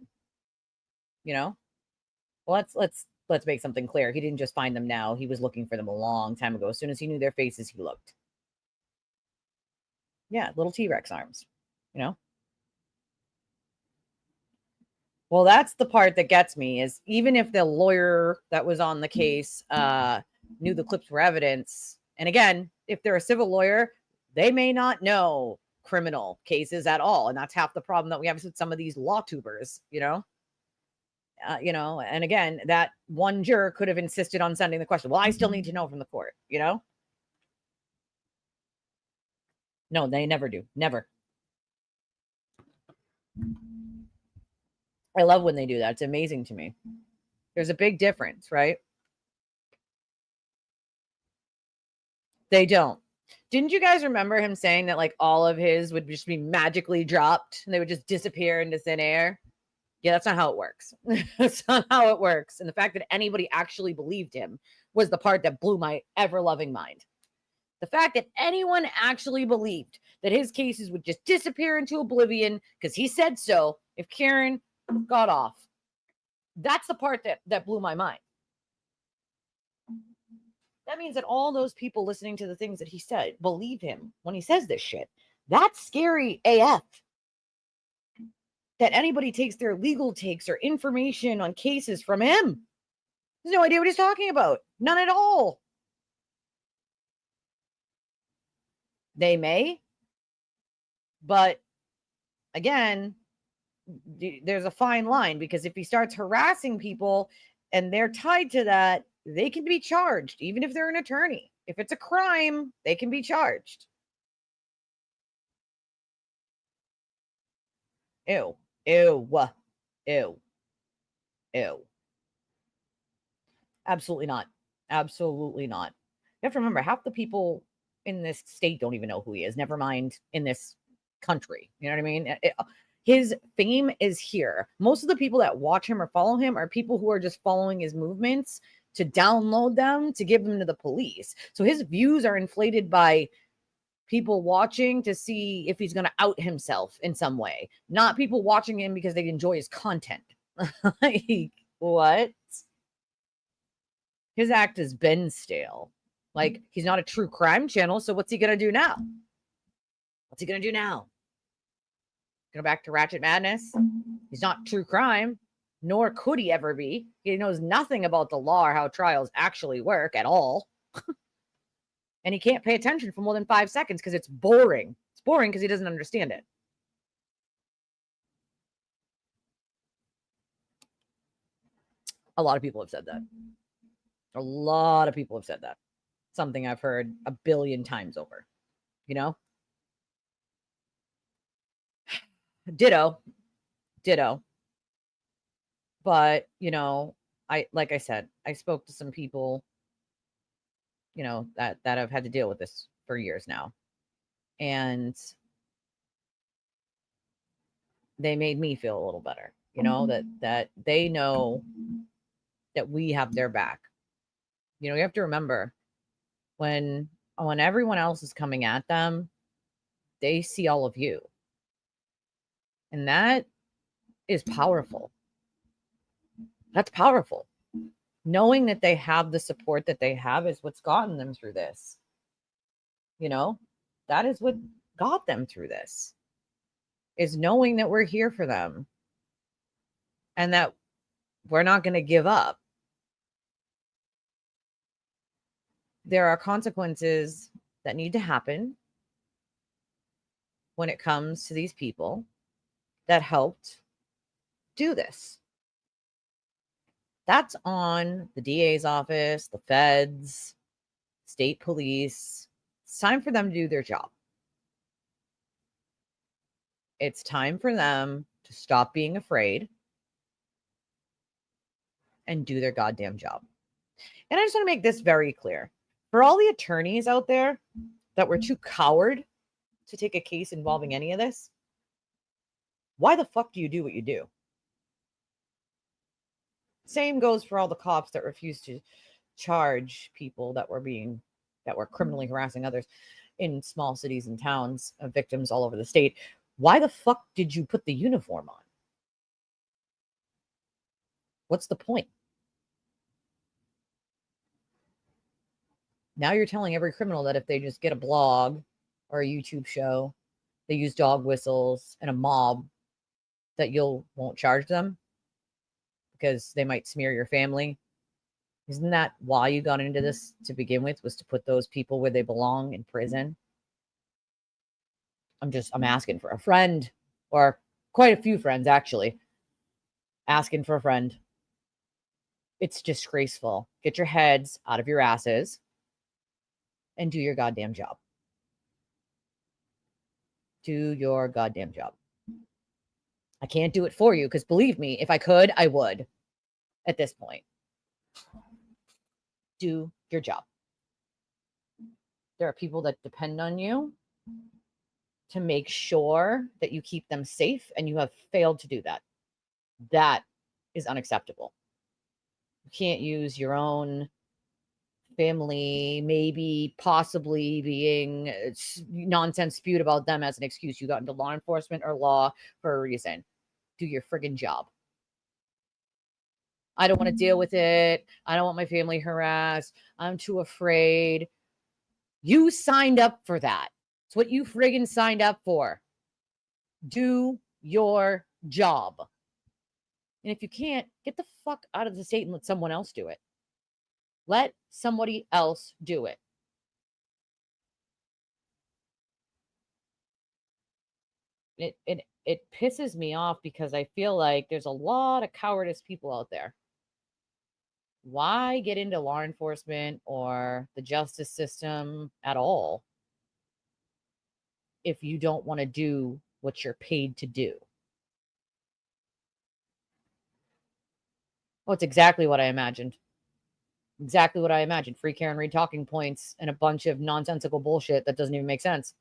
You know? Well, let's make something clear. He didn't just find them now. He was looking for them a long time ago. As soon as he knew their faces, he looked. Yeah, little T-Rex arms, you know? Well, that's the part that gets me, is even if the lawyer that was on the case knew the clips were evidence, and again, if they're a civil lawyer, they may not know criminal cases at all. And that's half the problem that we have with some of these law tubers, you know? You know, and again, that one juror could have insisted on sending the question. Well, I still need to know from the court, you know? No, they never do. Never. I love when they do that. It's amazing to me. There's a big difference, right? They don't. Didn't you guys remember him saying that like all of his would just be magically dropped and they would just disappear into thin air? Yeah, that's not how it works. That's not how it works. And the fact that anybody actually believed him was the part that blew my ever-loving mind. The fact that anyone actually believed that his cases would just disappear into oblivion because he said so if Karen got off. That's the part that blew my mind. That means that all those people listening to the things that he said believe him when he says this shit. That's scary AF. That anybody takes their legal takes or information on cases from him. There's no idea what he's talking about. None at all. They may. But again, there's a fine line, because if he starts harassing people and they're tied to that, they can be charged, even if they're an attorney. If it's a crime, they can be charged. Ew. Ew. Ew. Ew. Absolutely not. Absolutely not. You have to remember, half the people in this state don't even know who he is. Never mind in this country. You know what I mean? His fame is here. Most of the people that watch him or follow him are people who are just following his movements to download them to give them to the police. So his views are inflated by people watching to see if he's going to out himself in some way, not people watching him because they enjoy his content. Like, what? His act has been stale. Like, he's not a true crime channel, so what's he going to do now? What's he going to do now? Go back to Ratchet Madness? He's not true crime, nor could he ever be. He knows nothing about the law or how trials actually work at all. And he can't pay attention for more than 5 seconds because it's boring. It's boring because he doesn't understand it. A lot of people have said that. A lot of people have said that. Something I've heard a billion times over, you know? Ditto. But, you know, like I said, I spoke to some people, you know, that have had to deal with this for years now. And they made me feel a little better, you know, that they know that we have their back. You know, you have to remember, when everyone else is coming at them, they see all of you. And that is powerful. That's powerful. Knowing that they have the support that they have is what's gotten them through this. You know, that is what got them through this, is knowing that we're here for them and that we're not going to give up. There are consequences that need to happen when it comes to these people that helped do this. That's on the DA's office, the feds, state police. It's time for them to do their job. It's time for them to stop being afraid and do their goddamn job. And I just want to make this very clear. For all the attorneys out there that were too coward to take a case involving any of this, why the fuck do you do what you do? Same goes for all the cops that refuse to charge people that were criminally harassing others in small cities and towns, victims all over the state. Why the fuck did you put the uniform on? What's the point? Now you're telling every criminal that if they just get a blog or a YouTube show, they use dog whistles and a mob, that won't charge them because they might smear your family. Isn't that why you got into this to begin with, was to put those people where they belong, in prison? I'm asking for a friend, or quite a few friends, actually. Asking for a friend. It's disgraceful. Get your heads out of your asses and do your goddamn job. Do your goddamn job. I can't do it for you, because believe me, if I could, I would at this point. Do your job. There are people that depend on you to make sure that you keep them safe, and you have failed to do that. That is unacceptable. You can't use your own family, maybe possibly being nonsense spewed about them as an excuse. You got into law enforcement or law for a reason. Do your friggin' job. I don't want to deal with it. I don't want my family harassed. I'm too afraid. You signed up for that. It's what you friggin' signed up for. Do your job. And if you can't, get the fuck out of the state and let someone else do it. Let somebody else do it. It pisses me off because I feel like there's a lot of cowardice people out there. Why get into law enforcement or the justice system at all if you don't want to do what you're paid to do? Well, it's exactly what I imagined. Exactly what I imagined. Free Karen Read talking points and a bunch of nonsensical bullshit that doesn't even make sense.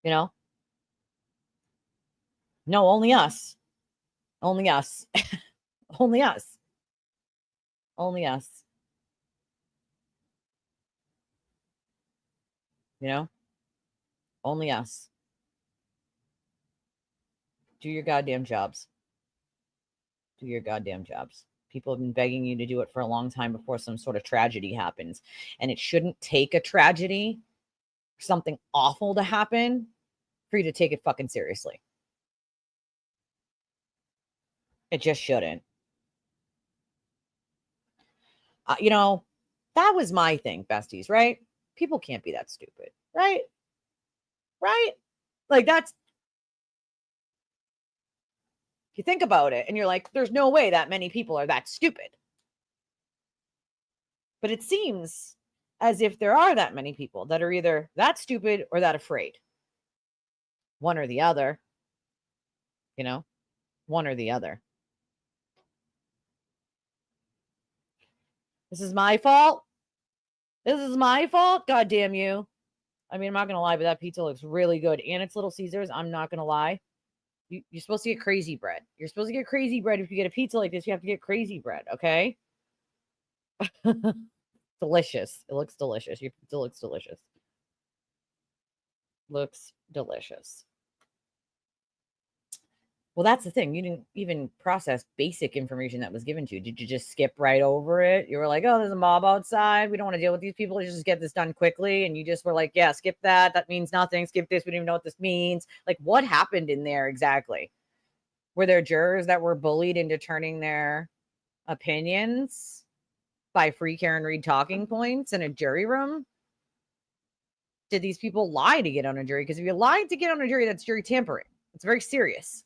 You know? No, only us. Only us. Only us. Only us. You know? Only us. Do your goddamn jobs. Do your goddamn jobs. People have been begging you to do it for a long time before some sort of tragedy happens. And it shouldn't take a tragedy, something awful to happen for you to take it fucking seriously. It just shouldn't. You know, that was my thing, besties, right? People can't be that stupid, right? Right? Like that's, you think about it and you're like, there's no way that many people are that stupid. But it seems as if there are that many people that are either that stupid or that afraid. One or the other. You know, one or the other. This is my fault. This is my fault. God damn you. I mean, I'm not going to lie, but that pizza looks really good. And it's Little Caesars. I'm not going to lie. You're supposed to get crazy bread. You're supposed to get crazy bread. If you get a pizza like this, you have to get crazy bread. Okay. Delicious. It looks delicious. Your pizza looks delicious. Looks delicious. Well, that's the thing. You didn't even process basic information that was given to you. Did you just skip right over it? You were like, oh, there's a mob outside. We don't want to deal with these people. Let's just get this done quickly. And you just were like, yeah, skip that. That means nothing. Skip this. We don't even know what this means. Like, what happened in there exactly? Were there jurors that were bullied into turning their opinions by Free Karen Read talking points in a jury room? Did these people lie to get on a jury? Because if you lied to get on a jury, that's jury tampering. It's very serious.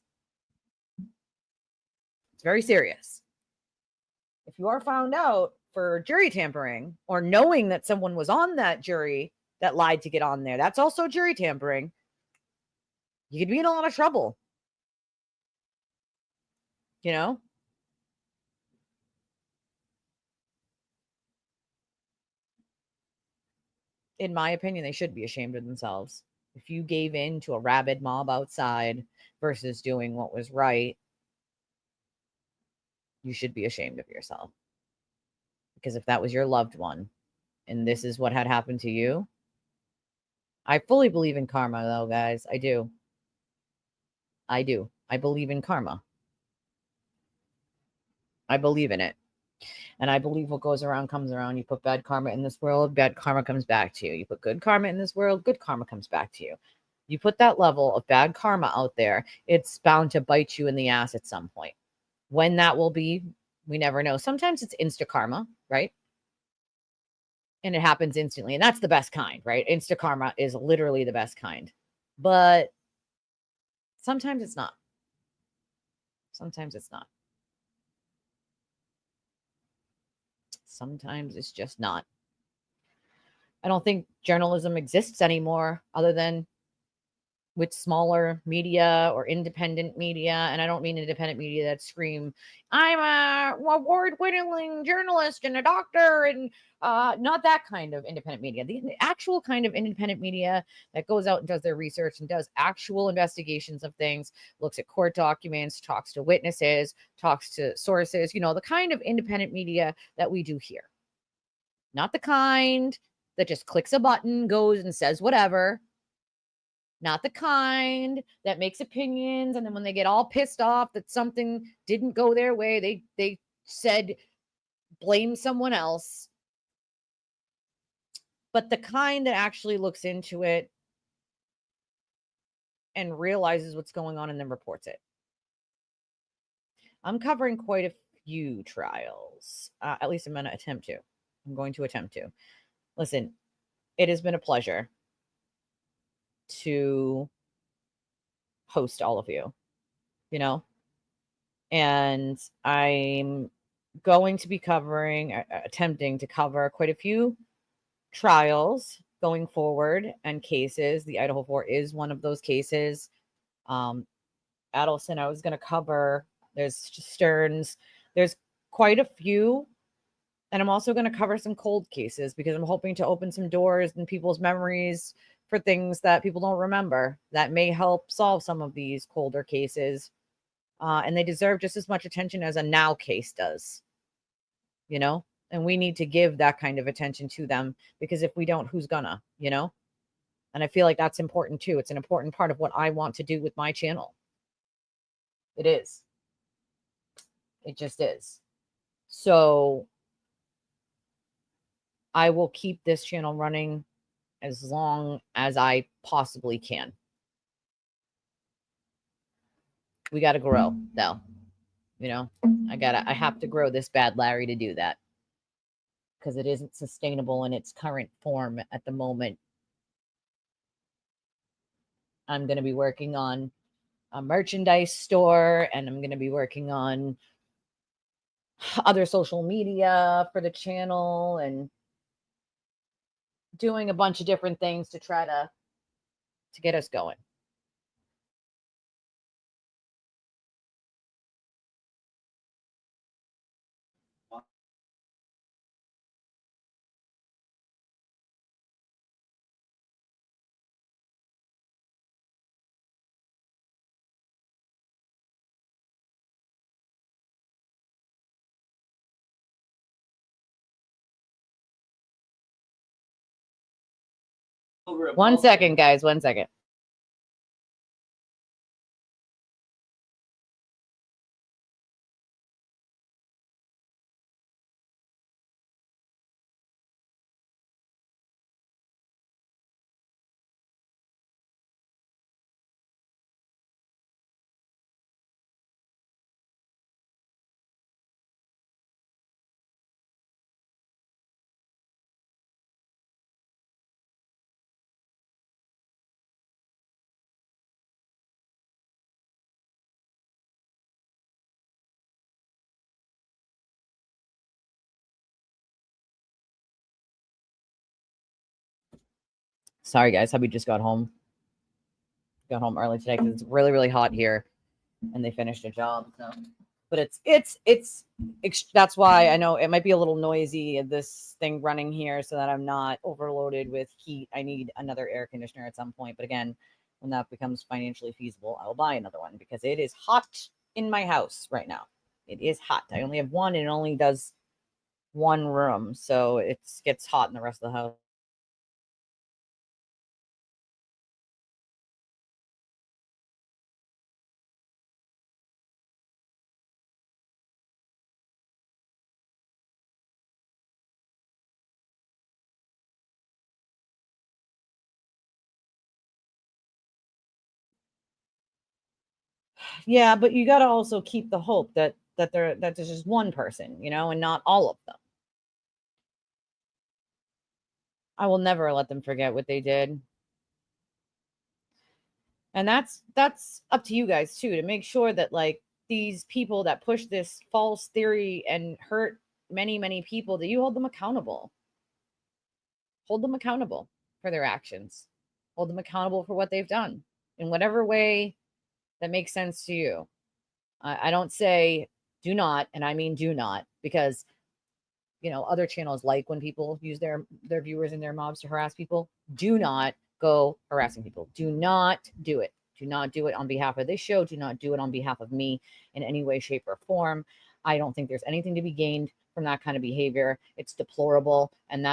It's very serious. If you are found out for jury tampering or knowing that someone was on that jury that lied to get on there, that's also jury tampering. You could be in a lot of trouble. You know? In my opinion, they should be ashamed of themselves. If you gave in to a rabid mob outside versus doing what was right, you should be ashamed of yourself. Because if that was your loved one and this is what had happened to you, I fully believe in karma, though, guys. I do. I do. I believe in karma. I believe in it. And I believe what goes around comes around. You put bad karma in this world, bad karma comes back to you. You put good karma in this world, good karma comes back to you. You put that level of bad karma out there, it's bound to bite you in the ass at some point. When that will be, we never know. Sometimes it's insta karma, right? And it happens instantly. And that's the best kind, right? Insta karma is literally the best kind. But sometimes it's not. Sometimes it's not. Sometimes it's just not. I don't think journalism exists anymore other than with smaller media or independent media. And I don't mean independent media that scream, I'm a award-winning journalist and a doctor, and not that kind of independent media. The actual kind of independent media that goes out and does their research and does actual investigations of things, looks at court documents, talks to witnesses, talks to sources, you know, the kind of independent media that we do here. Not the kind that just clicks a button, goes and says whatever. Not the kind that makes opinions, and then when they get all pissed off that something didn't go their way, they said blame someone else, but the kind that actually looks into it and realizes what's going on and then reports it. I'm covering quite a few trials. At least I'm going to attempt to. I'm going to attempt to. Listen, it has been a pleasure to host all of you, you know, and I'm going to be attempting to cover quite a few trials going forward and cases. The Idaho 4 is one of those cases. Adelson, I was going to cover. There's Stearns. There's quite a few. And I'm also going to cover some cold cases because I'm hoping to open some doors in people's memories for things that people don't remember that may help solve some of these colder cases. And they deserve just as much attention as a now case does, you know? And we need to give that kind of attention to them, because if we don't, who's gonna, you know? And I feel like that's important too. It's an important part of what I want to do with my channel. It is. It just is. So I will keep this channel running as long as I possibly can. We got to grow though. You know, I have to grow this bad Larry to do that, because it isn't sustainable in its current form at the moment. I'm going to be working on a merchandise store, and I'm going to be working on other social media for the channel and doing a bunch of different things to try to get us going. One second, guys. 1 second. Sorry, guys. Hubby just got home. Got home early today because it's really, really hot here, and they finished a job. So, but it's that's why I know it might be a little noisy, this thing running here, so that I'm not overloaded with heat. I need another air conditioner at some point. But again, when that becomes financially feasible, I will buy another one, because it is hot in my house right now. It is hot. I only have one, and it only does one room, so it gets hot in the rest of the house. Yeah, but you got to also keep the hope that there's just one person, you know, and not all of them. I will never let them forget what they did. And that's up to you guys too, to make sure that, like, these people that push this false theory and hurt many, many people, that you hold them accountable. Hold them accountable for their actions. Hold them accountable for what they've done in whatever way that makes sense to you. I don't say do not, and I mean do not, because, you know, other channels like when people use their viewers and their mobs to harass people. Do not go harassing people. Do not do it. Do not do it on behalf of this show. Do not do it on behalf of me in any way, shape, or form. I don't think there's anything to be gained from that kind of behavior. It's deplorable, and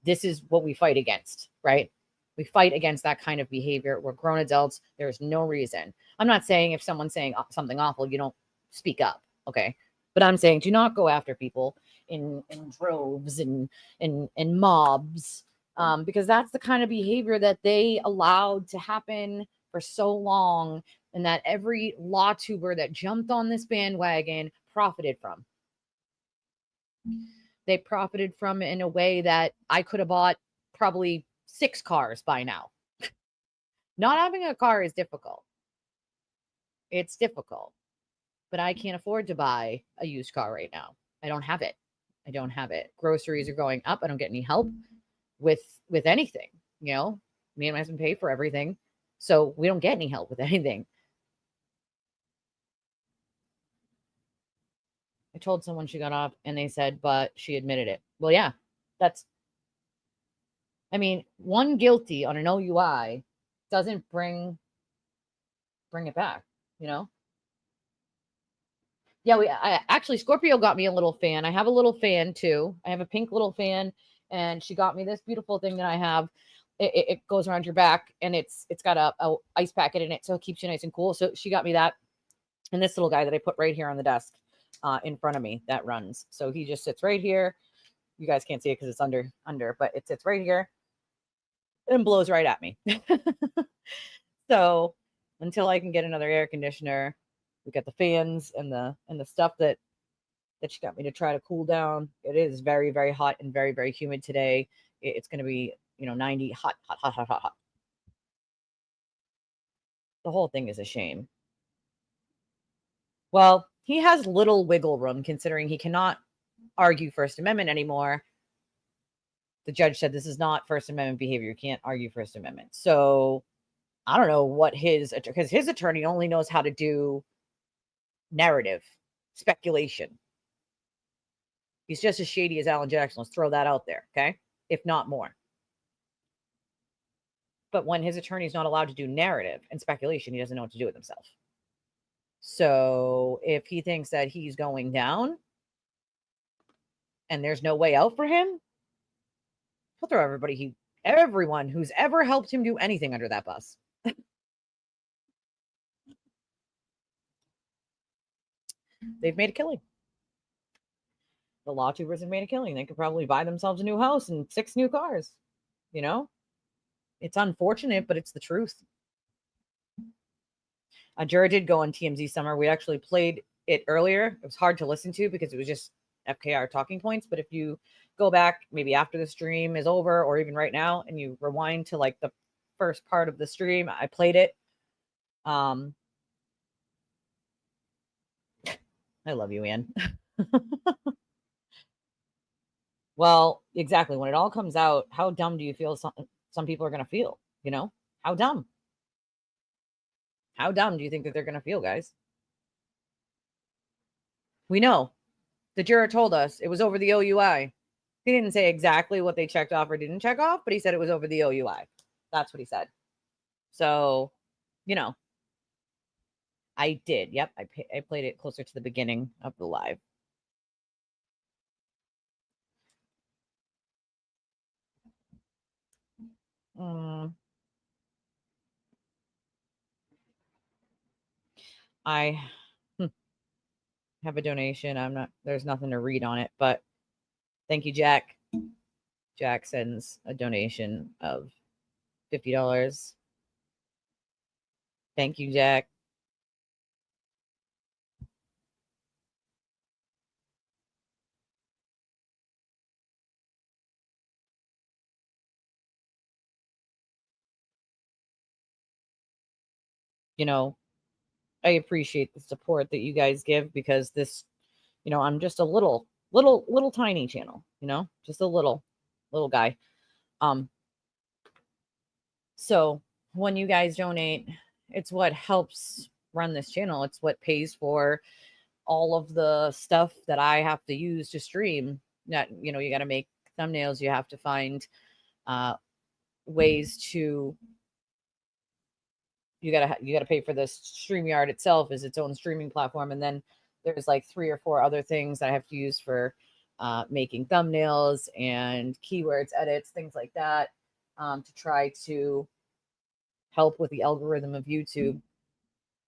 this is what we fight against, right? We fight against that kind of behavior. We're grown adults. There's no reason. I'm not saying if someone's saying something awful, you don't speak up, okay? But I'm saying do not go after people in droves and mobs, because that's the kind of behavior that they allowed to happen for so long, and that every law tuber that jumped on this bandwagon profited from. They profited from it in a way that I could have bought probably 6 cars by now. Not having a car is difficult. It's difficult. But I can't afford to buy a used car right now. I don't have it. I don't have it. Groceries are going up. I don't get any help with anything. You know, me and my husband pay for everything. So we don't get any help with anything. I told someone she got off and they said, but she admitted it. Well, yeah, I mean, one guilty on an OUI doesn't bring it back, you know? Yeah, I actually, Scorpio got me a little fan. I have a little fan too. I have a pink little fan, and she got me this beautiful thing that I have. It goes around your back, and it's got a ice packet in it, so it keeps you nice and cool. So she got me that, and this little guy that I put right here on the desk in front of me that runs. So he just sits right here. You guys can't see it because it's under, but it sits right here and blows right at me. So until I can get another air conditioner, we got the fans and the stuff that she got me to try to cool down. It is very, very hot and very, very humid today. It's going to be, 90, hot. The whole thing is a shame. Well, he has little wiggle room considering he cannot argue First Amendment anymore. The judge said this is not First Amendment behavior. You can't argue First Amendment. So I don't know what because his attorney only knows how to do narrative, speculation. He's just as shady as Alan Jackson. Let's throw that out there, okay? If not more. But when his attorney is not allowed to do narrative and speculation, he doesn't know what to do with himself. So if he thinks that he's going down and there's no way out for him, he'll throw everyone who's ever helped him do anything under that bus. They've made a killing. The law tubers have made a killing. They could probably buy themselves a new house and 6 new cars. It's unfortunate, but it's the truth. Juror did go on TMZ Summer. We actually played it earlier. It was hard to listen to because it was just FKR talking points. But if you go back maybe after the stream is over or even right now and you rewind to like the first part of the stream, I played it. I love you, Ian. Well, exactly. When it all comes out, how dumb do you feel some people are going to feel? How dumb? How dumb do you think that they're going to feel, guys? We know. The juror told us it was over the OUI. He didn't say exactly what they checked off or didn't check off, but he said it was over the OUI. That's what he said. So, I did. Yep, I played it closer to the beginning of the live. I have a donation. There's nothing to read on it, but thank you, Jack. Jack sends a donation of $50. Thank you, Jack. I appreciate the support that you guys give because this, I'm just a little tiny channel, just a little guy. So when you guys donate, it's what helps run this channel. It's what pays for all of the stuff that I have to use to stream. That, you got to make thumbnails. You have to find ways to, you gotta pay for this. StreamYard itself is its own streaming platform. And then there's like 3 or 4 other things that I have to use for making thumbnails and keywords edits, things like that, to try to help with the algorithm of YouTube.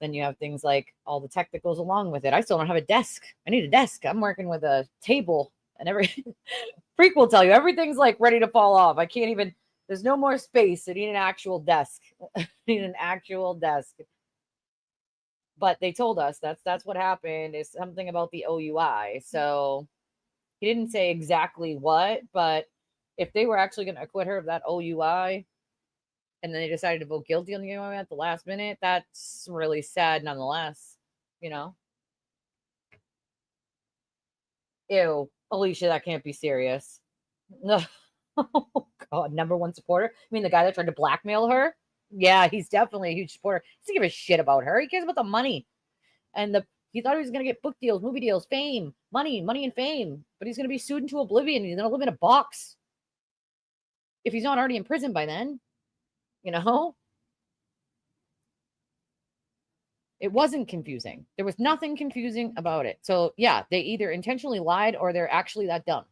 Then you have things like all the tech that goes along with it. I still don't have a desk. I need a desk. I'm working with a table and Freak will tell you everything's like ready to fall off. I can't even, there's no more space. I need an actual desk. I need an actual desk. But they told us that's what happened, is something about the OUI. So he didn't say exactly what, but if they were actually going to acquit her of that OUI and then they decided to vote guilty on the OUI at the last minute, that's really sad nonetheless, you know? Ew, Alicia, that can't be serious. No. Oh, God, #1 supporter? I mean, the guy that tried to blackmail her? Yeah, he's definitely a huge supporter. He doesn't give a shit about her. He cares about the money. And he thought he was going to get book deals, movie deals, fame, money and fame. But he's going to be sued into oblivion. He's going to live in a box. If he's not already in prison by then, you know? It wasn't confusing. There was nothing confusing about it. So, yeah, they either intentionally lied or they're actually that dumb.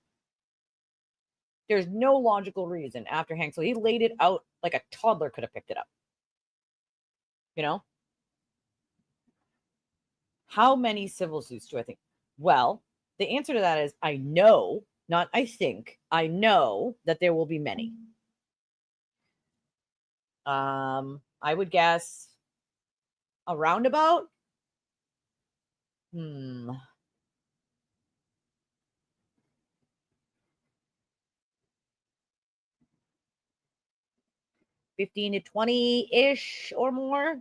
There's no logical reason after Hank. So he laid it out like a toddler could have picked it up. You know? How many civil suits do I think? Well, the answer to that is I know, not I think. I know that there will be many. I would guess a roundabout. 15 to 20-ish or more.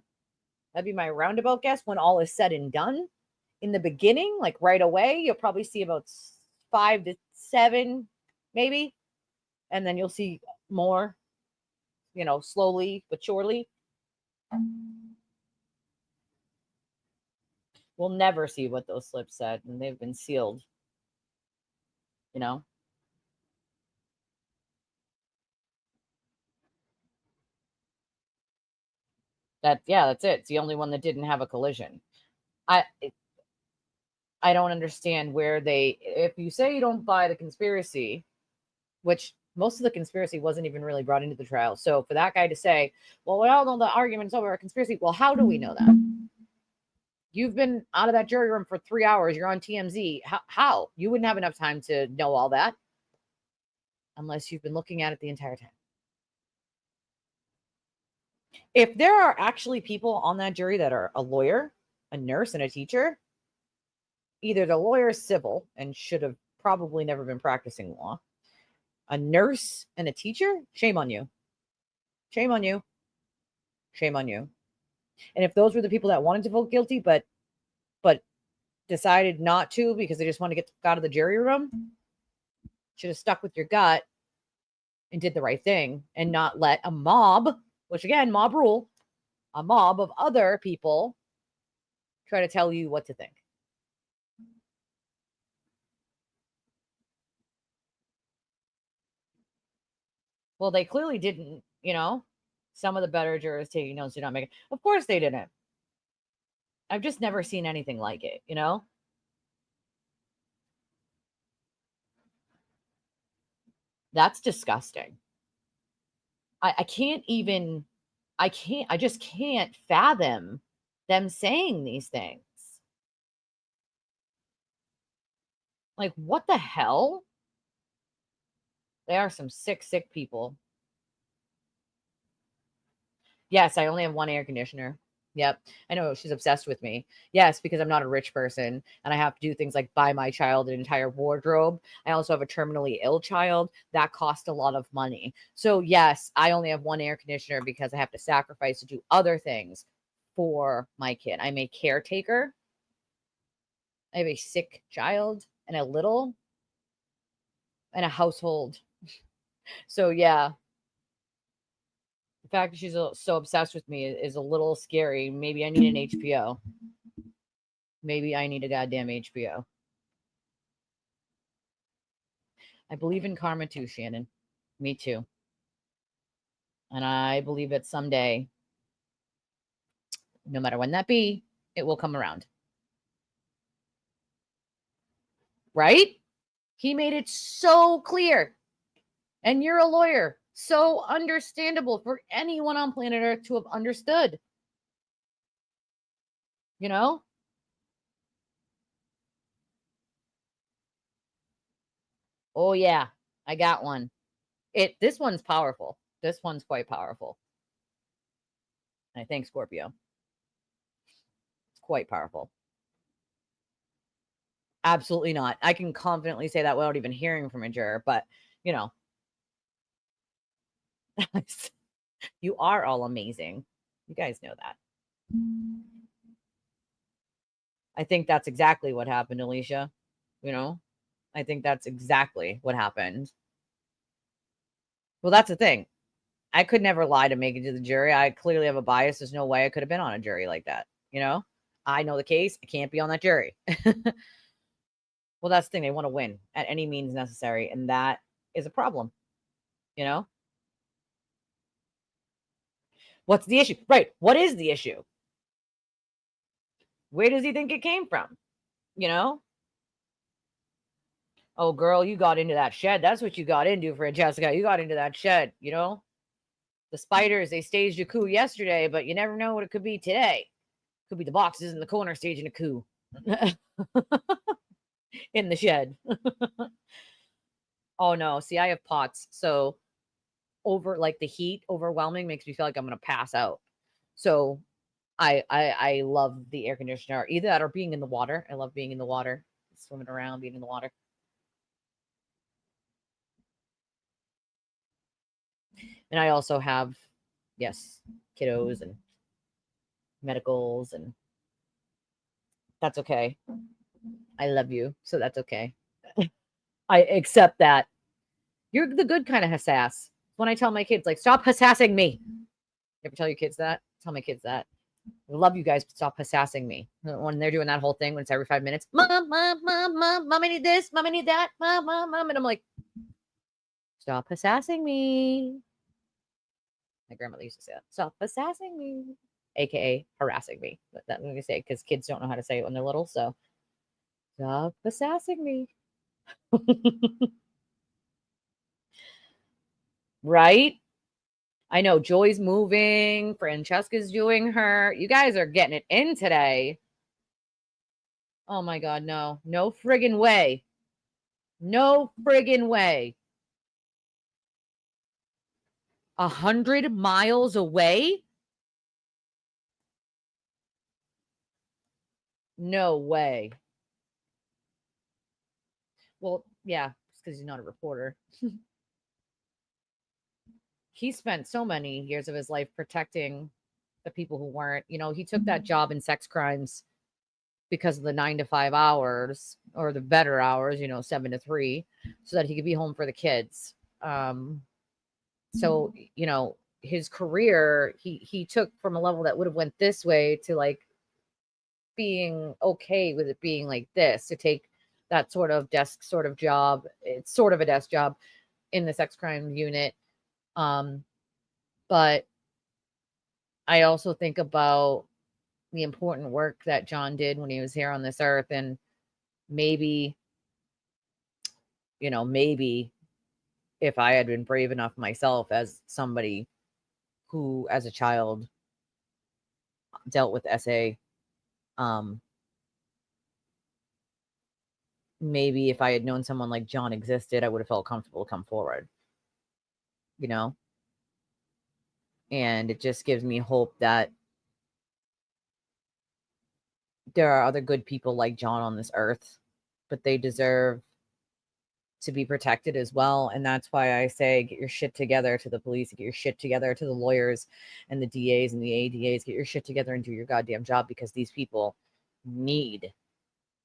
That'd be my roundabout guess when all is said and done. In the beginning, like right away, you'll probably see about 5 to 7, maybe. And then you'll see more, you know, slowly but surely. We'll never see what those slips said, and they've been sealed, you know. That's it. It's the only one that didn't have a collision. I don't understand where if you say you don't buy the conspiracy, which most of the conspiracy wasn't even really brought into the trial. So for that guy to say, well, we all know the argument's over a conspiracy. Well, how do we know that? You've been out of that jury room for 3 hours. You're on TMZ. How? You wouldn't have enough time to know all that unless you've been looking at it the entire time. If there are actually people on that jury that are a lawyer, a nurse, and a teacher, either the lawyer is civil and should have probably never been practicing law. A nurse and a teacher, shame on you. Shame on you. Shame on you. And if those were the people that wanted to vote guilty, but decided not to because they just want to get out of the jury room, should have stuck with your gut and did the right thing and not let a mob, which again, mob rule, a mob of other people try to tell you what to think. Well, they clearly didn't, you know. Some of the better jurors taking notes did not make it. Of course they didn't. I've just never seen anything like it, you know. That's disgusting. I just can't fathom them saying these things. Like, what the hell? They are some sick people. Yes, I only have one air conditioner. Yep. I know she's obsessed with me. Yes, because I'm not a rich person and I have to do things like buy my child an entire wardrobe. I also have a terminally ill child. That cost a lot of money. So yes, I only have one air conditioner because I have to sacrifice to do other things for my kid. I'm a caretaker. I have a sick child and a household. So yeah. The fact that she's so obsessed with me is a little scary. Maybe I need an HBO. Maybe I need a goddamn HBO. I believe in karma too, Shannon. Me too. And I believe that someday, no matter when that be, it will come around. Right? He made it so clear. And you're a lawyer. So understandable for anyone on planet Earth to have understood. you know? Oh yeah, I got one. This one's powerful. This one's quite powerful. I think Scorpio. It's quite powerful. Absolutely not. I can confidently say that without even hearing from a juror, but you know, you are all amazing. You guys know that. I think that's exactly what happened, Alicia. You know, I think that's exactly what happened. Well, that's the thing. I could never lie to make it to the jury. I clearly have a bias. There's no way I could have been on a jury like that. You know, I know the case. I can't be on that jury. Well, that's the thing. They want to win at any means necessary. And that is a problem. You know, what's the issue? Right. What is the issue? Where does he think it came from? You know? Oh, girl, you got into that shed. That's what you got into, Francesca. You got into that shed, you know? The spiders, they staged a coup yesterday, but you never know what it could be today. Could be the boxes in the corner staging a coup. In the shed. Oh, no. See, I have POTS. So like the heat overwhelming makes me feel like I'm going to pass out. So I love the air conditioner. Either that or being in the water. I love being in the water. Swimming around, being in the water. And I also have, yes, kiddos and medicals, and that's okay. I love you, so that's okay. I accept that. You're the good kind of hassass. When I tell my kids, like, stop hassassing me. You ever tell your kids that? Tell my kids that. I love you guys, but stop hassassing me. When they're doing that whole thing, when it's every 5 minutes, mom, I need this, mom, I need that, mom. And I'm like, stop hassassing me. My grandmother used to say that. Stop hassassing me, aka harassing me. But that's what I'm gonna say, because kids don't know how to say it when they're little. So stop hassassing me. Right? I know Joy's moving. Francesca's doing her. You guys are getting it in today. Oh my God, no. No friggin' way. No friggin' way. 100 miles away? No way. Well, yeah, it's because he's not a reporter. He spent so many years of his life protecting the people who weren't. You know, he took that job in sex crimes because of the 9 to 5 hours, or the better hours, 7 to 3, so that he could be home for the kids. So, his career, he took from a level that would have went this way to like being okay with it being like this, to take that sort of desk sort of job. It's sort of a desk job in the sex crime unit. But I also think about the important work that John did when he was here on this earth. And maybe if I had been brave enough myself, as somebody who as a child dealt with SA, maybe if I had known someone like John existed, I would have felt comfortable to come forward, and it just gives me hope that there are other good people like John on this earth, but they deserve to be protected as well. And that's why I say, get your shit together to the police, get your shit together to the lawyers and the DAs and the ADAs, get your shit together and do your goddamn job, because these people need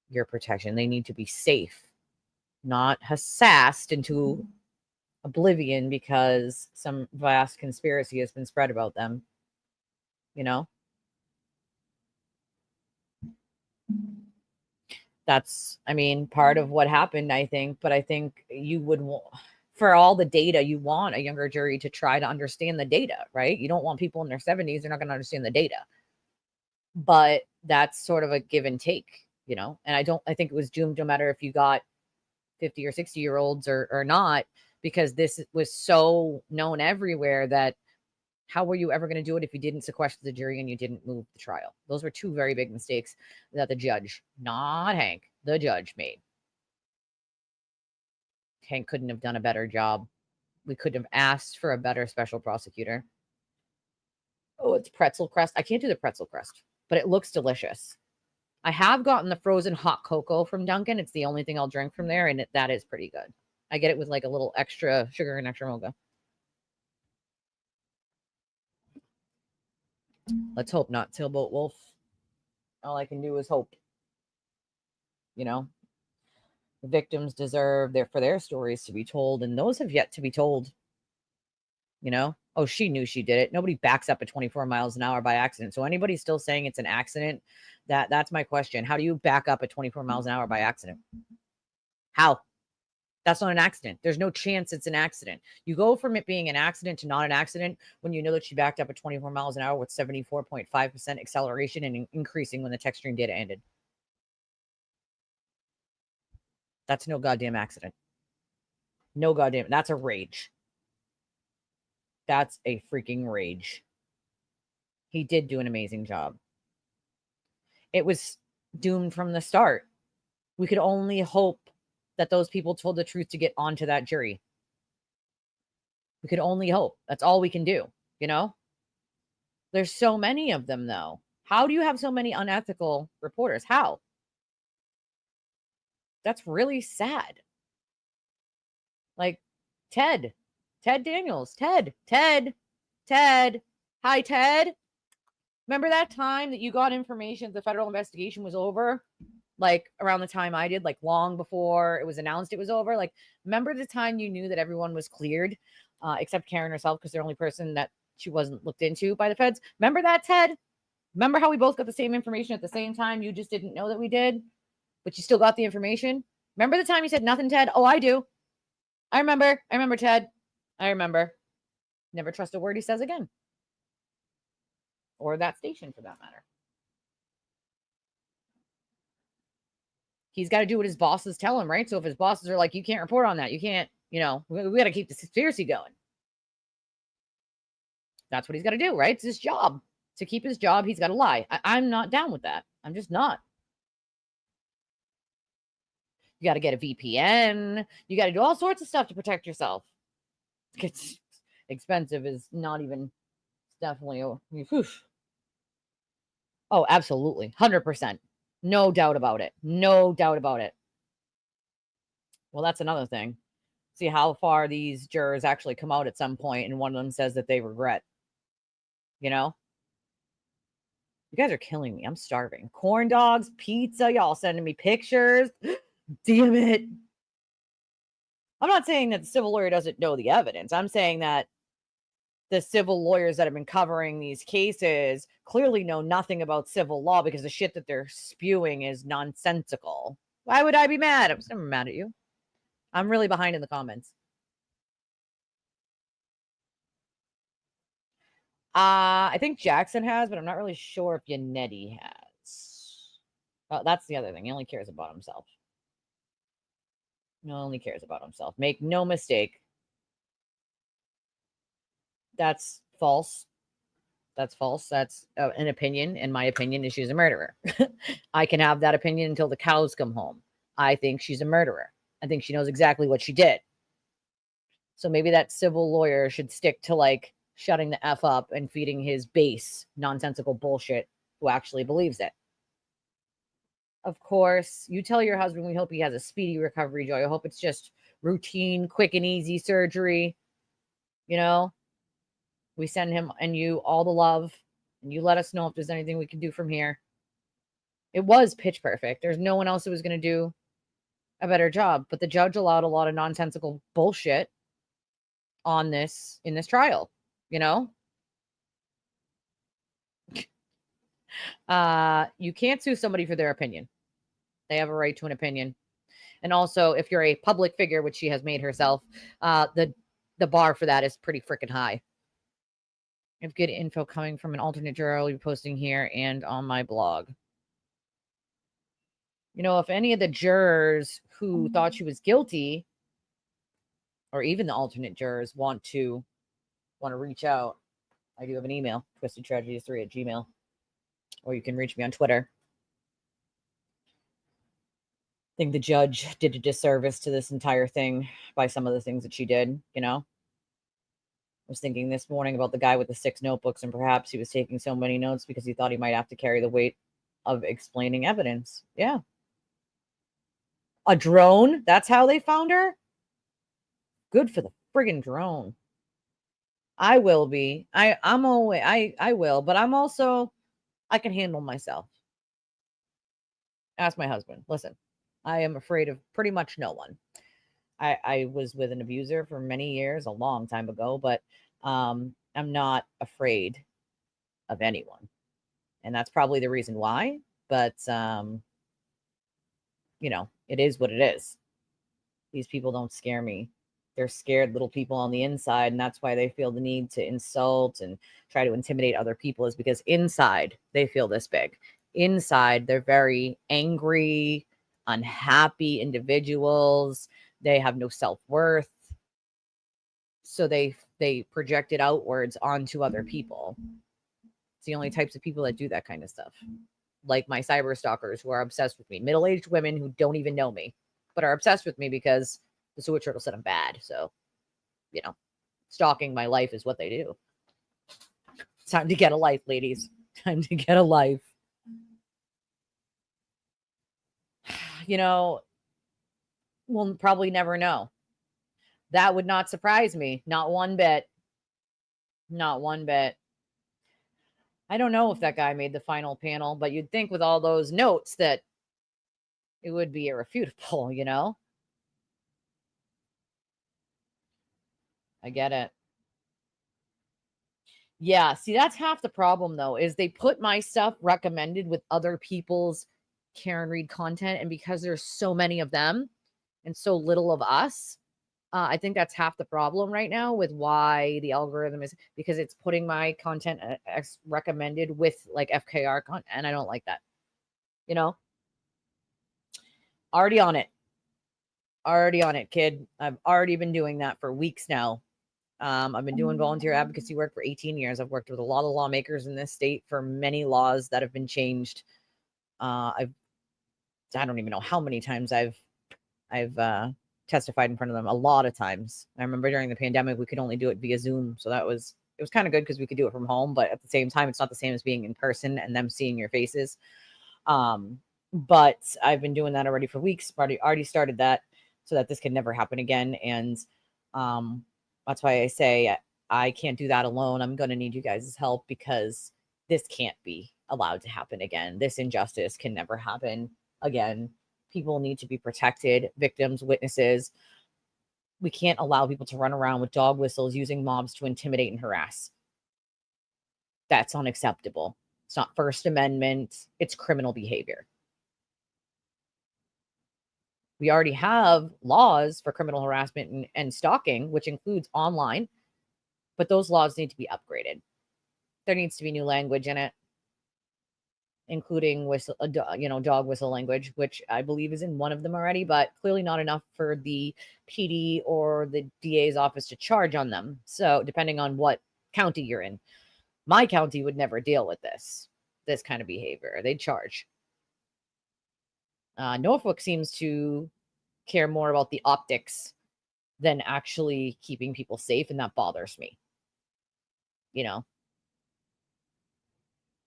your protection. They need to be safe, not harassed into oblivion because some vast conspiracy has been spread about them, That's, part of what happened, I think. But I think you would, for all the data, you want a younger jury to try to understand the data, right? You don't want people in their 70s, they're not going to understand the data. But that's sort of a give and take, and I think it was doomed no matter if you got 50 or 60-year-olds or not, because this was so known everywhere that How were you ever going to do it if you didn't sequester the jury and you didn't move the trial? Those were two very big mistakes that the judge, not Hank, the judge made. Hank couldn't have done a better job. We couldn't have asked for a better special prosecutor. Oh, it's pretzel crust. I can't do the pretzel crust, but it looks delicious. I have gotten the frozen hot cocoa from Dunkin'. It's the only thing I'll drink from there, and that is pretty good. I get it with like a little extra sugar and extra mocha. Let's hope not Sailboat Wolf. All I can do is hope. You know, the victims deserve for their stories to be told, and those have yet to be told. You know, oh, she knew she did it. Nobody backs up at 24 miles an hour by accident. So anybody still saying it's an accident, that's my question. How do you back up at 24 miles an hour by accident? How? That's not an accident. There's no chance it's an accident. You go from it being an accident to not an accident when you know that she backed up at 24 miles an hour with 74.5% acceleration and increasing when the text stream data ended. That's no goddamn accident. No goddamn. That's a rage. That's a freaking rage. He did do an amazing job. It was doomed from the start. We could only hope that those people told the truth to get onto that jury. We could only hope. That's all we can do, you know? There's so many of them, though. How do you have so many unethical reporters? How? That's really sad. Like, Ted Daniels. Ted. Hi, Ted. Remember that time that you got information the federal investigation was over? Like around the time I did, like long before it was announced it was over. Like, remember the time you knew that everyone was cleared, except Karen herself, because they're the only person that she wasn't looked into by the feds. Remember that, Ted? Remember how we both got the same information at the same time? You just didn't know that we did, but you still got the information. Remember the time you said nothing, Ted? Oh, I do. I remember, Ted. I remember. Never trust a word he says again. Or that station, for that matter. He's got to do what his bosses tell him, right? So if his bosses are like, you can't report on that, you can't, we got to keep the conspiracy going. That's what he's got to do, right? It's his job. To keep his job, he's got to lie. I'm not down with that. I'm just not. You got to get a VPN. You got to do all sorts of stuff to protect yourself. It's expensive is not even, definitely. Oh, absolutely. 100%. No doubt about it. No doubt about it. Well, that's another thing. See how far these jurors actually come out at some point, and one of them says that they regret. You know? You guys are killing me. I'm starving. Corn dogs, pizza, y'all sending me pictures. Damn it. I'm not saying that the civil lawyer doesn't know the evidence. I'm saying that the civil lawyers that have been covering these cases clearly know nothing about civil law because the shit that they're spewing is nonsensical. Why would I be mad? I was never mad at you. I'm really behind in the comments. I think Jackson has, but I'm not really sure if Yannetti has. Oh, that's the other thing. He only cares about himself. He only cares about himself. Make no mistake. That's false. That's false. That's an opinion, and my opinion is she's a murderer. I can have that opinion until the cows come home. I think she's a murderer. I think she knows exactly what she did. So maybe that civil lawyer should stick to like shutting the F up and feeding his base nonsensical bullshit who actually believes it. Of course, you tell your husband we hope he has a speedy recovery, Joy. I hope it's just routine, quick and easy surgery. We send him and you all the love, and you let us know if there's anything we can do from here. It was pitch perfect. There's no one else who was going to do a better job, but the judge allowed a lot of nonsensical bullshit in this trial, You can't sue somebody for their opinion. They have a right to an opinion. And also, if you're a public figure, which she has made herself, the bar for that is pretty freaking high. I have good info coming from an alternate juror I'll be posting here and on my blog. If any of the jurors who thought she was guilty, or even the alternate jurors want to reach out, I do have an email, twistedtragedies3@gmail.com, or you can reach me on Twitter. I think the judge did a disservice to this entire thing by some of the things that she did, you know? I was thinking this morning about the guy with the 6 notebooks, and perhaps he was taking so many notes because he thought he might have to carry the weight of explaining evidence. Yeah. A drone? That's how they found her? Good for the friggin' drone. I will be. I'm always I will, but I'm also I can handle myself. Ask my husband. Listen, I am afraid of pretty much no one. I was with an abuser for many years, a long time ago, but I'm not afraid of anyone. And that's probably the reason why. But you know, it is what it is. These people don't scare me. They're scared little people on the inside, and that's why they feel the need to insult and try to intimidate other people, is because inside they feel this big. Inside, they're very angry, unhappy individuals. They have no self-worth. So they project it outwards onto other people. It's the only types of people that do that kind of stuff. Like my cyber stalkers who are obsessed with me. Middle-aged women who don't even know me, but are obsessed with me because the sewer turtle said I'm bad. So, you know, stalking my life is what they do. It's time to get a life, ladies. Time to get a life. You know, we'll probably never know. That would not surprise me. Not one bit. Not one bit. I don't know if that guy made the final panel, but you'd think with all those notes that it would be irrefutable, you know? I get it. Yeah, see, that's half the problem, though, is they put my stuff recommended with other people's Karen Reed content, and because there's so many of them and so little of us, I think that's half the problem right now with why the algorithm is, because it's putting my content recommended with like FKR content, and I don't like that. You know? Already on it. Already on it, kid. I've already been doing that for weeks now. I've been doing volunteer advocacy work for 18 years. I've worked with a lot of lawmakers in this state for many laws that have been changed. I don't even know how many times I've testified in front of them. A lot of times. I remember during the pandemic, we could only do it via Zoom. So it was kind of good because we could do it from home, but at the same time, it's not the same as being in person and them seeing your faces. But I've been doing that already for weeks. Already started that so that this can never happen again. And that's why I say I can't do that alone. I'm going to need you guys' help because this can't be allowed to happen again. This injustice can never happen again. People need to be protected, victims, witnesses. We can't allow people to run around with dog whistles using mobs to intimidate and harass. That's unacceptable. It's not First Amendment. It's criminal behavior. We already have laws for criminal harassment and stalking, which includes online, but those laws need to be upgraded. There needs to be new language in it, including dog whistle language, which I believe is in one of them already, but clearly not enough for the PD or the DA's office to charge on them. So depending on what county you're in, my county would never deal with this kind of behavior. They'd charge. Norfolk seems to care more about the optics than actually keeping people safe, and that bothers me. You know?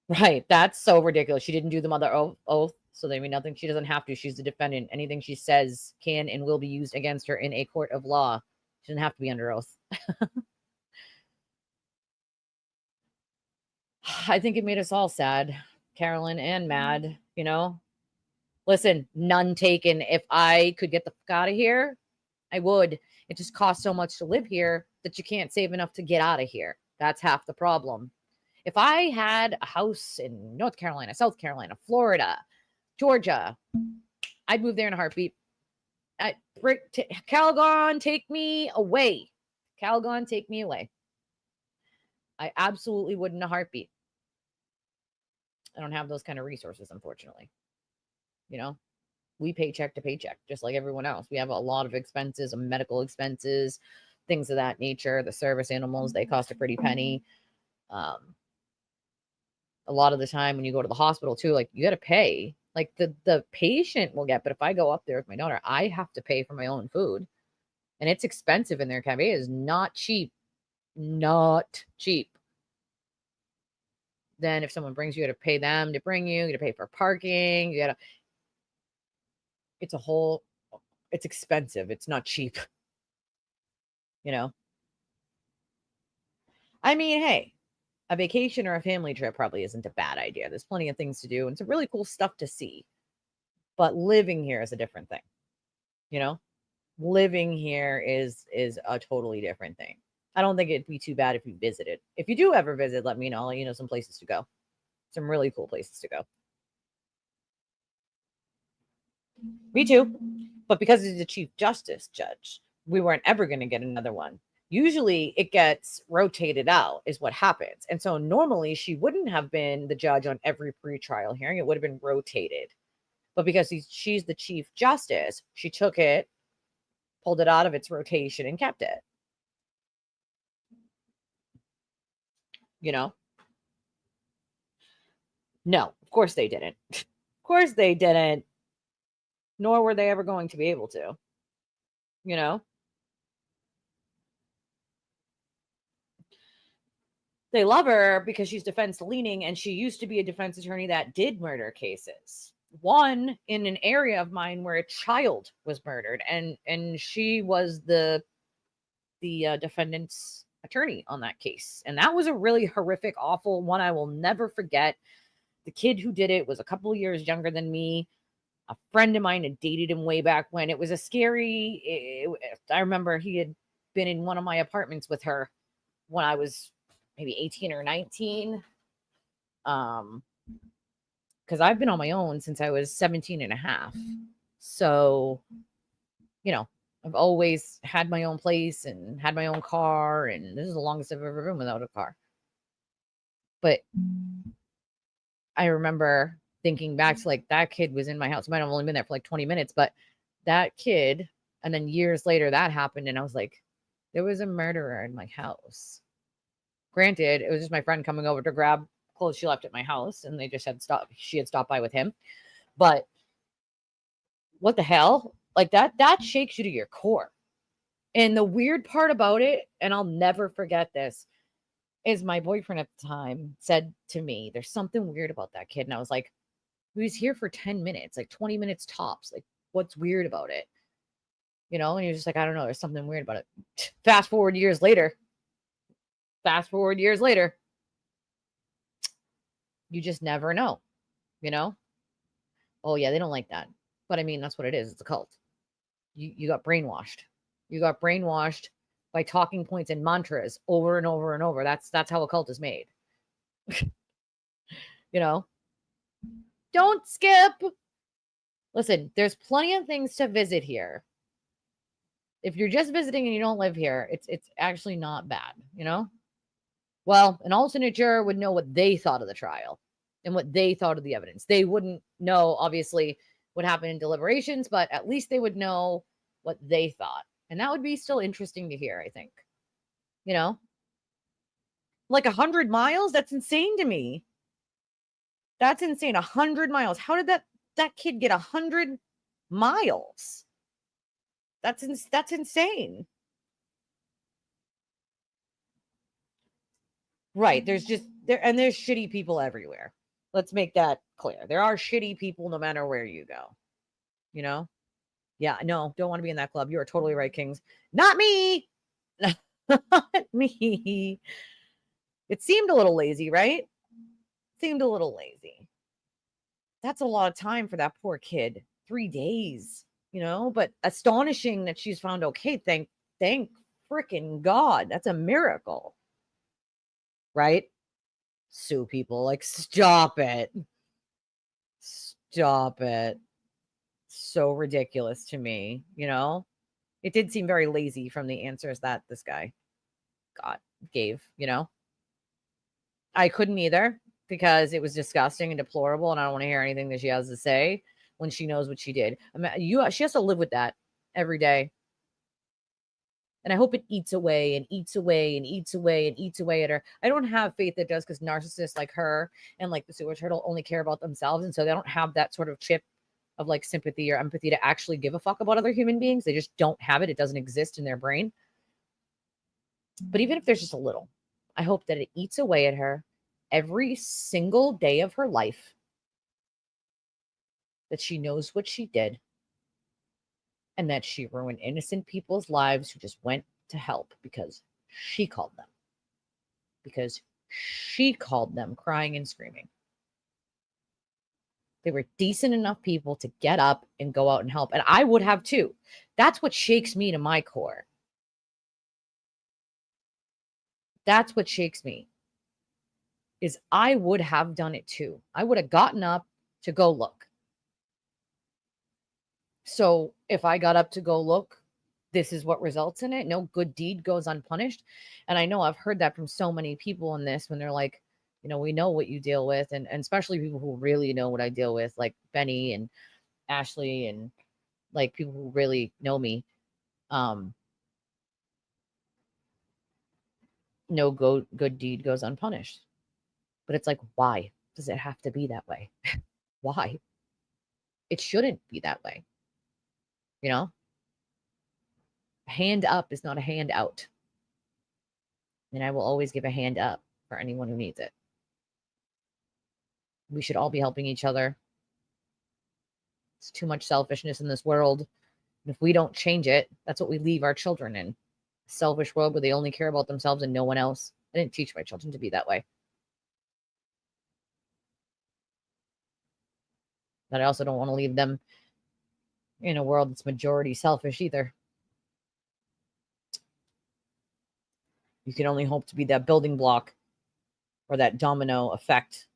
Right. That's so ridiculous. She didn't do the mother oath, so they mean nothing. She doesn't have to. She's the defendant. Anything she says can and will be used against her in a court of law. She doesn't have to be under oath. I think it made us all sad, Carolyn, and mad, you know? Listen, none taken. If I could get the fuck out of here, I would. It just costs so much to live here that you can't save enough to get out of here. That's half the problem. If I had a house in North Carolina, South Carolina, Florida, Georgia, I'd move there in a heartbeat. Calgon, take me away. Calgon, take me away. I absolutely would in a heartbeat. I don't have those kind of resources, unfortunately. You know, we paycheck to paycheck, just like everyone else. We have a lot of expenses, medical expenses, things of that nature. The service animals, they cost a pretty penny. A lot of the time when you go to the hospital too, like you got to pay. Like the patient will get, but if I go up there with my daughter, I have to pay for my own food, and it's expensive in there. Cafe is not cheap, not cheap. Then if someone brings you, you got to pay them to bring you. You got to pay for parking. You got to. It's expensive. It's not cheap. You know. I mean, hey, a vacation or a family trip probably isn't a bad idea. There's plenty of things to do and some really cool stuff to see. But living here is a different thing. You know, living here is a totally different thing. I don't think it'd be too bad if you visited. If you do ever visit, let me know. I'll let you know some places to go. Some really cool places to go. Me too. But because he's the Chief Justice Judge, we weren't ever going to get another one. Usually it gets rotated out is what happens. And so normally she wouldn't have been the judge on every pretrial hearing. It would have been rotated. But because she's the Chief Justice, she took it, pulled it out of its rotation and kept it. You know? No, of course they didn't. Of course they didn't. Nor were they ever going to be able to. You know? They love her because she's defense leaning, and she used to be a defense attorney that did murder cases. One in an area of mine where a child was murdered, and she was the defendant's attorney on that case. And that was a really horrific, awful one I will never forget. The kid who did it was a couple of years younger than me. A friend of mine had dated him way back when. It was a scary... I remember he had been in one of my apartments with her when I was maybe 18 or 19. Because I've been on my own since I was 17 and a half. So, you know, I've always had my own place and had my own car. And this is the longest I've ever been without a car. But I remember thinking back to like that kid was in my house. Might have only been there for like 20 minutes, but that kid, and then years later that happened. And I was like, there was a murderer in my house. Granted, it was just my friend coming over to grab clothes she left at my house, and they just had she had stopped by with him. But what the hell? Like that shakes you to your core. And the weird part about it, and I'll never forget this, is my boyfriend at the time said to me, there's something weird about that kid. And I was like, he was here for 10 minutes, like 20 minutes tops. Like, what's weird about it? You know, and he was just like, I don't know, there's something weird about it. Fast forward years later, you just never know, you know? Oh yeah, they don't like that. But I mean, that's what it is. It's a cult. You got brainwashed. You got brainwashed by talking points and mantras over and over and over. That's how a cult is made. You know? Don't skip. Listen, there's plenty of things to visit here. If you're just visiting and you don't live here, it's actually not bad, you know? Well, an alternate juror would know what they thought of the trial and what they thought of the evidence. They wouldn't know, obviously, what happened in deliberations, but at least they would know what they thought. And that would be still interesting to hear, I think. You know? Like 100 miles? That's insane to me. That's insane. 100 miles. How did that kid get 100 miles? That's insane. Right. There's shitty people everywhere. Let's make that clear. There are shitty people no matter where you go. You know? Yeah, no, don't want to be in that club. You are totally right, Kings. Not me. Not me. It seemed a little lazy, right? Seemed a little lazy. That's a lot of time for that poor kid. 3 days, you know, but astonishing that she's found okay. Thank freaking God. That's a miracle. Right? Sue people. Like, stop it. Stop it. So ridiculous to me, you know? It did seem very lazy from the answers that this guy gave, you know? I couldn't either because it was disgusting and deplorable, and I don't want to hear anything that she has to say when she knows what she did. I mean, she has to live with that every day. And I hope it eats away and eats away and eats away and eats away at her. I don't have faith it does, because narcissists like her and like the sewer turtle only care about themselves. And so they don't have that sort of chip of like sympathy or empathy to actually give a fuck about other human beings. They just don't have it. It doesn't exist in their brain. But even if there's just a little, I hope that it eats away at her every single day of her life, that she knows what she did, and that she ruined innocent people's lives who just went to help because she called them. Because she called them crying and screaming. They were decent enough people to get up and go out and help. And I would have too. That's what shakes me to my core. That's what shakes me. Is I would have done it too. I would have gotten up to go look. So if I got up to go look, this is what results in it. No good deed goes unpunished. And I know I've heard that from so many people in this when they're like, you know, we know what you deal with. And especially people who really know what I deal with, like Benny and Ashley and like people who really know me. No good deed goes unpunished. But it's like, why does it have to be that way? Why? It shouldn't be that way. You know? A hand up is not a hand out. And I will always give a hand up for anyone who needs it. We should all be helping each other. It's too much selfishness in this world. And if we don't change it, that's what we leave our children in. A selfish world where they only care about themselves and no one else. I didn't teach my children to be that way. But I also don't want to leave them in a world that's majority selfish either. You can only hope to be that building block or that domino effect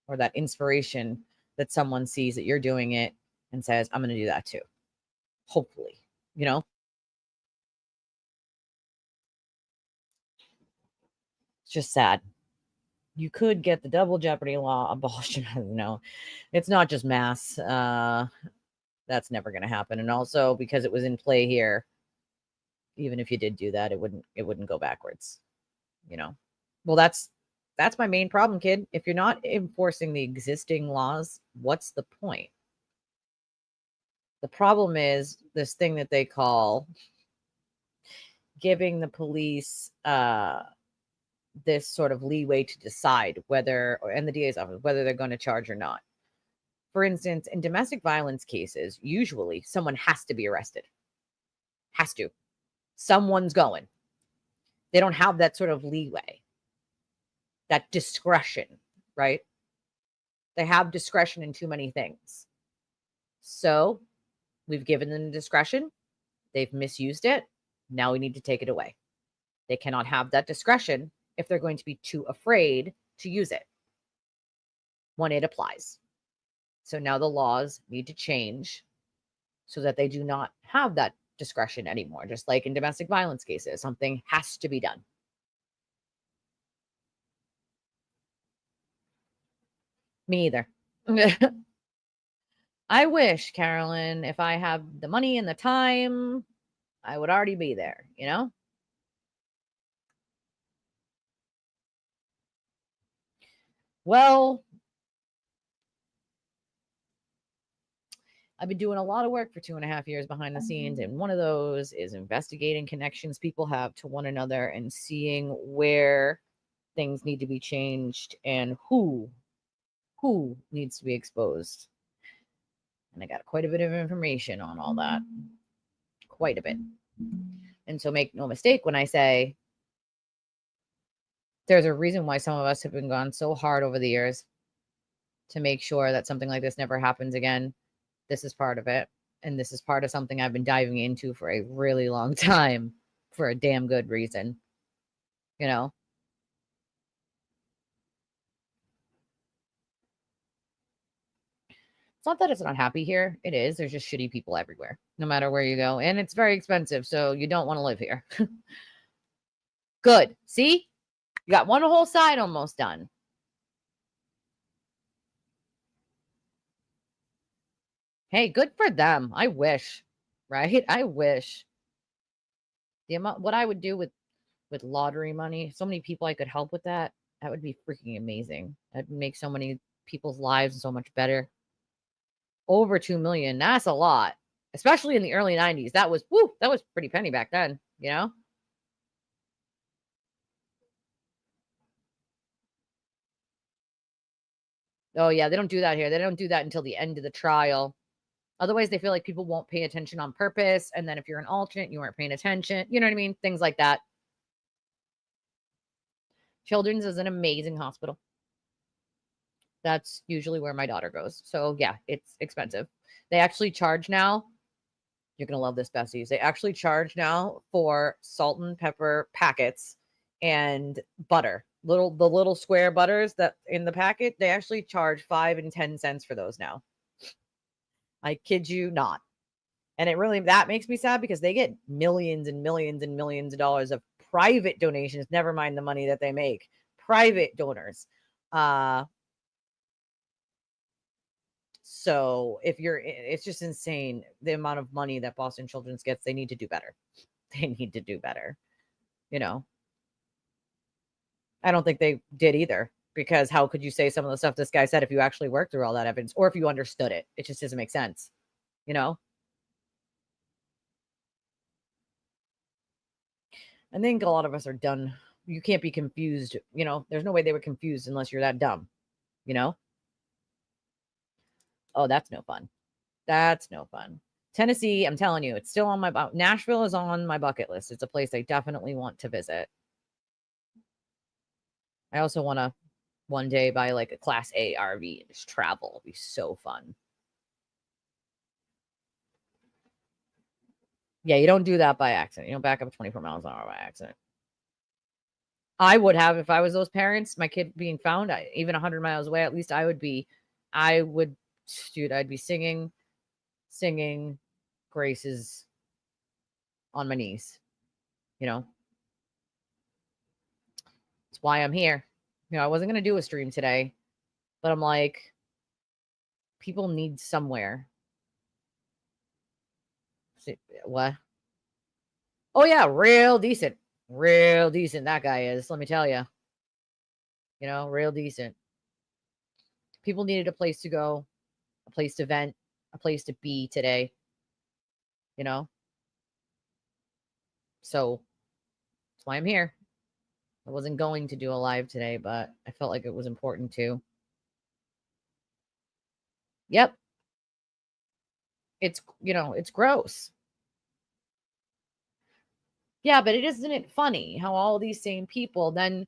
or that inspiration that someone sees that you're doing it and says, I'm going to do that too. Hopefully, you know? It's just sad. You could get the double jeopardy law abolished. No, it's not just mass. That's never going to happen. And also because it was in play here, even if you did do that, it wouldn't go backwards, you know? Well, that's my main problem, kid. If you're not enforcing the existing laws, what's the point? The problem is this thing that they call giving the police this sort of leeway to decide whether, and the DA's office, whether they're going to charge or not. For instance, in domestic violence cases, usually someone has to be arrested. Has to. Someone's going. They don't have that sort of leeway, that discretion, right? They have discretion in too many things. So we've given them discretion. They've misused it. Now we need to take it away. They cannot have that discretion if they're going to be too afraid to use it when it applies. So now the laws need to change so that they do not have that discretion anymore. Just like in domestic violence cases, something has to be done. Me either. I wish, Carolyn, if I have the money and the time, I would already be there, you know? Well, I've been doing a lot of work for 2.5 years behind the scenes, and one of those is investigating connections people have to one another and seeing where things need to be changed and who needs to be exposed. And I got quite a bit of information on all that. Quite a bit. And so make no mistake when I say there's a reason why some of us have been gone so hard over the years to make sure that something like this never happens again. This is part of it. And this is part of something I've been diving into for a really long time for a damn good reason. You know? It's not that it's not happy here. It is. There's just shitty people everywhere, no matter where you go. And it's very expensive, so you don't want to live here. Good. See? You got one whole side almost done. Hey, good for them. I wish, right? I wish. The amount, what I would do with lottery money, so many people I could help with that. That would be freaking amazing. That'd make so many people's lives so much better. Over 2 million. That's a lot, especially in the early 90s. That was, woo, that was pretty penny back then, you know? Oh, yeah, they don't do that here. They don't do that until the end of the trial. Otherwise, they feel like people won't pay attention on purpose. And then if you're an alternate, you weren't paying attention. You know what I mean? Things like that. Children's is an amazing hospital. That's usually where my daughter goes. So, yeah, it's expensive. They actually charge now. You're going to love this, besties. They actually charge now for salt and pepper packets and butter. The little square butters that in the packet, they actually charge 5 and 10 cents for those now. I kid you not. And that makes me sad because they get millions and millions and millions of dollars of private donations, never mind the money that they make. Private donors. So it's just insane the amount of money that Boston Children's gets. They need to do better. They need to do better. You know, I don't think they did either, because how could you say some of the stuff this guy said if you actually worked through all that evidence or if you understood it? It just doesn't make sense. You know? I think a lot of us are done. You can't be confused. You know, there's no way they were confused unless you're that dumb. You know? Oh, that's no fun. That's no fun. Tennessee, I'm telling you, it's still on my Nashville is on my bucket list. It's a place I definitely want to visit. I also want to one day buy like a Class A RV and just travel. It'll be so fun. Yeah, you don't do that by accident. You don't back up 24 miles an hour by accident. I would have if I was those parents, my kid being found, even 100 miles away, at least I'd be singing graces on my knees. You know, that's why I'm here. You know, I wasn't going to do a stream today, but I'm like, people need somewhere. See, what? Oh, yeah, real decent. Real decent, that guy is, let me tell you. You know, real decent. People needed a place to go, a place to vent, a place to be today. You know? So, that's why I'm here. I wasn't going to do a live today, but I felt like it was important to. Yep. It's, you know, it's gross. Yeah, but isn't it funny how all these same people then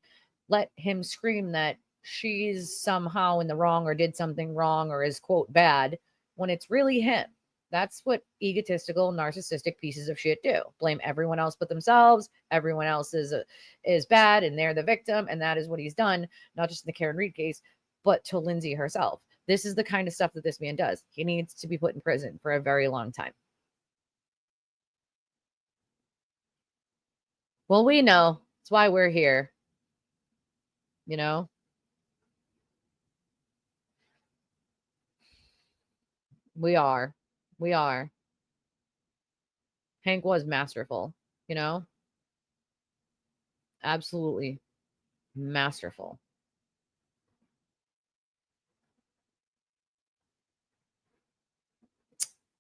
let him scream that she's somehow in the wrong or did something wrong or is, quote, bad, when it's really him. That's what egotistical, narcissistic pieces of shit do. Blame everyone else but themselves. Everyone else is bad and they're the victim. And that is what he's done, not just in the Karen Reed case, but to Lindsay herself. This is the kind of stuff that this man does. He needs to be put in prison for a very long time. Well, we know. That's why we're here. You know? We are. We are. Hank was masterful, you know? Absolutely masterful.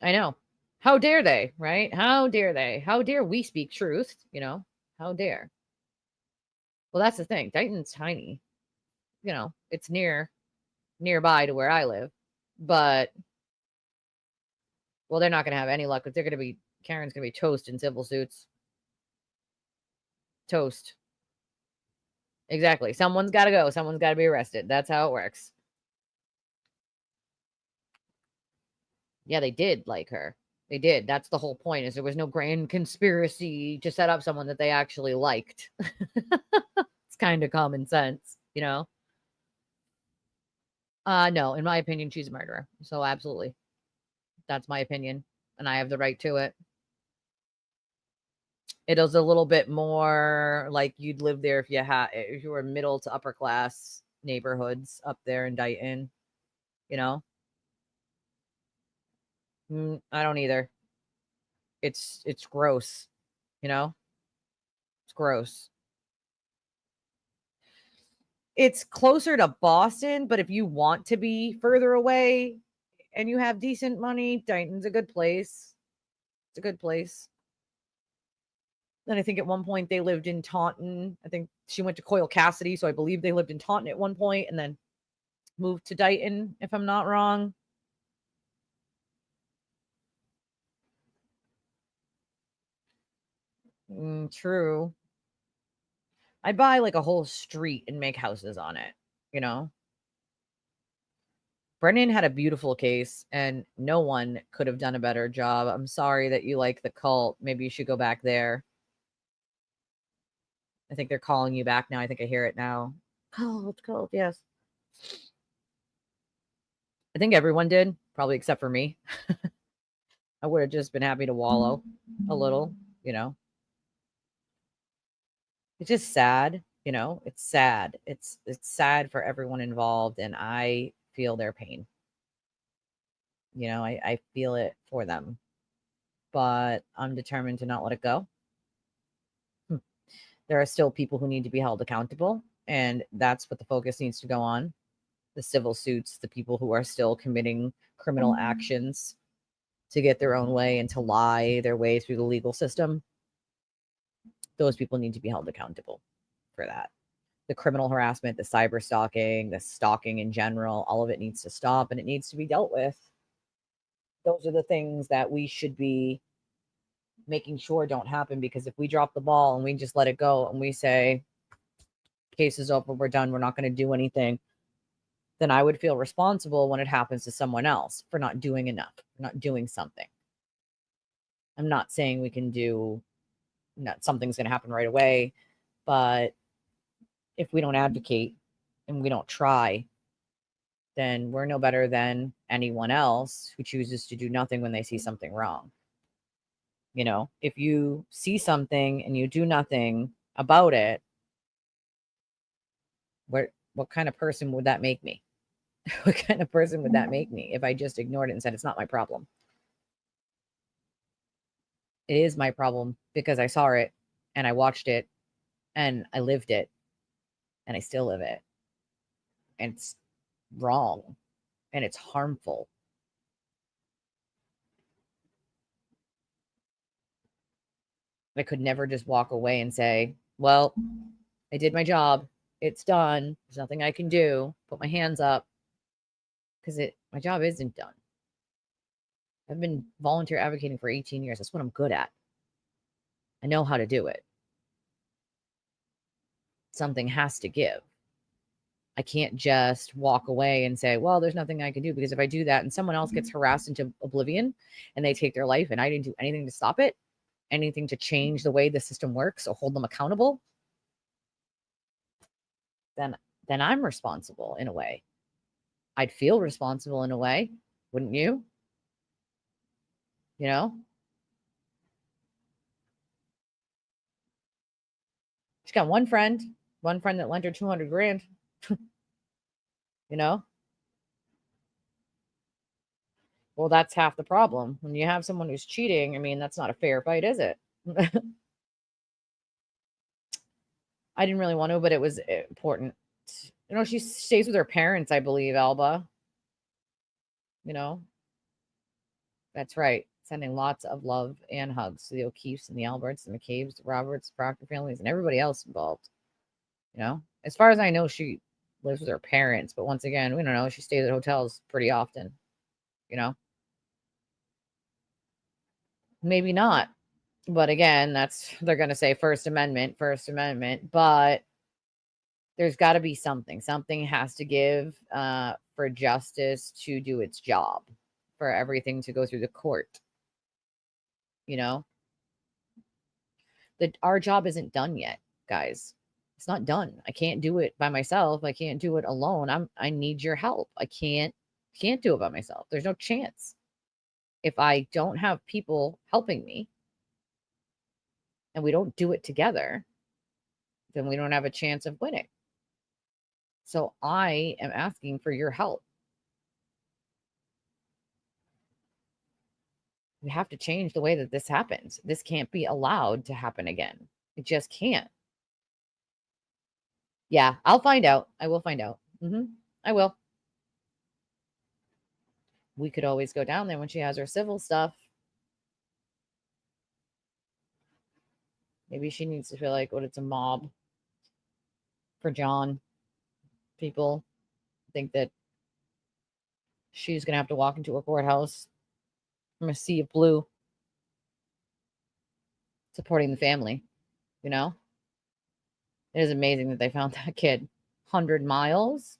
I know. How dare they, right? How dare they? How dare we speak truth, you know? How dare? Well, that's the thing. Dighton's tiny. You know, it's nearby to where I live. But well, they're not going to have any luck because Karen's going to be toast in civil suits. Toast. Exactly. Someone's got to go. Someone's got to be arrested. That's how it works. Yeah, they did like her. They did. That's the whole point, is there was no grand conspiracy to set up someone that they actually liked. It's kind of common sense, you know? No, in my opinion, she's a murderer. So absolutely. That's my opinion. And I have the right to it. It is a little bit more like you'd live there if you were middle to upper class neighborhoods up there in Dighton, you know? I don't either. It's gross, you know? gross. It's closer to Boston, but if you want to be further away and you have decent money, Dighton's a good place. It's a good place. Then I think at one point they lived in Taunton. I think she went to Coyle Cassidy, so I believe they lived in Taunton at one point and then moved to Dighton, if I'm not wrong. True. I'd buy like a whole street and make houses on it, you know? Brennan had a beautiful case and no one could have done a better job. I'm sorry that you like the cult. Maybe you should go back there. I think they're calling you back now. I think I hear it now. Cult, yes. I think everyone did, probably except for me. I would have just been happy to wallow a little, you know? It's just sad, you know? It's sad. It's sad for everyone involved, and I feel their pain. You know, I feel it for them. But I'm determined to not let it go. There are still people who need to be held accountable, and that's what the focus needs to go on. The civil suits, the people who are still committing criminal actions to get their own way and to lie their way through the legal system. Those people need to be held accountable for that. The criminal harassment, the cyberstalking, the stalking in general, all of it needs to stop and it needs to be dealt with. Those are the things that we should be making sure don't happen, because if we drop the ball and we just let it go and we say, case is over, we're done, we're not going to do anything, then I would feel responsible when it happens to someone else for not doing enough, for not doing something. I'm not saying we can do, not something's going to happen right away, but if we don't advocate and we don't try, then we're no better than anyone else who chooses to do nothing when they see something wrong. You know, if you see something and you do nothing about it, what kind of person would that make me? What kind of person would that make me if I just ignored it and said, it's not my problem? It is my problem because I saw it and I watched it and I lived it and I still live it. And it's wrong and it's harmful. I could never just walk away and say, well, I did my job. It's done. There's nothing I can do. Put my hands up. Because my job isn't done. I've been volunteer advocating for 18 years. That's what I'm good at. I know how to do it. Something has to give. I can't just walk away and say, well, there's nothing I can do, because if I do that and someone else gets harassed into oblivion and they take their life and I didn't do anything to stop it, anything to change the way the system works or hold them accountable, then I'm responsible in a way. I'd feel responsible in a way, wouldn't you? You know? She's got one friend that lent her 200 grand. You know? Well, that's half the problem. When you have someone who's cheating, I mean, that's not a fair fight, is it? I didn't really want to, but it was important. You know, she stays with her parents, I believe, Alba. You know? That's right. Sending lots of love and hugs to the O'Keefes and the Alberts and the McCabe's, the Roberts, Proctor families, and everybody else involved. You know? As far as I know, she lives with her parents, but once again, we don't know. She stays at hotels pretty often. You know? Maybe not. But again, they're going to say First Amendment, but there's got to be something. Something has to give for justice to do its job, for everything to go through the court. You know? Our job isn't done yet, guys. It's not done. I can't do it by myself. I can't do it alone. I need your help. I can't do it by myself. There's no chance. If I don't have people helping me and we don't do it together, then we don't have a chance of winning. So I am asking for your help. We have to change the way that this happens. This can't be allowed to happen again. It just can't. Yeah, I'll find out. I will find out. I will. We could always go down there when she has her civil stuff. Maybe she needs to feel like it's a mob for John. People think that she's going to have to walk into a courthouse from a sea of blue supporting the family, you know? It is amazing that they found that kid 100 miles.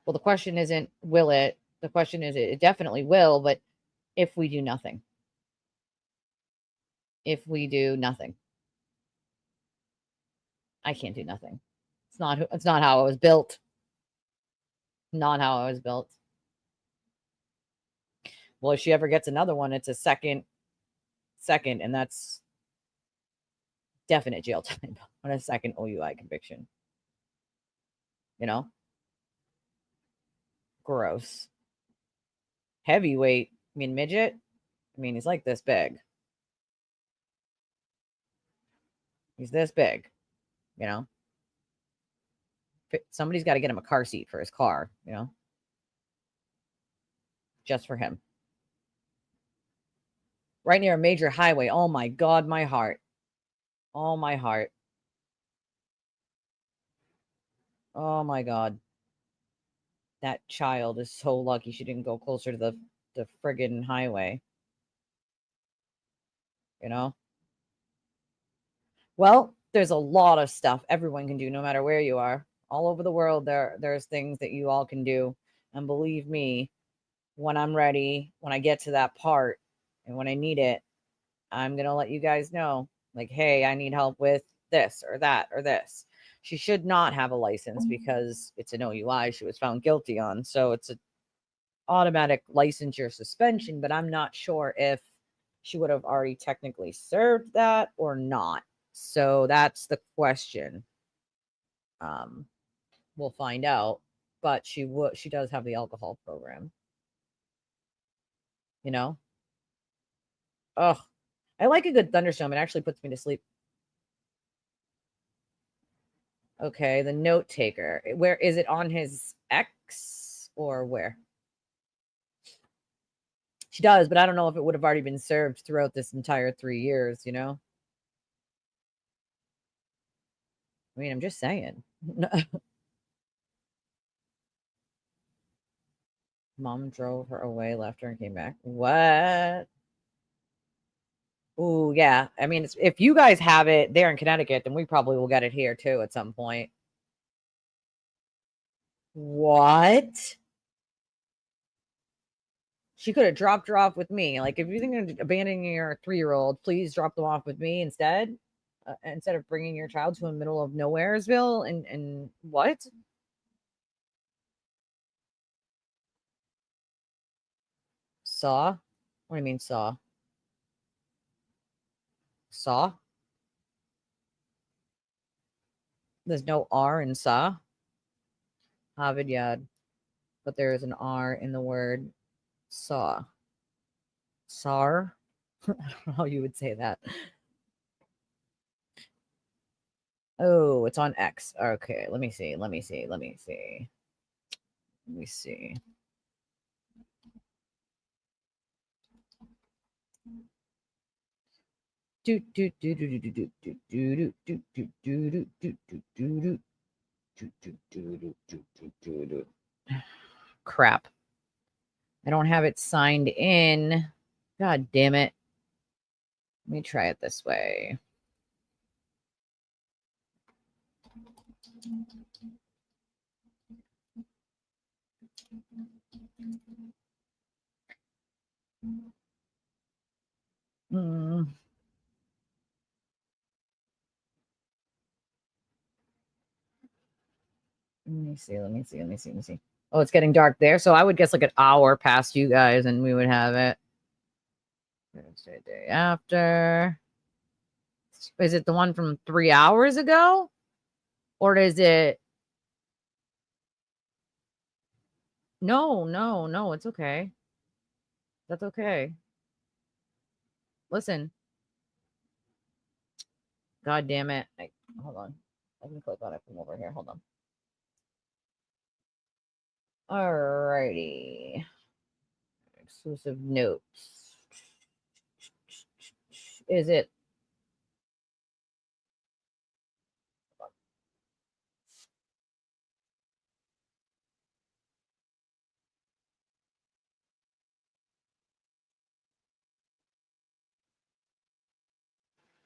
Well, the question isn't will it? The question is it definitely will, but if we do nothing. If we do nothing. I can't do nothing. It's not how I was built. Not how I was built. Well, if she ever gets another one, it's a second, and that's definite jail time on a second OUI conviction. You know? Gross. Heavyweight. I mean, midget. I mean, he's like this big. He's this big, you know? Somebody's got to get him a car seat for his car, you know? Just for him. Right near a major highway. Oh my God, my heart. Oh my heart. Oh my God. That child is so lucky she didn't go closer to the friggin' highway. You know? Well, there's a lot of stuff everyone can do no matter where you are. All over the world, there's things that you all can do. And believe me, when I'm ready, when I get to that part, and when I need it, I'm going to let you guys know. Like, hey, I need help with this or that or this. She should not have a license because it's an OUI she was found guilty on. So it's an automatic licensure suspension, but I'm not sure if she would have already technically served that or not. So that's the question. We'll find out. But she does have the alcohol program. You know? Oh, I like a good thunderstorm. It actually puts me to sleep. Okay, the note taker. Where is it, on his ex or where? She does, but I don't know if it would have already been served throughout this entire 3 years, you know? I mean, I'm just saying. Mom drove her away, left her, and came back. What? Oh, yeah. I mean, if you guys have it there in Connecticut, then we probably will get it here too at some point. What? She could have dropped her off with me. Like, if you think of abandoning your 3-year-old, please drop them off with me instead of bringing your child to the middle of Nowheresville. And what? Saw? What do you mean saw? Saw? There's no R in saw. Havid Yad. But there is an R in the word saw. Sar? I don't know how you would say that. Oh, it's on X. Okay, let me see. Crap. I don't have it signed in. God damn it. Let me try it this way. Let me see. Oh, it's getting dark there. So I would guess like an hour past you guys and we would have it. Thursday, day after. Is it the one from 3 hours ago? Or is it? No, it's okay. That's okay. Listen, God damn it. Hold on. Let me click on it from over here. Hold on. Alrighty. Exclusive notes. Is it?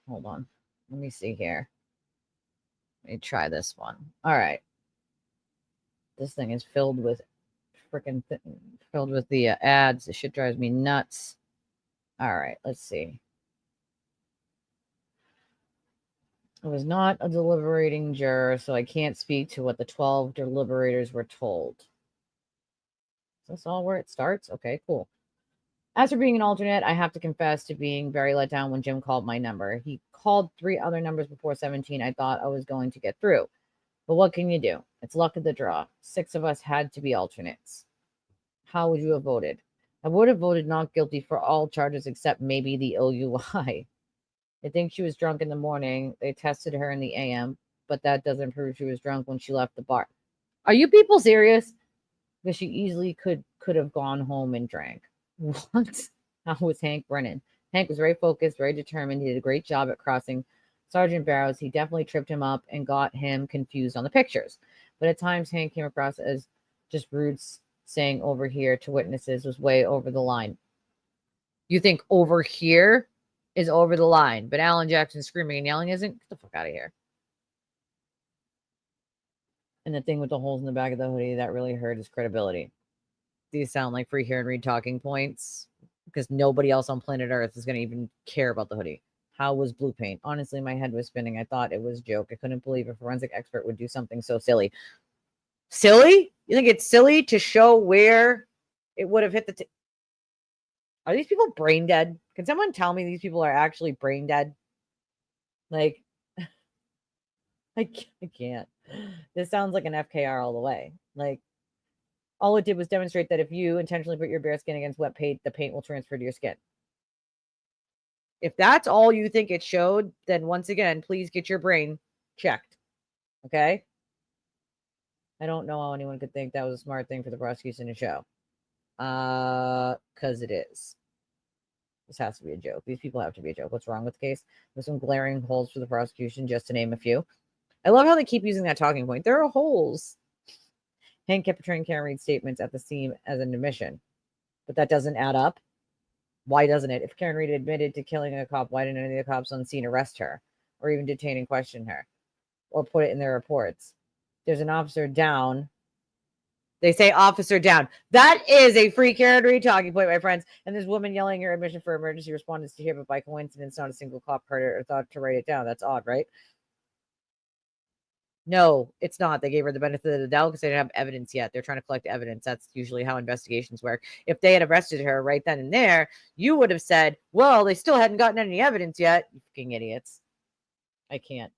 Hold on. Let me see here. Let me try this one. All right. This thing is filled with freaking filled with the ads. This shit drives me nuts. All right. Let's see. I was not a deliberating juror, so I can't speak to what the 12 deliberators were told. Is this all where it starts? Okay, cool. As for being an alternate, I have to confess to being very let down when Jim called my number. He called 3 other numbers before 17. I thought I was going to get through. But what can you do? It's luck of the draw. 6 of us had to be alternates. How would you have voted? I would have voted not guilty for all charges except maybe the OUI. I think she was drunk in the morning. They tested her in the AM, but that doesn't prove she was drunk when she left the bar. Are you people serious? Because she easily could have gone home and drank. What? How was Hank Brennan? Hank was very focused, very determined. He did a great job at crossing Sergeant Barrows. He definitely tripped him up and got him confused on the pictures. But at times, Hank came across as just rude, saying over here to witnesses was way over the line. You think over here is over the line, but Alan Jackson screaming and yelling isn't? Get the fuck out of here. And the thing with the holes in the back of the hoodie that really hurt his credibility. These sound like free hear and read talking points because nobody else on planet Earth is going to even care about the hoodie. How was blue paint? Honestly, my head was spinning. I thought it was a joke. I couldn't believe a forensic expert would do something so silly. Silly? You think it's silly to show where it would have hit the... Are these people brain dead? Can someone tell me these people are actually brain dead? Like, I can't. This sounds like an FKR all the way. Like, all it did was demonstrate that if you intentionally put your bare skin against wet paint, the paint will transfer to your skin. If that's all you think it showed, then once again, please get your brain checked. Okay? I don't know how anyone could think that was a smart thing for the prosecution to show. Because it is. This has to be a joke. These people have to be a joke. What's wrong with the case? There's some glaring holes for the prosecution, just to name a few. I love how they keep using that talking point. There are holes. Hank kept portraying Karen Reed's statements at the scene as an admission. But that doesn't add up. Why doesn't it? If Karen Reed admitted to killing a cop, why didn't any of the cops on the scene arrest her? Or even detain and question her? Or put it in their reports? There's an officer down. They say officer down. That is a free Karen Reed talking point, my friends. And this woman yelling her admission for emergency responders to hear, but by coincidence, not a single cop heard it or thought to write it down. That's odd, right? No, it's not. They gave her the benefit of the doubt because they didn't have evidence yet. They're trying to collect evidence. That's usually how investigations work. If they had arrested her right then and there, you would have said, well, they still hadn't gotten any evidence yet. You fucking idiots. I can't.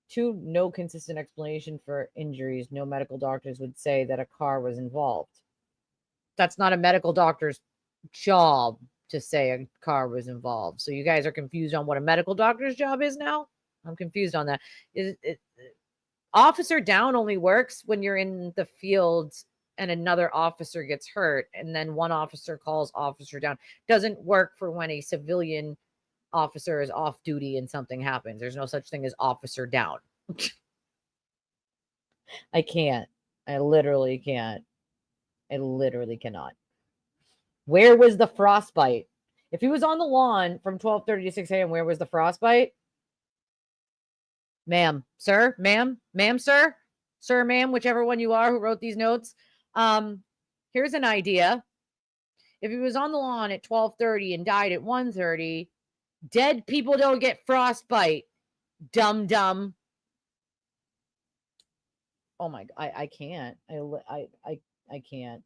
2, no consistent explanation for injuries. No medical doctors would say that a car was involved. That's not a medical doctor's job to say a car was involved. So you guys are confused on what a medical doctor's job is now? I'm confused on that. Officer down only works when you're in the field and another officer gets hurt and then one officer calls officer down. Doesn't work for when a civilian officer is off duty and something happens. There's no such thing as officer down. I can't. I literally can't. I literally cannot. Where was the frostbite? If he was on the lawn from 12:30 to 6 a.m., where was the frostbite? Ma'am, sir, ma'am, sir, ma'am, whichever one you are who wrote these notes. Here's an idea. If he was on the lawn at 12:30 and died at 1:30, dead people don't get frostbite. Dumb. Oh my God, I can't. I can't.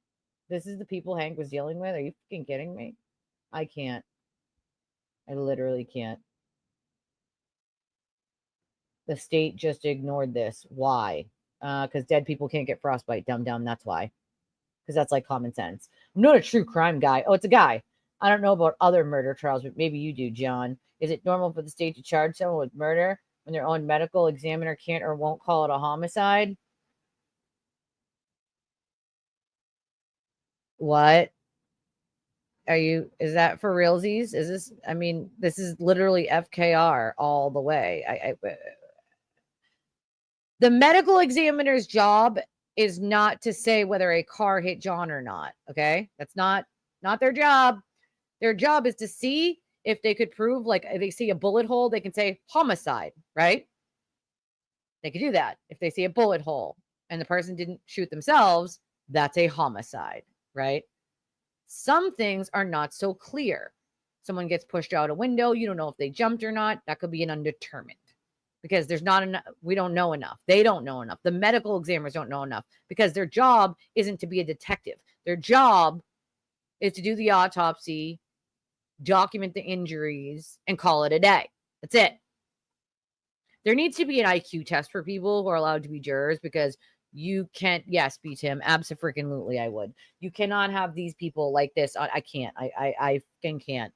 This is the people Hank was dealing with. Are you fucking kidding me? I can't. I literally can't. The state just ignored this. Why? Because dead people can't get frostbite. Dumb. That's why. Because that's like common sense. I'm not a true crime guy. Oh, it's a guy. I don't know about other murder trials, but maybe you do, John. Is it normal for the state to charge someone with murder when their own medical examiner can't or won't call it a homicide? What? Is that for realsies? Is this, I mean, this is literally FKR all the way. The medical examiner's job is not to say whether a car hit John or not. Okay. That's not their job. Their job is to see if they could prove, like, if they see a bullet hole, they can say homicide, right? They could do that. If they see a bullet hole and the person didn't shoot themselves, that's a homicide, right? Some things are not so clear. Someone gets pushed out a window. You don't know if they jumped or not. That could be an undetermined because there's not enough. We don't know enough. They don't know enough. The medical examiners don't know enough because their job isn't to be a detective. Their job is to do the autopsy, document the injuries, and call it a day. That's it. There needs to be an IQ test for people who are allowed to be jurors because you can't, yes, be Tim, abso-freaking-lutely I would. You cannot have these people like this. I can't. I can't.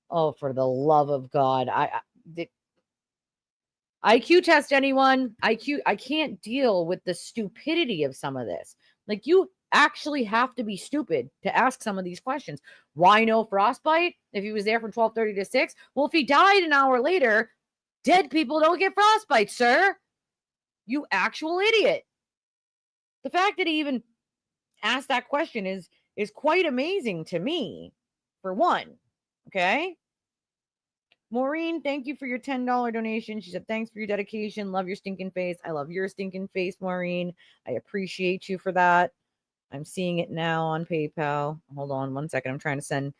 Oh, for the love of God. IQ test anyone. I can't deal with the stupidity of some of this. Like, you actually have to be stupid to ask some of these questions. Why no frostbite if he was there from 12:30 to 6? Well, if he died an hour later, dead people don't get frostbite, sir. You actual idiot. The fact that he even asked that question is quite amazing to me, for one. Okay? Maureen, thank you for your $10 donation. She said, thanks for your dedication. Love your stinking face. I love your stinking face, Maureen. I appreciate you for that. I'm seeing it now on PayPal. Hold on one second. I'm trying to send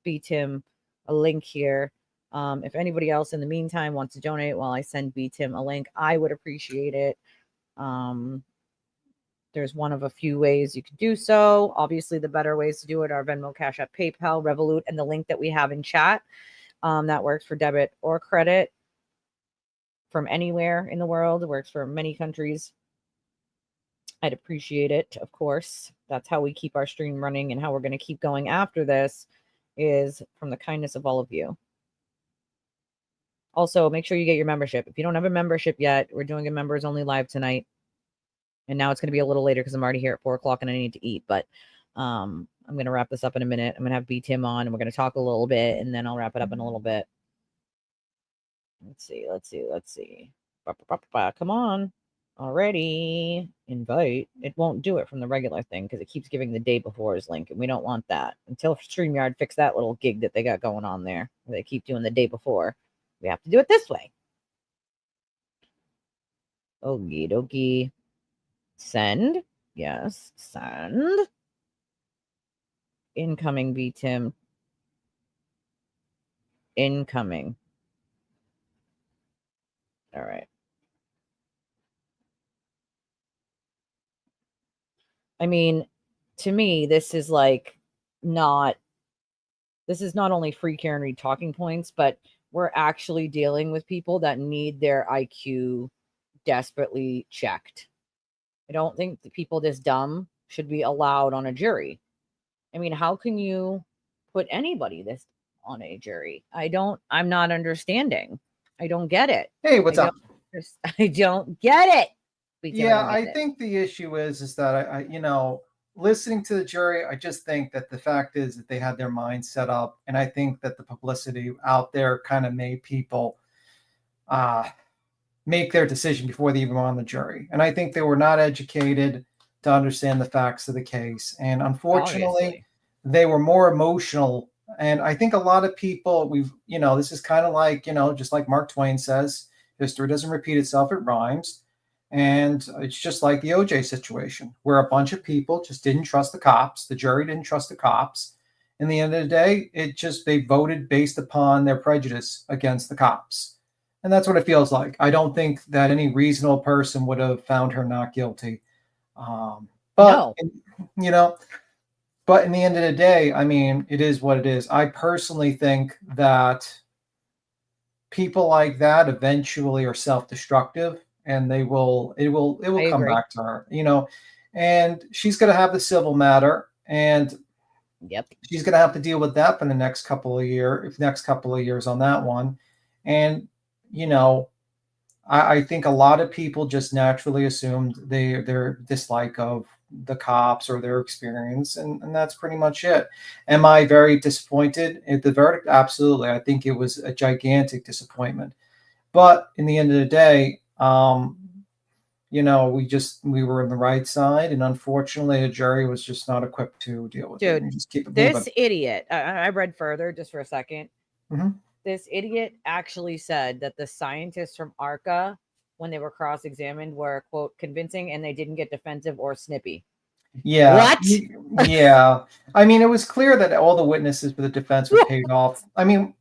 B Tim a link here. If anybody else in the meantime wants to donate while I send B Tim a link, I would appreciate it. There's one of a few ways you can do so. Obviously, the better ways to do it are Venmo, Cash App, PayPal, Revolut, and the link that we have in chat. That works for debit or credit from anywhere in the world. It works for many countries. I'd appreciate it, of course. That's how we keep our stream running, and how we're going to keep going after this is from the kindness of all of you. Also, make sure you get your membership. If you don't have a membership yet, we're doing a members only live tonight. And now it's going to be a little later because I'm already here at 4 o'clock and I need to eat. But I'm going to wrap this up in a minute. I'm going to have B Tim on and we're going to talk a little bit and then I'll wrap it up in a little bit. Let's see. Come on. Already. Invite. It won't do it from the regular thing because it keeps giving the day before's link. And we don't want that. Until StreamYard fix that little gig that they got going on there. They keep doing the day before. We have to do it this way. Okie dokie. Send. Yes. Send. Incoming, B Tim. Incoming. All right. I mean, to me, this is not only free Karen Read talking points, but we're actually dealing with people that need their IQ desperately checked. I don't think the people this dumb should be allowed on a jury. I mean, how can you put anybody this on a jury? I'm not understanding. I don't get it. Hey, what's up? I don't get it. Yeah, I think the issue is that I listening to the jury, I just think that the fact is that they had their minds set up. And I think that the publicity out there kind of made people make their decision before they even went on the jury. And I think they were not educated to understand the facts of the case. And unfortunately, they were more emotional. And I think a lot of people, this is kind of like, just like Mark Twain says, history doesn't repeat itself, it rhymes. And it's just like the OJ situation, where a bunch of people just didn't trust the cops. The jury didn't trust the cops. In the end of the day, they voted based upon their prejudice against the cops. And that's what it feels like. I don't think that any reasonable person would have found her not guilty. But in the end of the day, I mean, it is what it is. I personally think that people like that eventually are self-destructive. And it will come back to her, and she's going to have the civil matter. And Yep. She's going to have to deal with that for the next couple of years on that one. And, you know, I think a lot of people just naturally assumed their dislike of the cops or their experience, and that's pretty much it. Am I very disappointed at the verdict? Absolutely. I think it was a gigantic disappointment. But in the end of the day, you know, we were on the right side, and unfortunately, a jury was just not equipped to deal with it. And just keep it this moving. idiot. I read further just for a second. Mhm. This idiot actually said that the scientists from ARCA, when they were cross-examined, were, quote, convincing, and they didn't get defensive or snippy. Yeah. What? Yeah. I mean, it was clear that all the witnesses for the defense were paid off. I mean,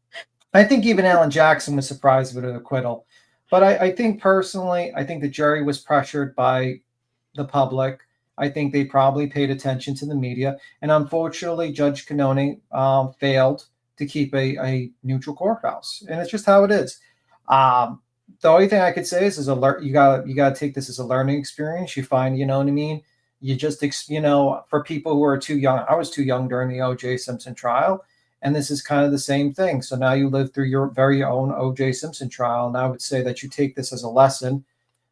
I think even Alan Jackson was surprised with an acquittal. But I think personally, I think the jury was pressured by the public. I think they probably paid attention to the media. And unfortunately, Judge Cannone failed to keep a neutral courthouse. And it's just how it is. The only thing I could say is you gotta take this as a learning experience. You find, you know what I mean? You just, you know, for people who are too young, I was too young during the O.J. Simpson trial. And this is kind of the same thing. So now you live through your very own O.J. Simpson trial. And I would say that you take this as a lesson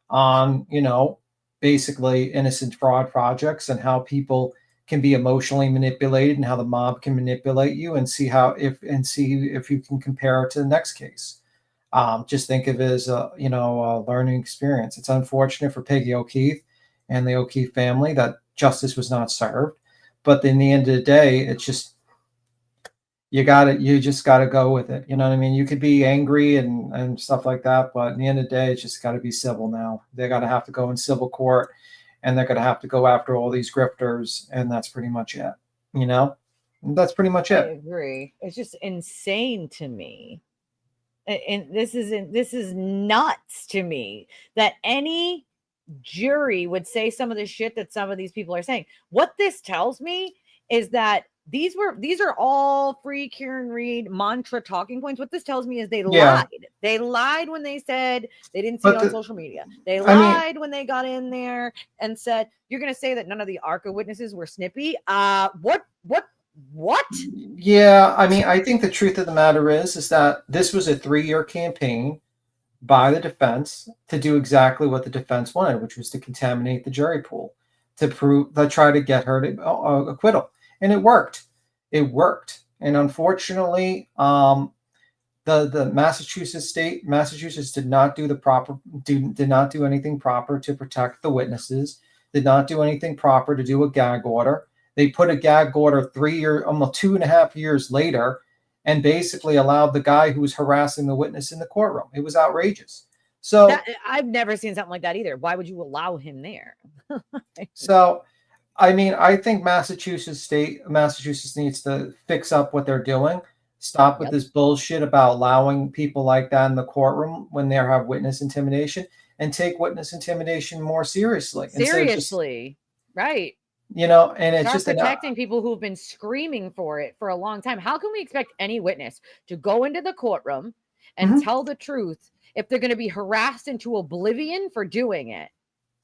on, you know, basically innocent fraud projects and how people can be emotionally manipulated and how the mob can manipulate you, and see if you can compare it to the next case. Just think of it as a, you know, a learning experience. It's unfortunate for Peggy O'Keefe and the O'Keefe family that justice was not served. But in the end of the day, it's just, you just gotta go with it. You know what I mean? You could be angry and stuff like that, but in the end of the day, it's just gotta be civil now. They're gonna have to go in civil court, and they're gonna have to go after all these grifters, and that's pretty much it. You know? That's pretty much I it. agree. It's just insane to me. And this is nuts to me that any jury would say some of the shit that some of these people are saying. What this tells me is that these are all free Kieran Reed mantra talking points. What this tells me is they lied. They lied when they said they didn't see it on social media. They lied when they got in there and said, you're going to say that none of the ARCA witnesses were snippy. What? Yeah, I mean, I think the truth of the matter is that this was a 3-year campaign by the defense to do exactly what the defense wanted, which was to contaminate the jury pool, to try to get her to acquittal. And it worked. It worked. And unfortunately, the Massachusetts did not do anything proper to protect the witnesses, did not do anything proper to do a gag order. They put a gag order 2.5 years later, and basically allowed the guy who was harassing the witness in the courtroom. It was outrageous. So I've never seen something like that either. Why would you allow him there? So, I mean, I think Massachusetts needs to fix up what they're doing. Stop with this bullshit about allowing people like that in the courtroom when they have witness intimidation, and take witness intimidation more seriously. Seriously, right. You know, and it's Start just protecting people who've been screaming for it for a long time. How can we expect any witness to go into the courtroom and tell the truth if they're going to be harassed into oblivion for doing it?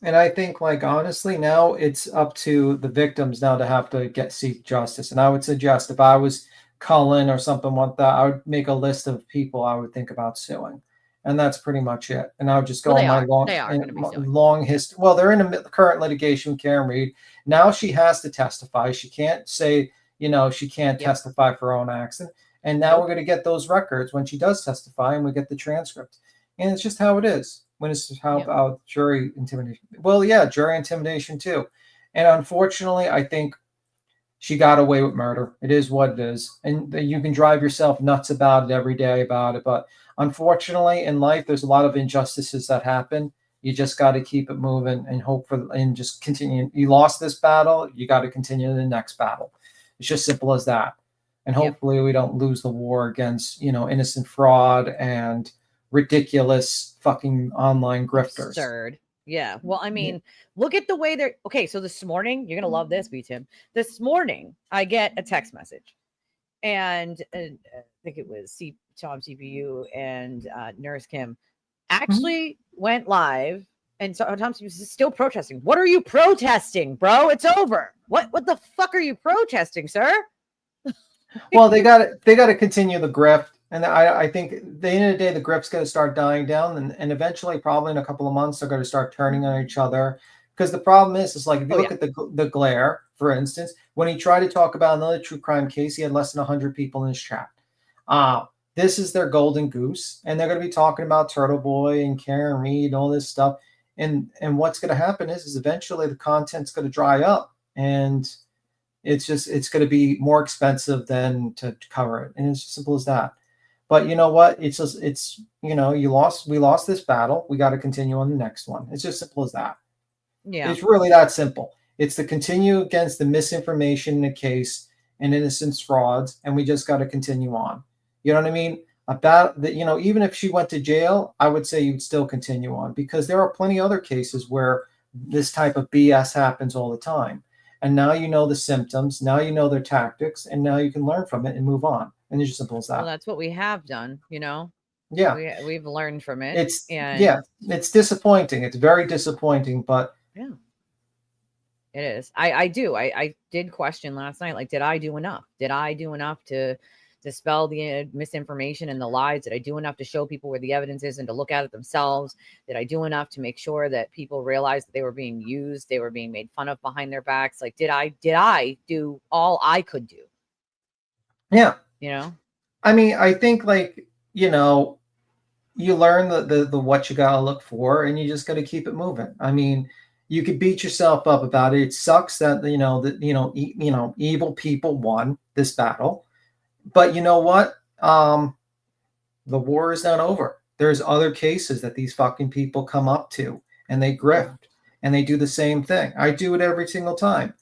And I think, like, honestly, now it's up to the victims now to have to seek justice. And I would suggest, if I was Cullen or something like that, I would make a list of people I would think about suing. And that's pretty much it. And I would just go on my long history. Well, they're in a current litigation with Karen Reed. Now she has to testify. She can't say, you know, she can't testify for her own accident. And now we're going to get those records when she does testify, and we get the transcript. And it's just how it is. When it's how about jury intimidation? Well, yeah, jury intimidation too. And unfortunately, I think she got away with murder. It is what it is. And you can drive yourself nuts about it every day about it. But unfortunately, in life, there's a lot of injustices that happen. You just got to keep it moving and hope and just continue. You lost this battle, you got to continue the next battle. It's just simple as that. And hopefully we don't lose the war against, you know, innocent fraud and ridiculous fucking online grifters. Absurd. Yeah. Well, I mean, look at the way they're okay. So this morning, you're gonna love this, B-Tim. This morning, I get a text message, and I think it was Tom CPU and Nurse Kim actually went live, and so Tom CPU is still protesting. What are you protesting, bro? It's over. What the fuck are you protesting, sir? Well, they got to continue the grift, and I think at the end of the day, the grift's going to start dying down, and eventually, probably in a couple of months, they're going to start turning on each other. Because the problem is like if you look at the glare, for instance, when he tried to talk about another true crime case, he had less than 100 people in his chat. This is their golden goose, and they're going to be talking about Turtle Boy and Karen Reed and all this stuff. And what's going to happen is eventually the content's going to dry up, and it's going to be more expensive than to cover it, and it's as simple as that. But you know what? We lost this battle. We got to continue on the next one. It's just simple as that. Yeah, it's really that simple. It's to continue against the misinformation in the case and innocence frauds, and we just got to continue on. You know what I mean? About that, even if she went to jail, I would say you'd still continue on, because there are plenty of other cases where this type of BS happens all the time. And now you know the symptoms, now you know their tactics, and now you can learn from it and move on. And it's as simple as that. Well, that's what we have done, Yeah. We've learned from it. It's disappointing. It's very disappointing, but yeah, it is. I did question last night, like, did I do enough? Did I do enough to dispel the misinformation and the lies? Did I do enough to show people where the evidence is and to look at it themselves? Did I do enough to make sure that people realized that they were being used, they were being made fun of behind their backs? Like, did I do all I could do? Yeah. I mean, I think you learn the what you gotta look for, and you just gotta keep it moving. I mean, you could beat yourself up about it. It sucks that evil people won this battle. But you know what? The war is not over. There's other cases that these fucking people come up to, and they grift, and they do the same thing. I do it every single time.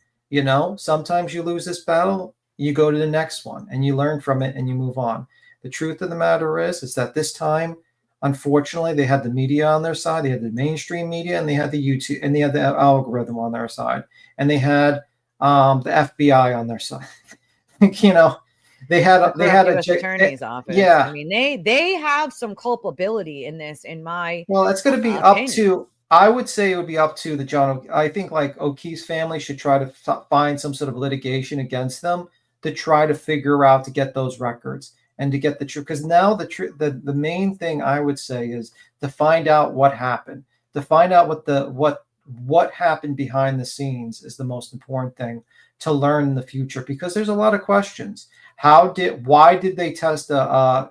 Sometimes you lose this battle, you go to the next one, and you learn from it, and you move on. The truth of the matter is that this time, unfortunately, they had the media on their side. They had the mainstream media, and they had the YouTube, and they had the algorithm on their side, and they had the FBI on their side. They had a US attorney's office. Yeah, I mean, they have some culpability in this. Well, it's going to be up to. I would say it would be up to the John. I think O'Keefe's family should try to find some sort of litigation against them to try to figure out to get those records and to get the truth. Because now the main thing I would say is to find out what happened, to find out what happened behind the scenes is the most important thing to learn in the future, because there's a lot of questions. Why did they test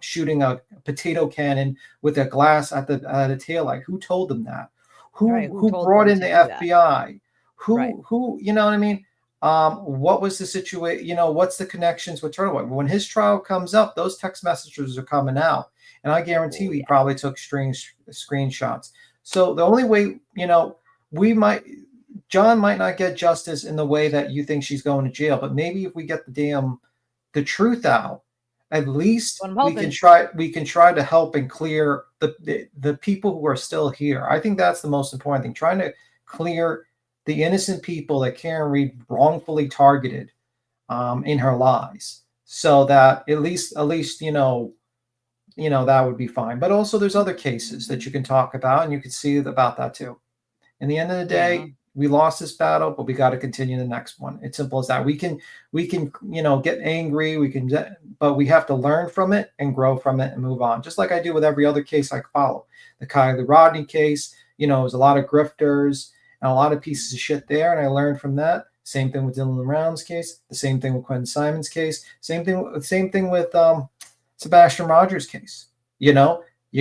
shooting a potato cannon with a glass at the taillight? Who told them that? Who brought in the FBI? Who you know what I mean? What was the situation? What's the connections with Turtle Boy? When his trial comes up, those text messages are coming out, and I guarantee he probably took screenshots. So the only way, John might not get justice in the way that you think she's going to jail, but maybe if we get the truth out, at least we can try to help and clear the people who are still here. I think that's the most important thing, trying to clear the innocent people that Karen Reed wrongfully targeted in her lies, so that at least that would be fine. But also there's other cases that you can talk about, and you can see about that too. In the end of the day, we lost this battle, but we got to continue the next one. It's simple as that. We can get angry, but we have to learn from it and grow from it and move on. Just like I do with every other case I follow. The Kylie Rodney case, there's a lot of grifters and a lot of pieces of shit there, and I learned from that. Same thing with Dylan Brown's case. The same thing with Quentin Simon's case. Same thing with Sebastian Rogers' case. You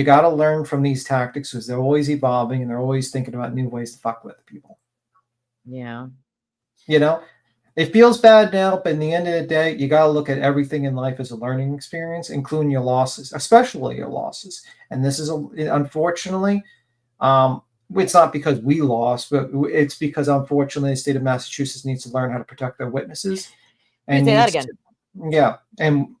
got to learn from these tactics, because they're always evolving and they're always thinking about new ways to fuck with people. Yeah. It feels bad now, but in the end of the day, you got to look at everything in life as a learning experience, including your losses, especially your losses. And this is, unfortunately, it's not because we lost, but it's because, unfortunately, the state of Massachusetts needs to learn how to protect their witnesses. And say that again. And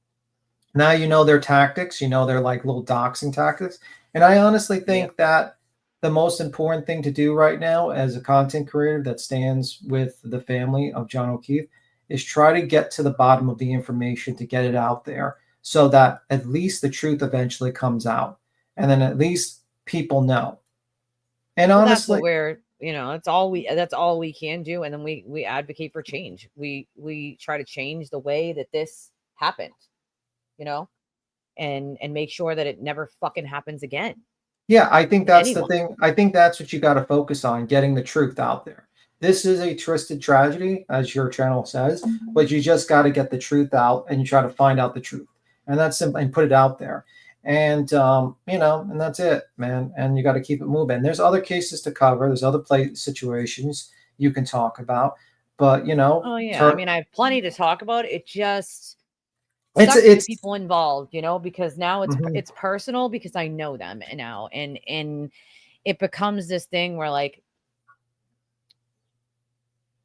now their tactics, they're like little doxing tactics. And I honestly think that the most important thing to do right now as a content creator that stands with the family of John O'Keefe is try to get to the bottom of the information, to get it out there, so that at least the truth eventually comes out, and then at least people know. And honestly, that's what we're, that's all we can do. And then we advocate for change. We try to change the way that this happened, you know, and make sure that it never fucking happens again. Yeah, I think that's anyone. the thing. I think that's what you got to focus on, getting the truth out there. This is a twisted tragedy, as your channel says, but you just got to get the truth out and you try to find out the truth. And that's simple, and put it out there. And, you know, and that's it, man. And you got to keep it moving. There's other cases to cover. There's other situations you can talk about. But, you know. Oh, yeah. I mean, I have plenty to talk about. It just. It's people involved, you know, because now it's personal because I know them now, and it becomes this thing where, like,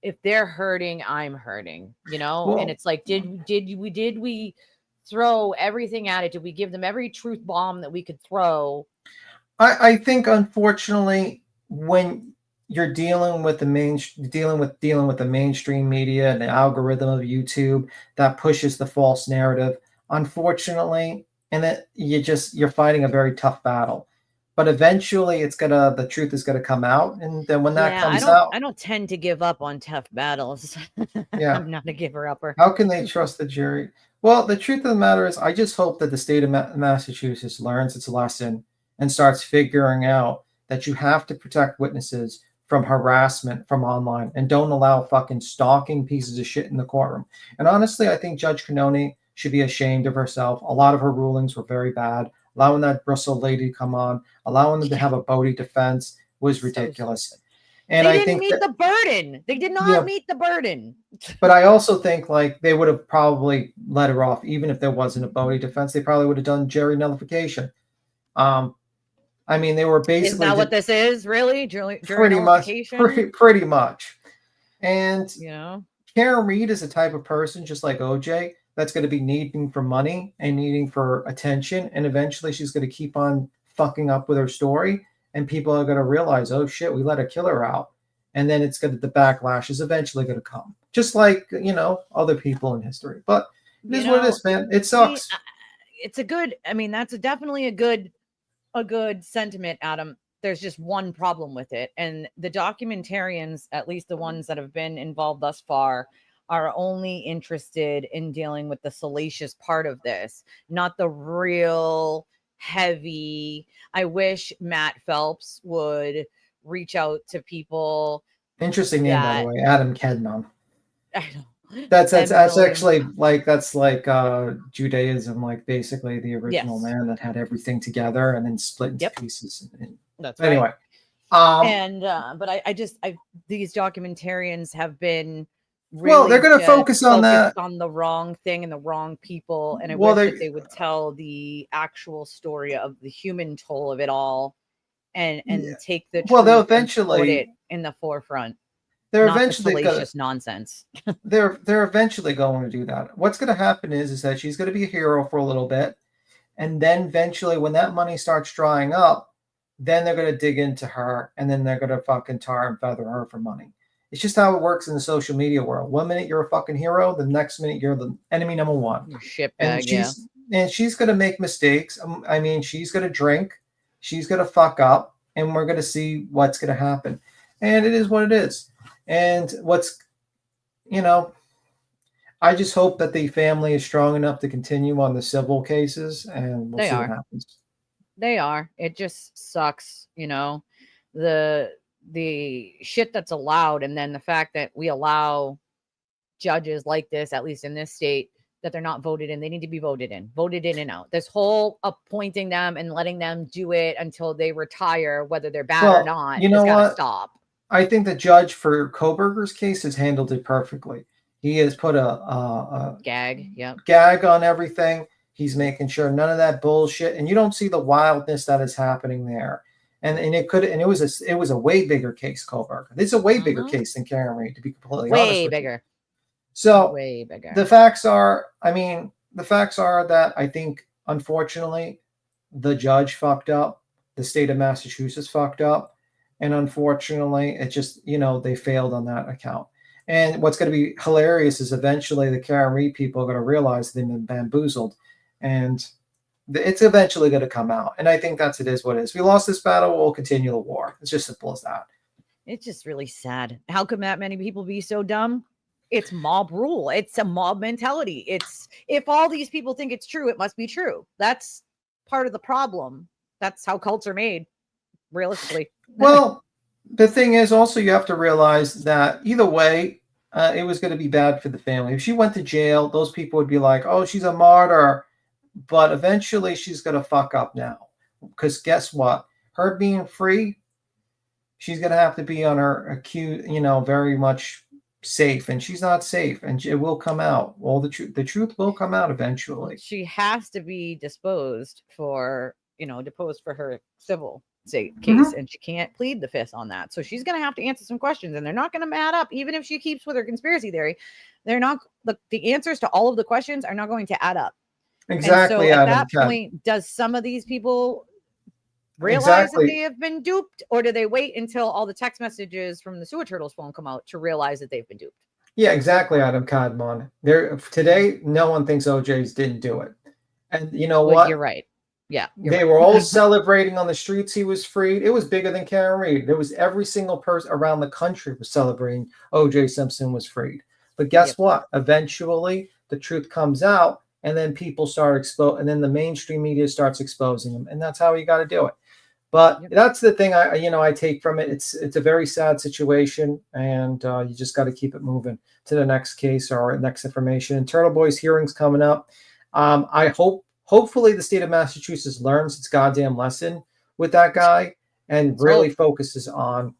if they're hurting, I'm hurting, you know. Well, and it's like, did we throw everything at it? Did we give them every truth bomb that we could throw? I think, unfortunately, when you're dealing with the mainstream media and the algorithm of YouTube that pushes the false narrative, unfortunately, and that you're fighting a very tough battle. But eventually the truth is gonna come out. And then when that comes out, I don't tend to give up on tough battles. Yeah. I'm not a giver upper. How can they trust the jury? Well, the truth of the matter is, I just hope that the state of Massachusetts learns its lesson and starts figuring out that you have to protect witnesses from harassment from online, and don't allow fucking stalking pieces of shit in the courtroom. And honestly, I think Judge Cannoni should be ashamed of herself. A lot of her rulings were very bad. Allowing that Russell lady to come on, allowing them to have a Bodie defense was ridiculous. And they didn't meet the burden. They did not meet the burden. But I also think, like, they would have probably let her off, even if there wasn't a Bodie defense. They probably would have done jury nullification. I mean, they were basically. Is that what this is, really? Jury pretty much. Pretty much. And you know, Karen Reed is a type of person, just like OJ, that's going to be needing for money and needing for attention, and eventually she's going to keep on fucking up with her story, and people are going to realize, oh shit, we let a killer out, and then the backlash is eventually going to come, just like, you know, other people in history. But it is what it is, man. It sucks. It's a good. I mean, that's definitely a good sentiment, Adam. There's just one problem with it, and the documentarians, at least the ones that have been involved thus far, are only interested in dealing with the salacious part of this, not the real heavy. I wish Matt Phelps would reach out to people. Interesting name, by the way, Adam Kedman. I know. That's actually that's like Judaism, like basically the original man that had everything together and then split into pieces. That's anyway. Right. And but I these documentarians have been really they're going to focus on the wrong thing and the wrong people, and I wish that they would tell the actual story of the human toll of it all, and take the truth they'll eventually put it in the forefront. They're not eventually salacious nonsense. they're eventually going to do that. What's going to happen is that she's going to be a hero for a little bit, and then eventually, when that money starts drying up, then they're going to dig into her, and then they're going to fucking tar and feather her for money. It's just how it works in the social media world. 1 minute you're a fucking hero, the next minute you're the enemy number one. And she's going to make mistakes. I mean, she's going to drink, she's going to fuck up, and we're going to see what's going to happen. And it is what it is. And I just hope that the family is strong enough to continue on the civil cases, and we'll see what happens. They are. It just sucks, you know, the shit that's allowed, and then the fact that we allow judges like this, at least in this state, that they're not voted in. They need to be voted in and out. This whole appointing them and letting them do it until they retire, whether they're bad or not, you know what? Gotta stop. I think the judge for Koberger's case has handled it perfectly. He has put a gag on everything. He's making sure none of that bullshit, and you don't see the wildness that is happening there. And it was a way bigger case, Koberger. It's a way bigger case than Karen Reed, to be completely honest. Way bigger. So way bigger. The facts are that I think, unfortunately, the judge fucked up. The state of Massachusetts fucked up. And unfortunately, it just, they failed on that account. And what's going to be hilarious is eventually the Karen Reed people are going to realize they've been bamboozled. And it's eventually going to come out. And I think it is what it is. We lost this battle, we'll continue the war. It's just simple as that. It's just really sad. How could that many people be so dumb? It's mob rule. It's a mob mentality. It's if all these people think it's true, it must be true. That's part of the problem. That's how cults are made, realistically. Well, the thing is also you have to realize that either way, it was going to be bad for the family. If she went to jail, those people would be like, oh, she's a martyr. But eventually she's going to fuck up now. Because guess what? Her being free, she's going to have to be on her acute, very much safe. And she's not safe. And it will come out. All the truth will come out eventually. She has to be deposed for her civil case, and she can't plead the fifth on that. So she's going to have to answer some questions, and they're not going to add up. Even if she keeps with her conspiracy theory, they're not the answers to all of the questions are not going to add up. Exactly. And so at that point, does some of these people realize that they have been duped, or do they wait until all the text messages from the sewer turtles phone come out to realize that they've been duped? Yeah, exactly, Adam Kadmon. Today, no one thinks OJ's didn't do it. And you know what? You're right. Yeah. They were all celebrating on the streets he was freed. It was bigger than Karen Reed. There was every single person around the country was celebrating OJ Simpson was freed. But guess what? Eventually, the truth comes out, and then people start and then the mainstream media starts exposing them. And that's how you got to do it. But that's the thing I take from it. It's a very sad situation, and you just got to keep it moving to the next case or next information. And Turtle Boy's hearing's coming up. Hopefully the state of Massachusetts learns its goddamn lesson with that guy and really focuses on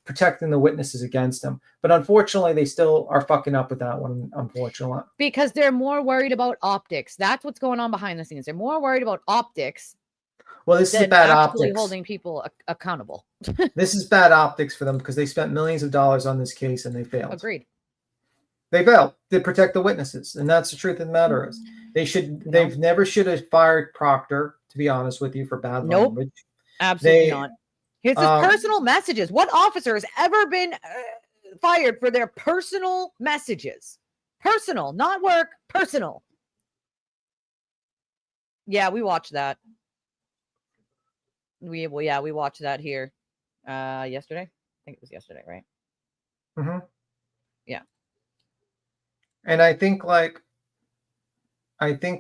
protecting the witnesses against him. But unfortunately, they still are fucking up with that one, unfortunately. Because they're more worried about optics. That's what's going on behind the scenes. They're more worried about optics. Well, this is bad optics. Holding people accountable. This is bad optics for them because they spent millions of dollars on this case and they failed. Agreed. They failed to protect the witnesses, and that's the truth of the matter is they never should have fired Proctor, to be honest with you, for bad language. Absolutely not. It's his personal messages. What officer has ever been fired for their personal messages? Personal, not work, personal. Yeah, we watched that. We watched that here yesterday. I think it was yesterday, right? Mm-hmm. Yeah. And I think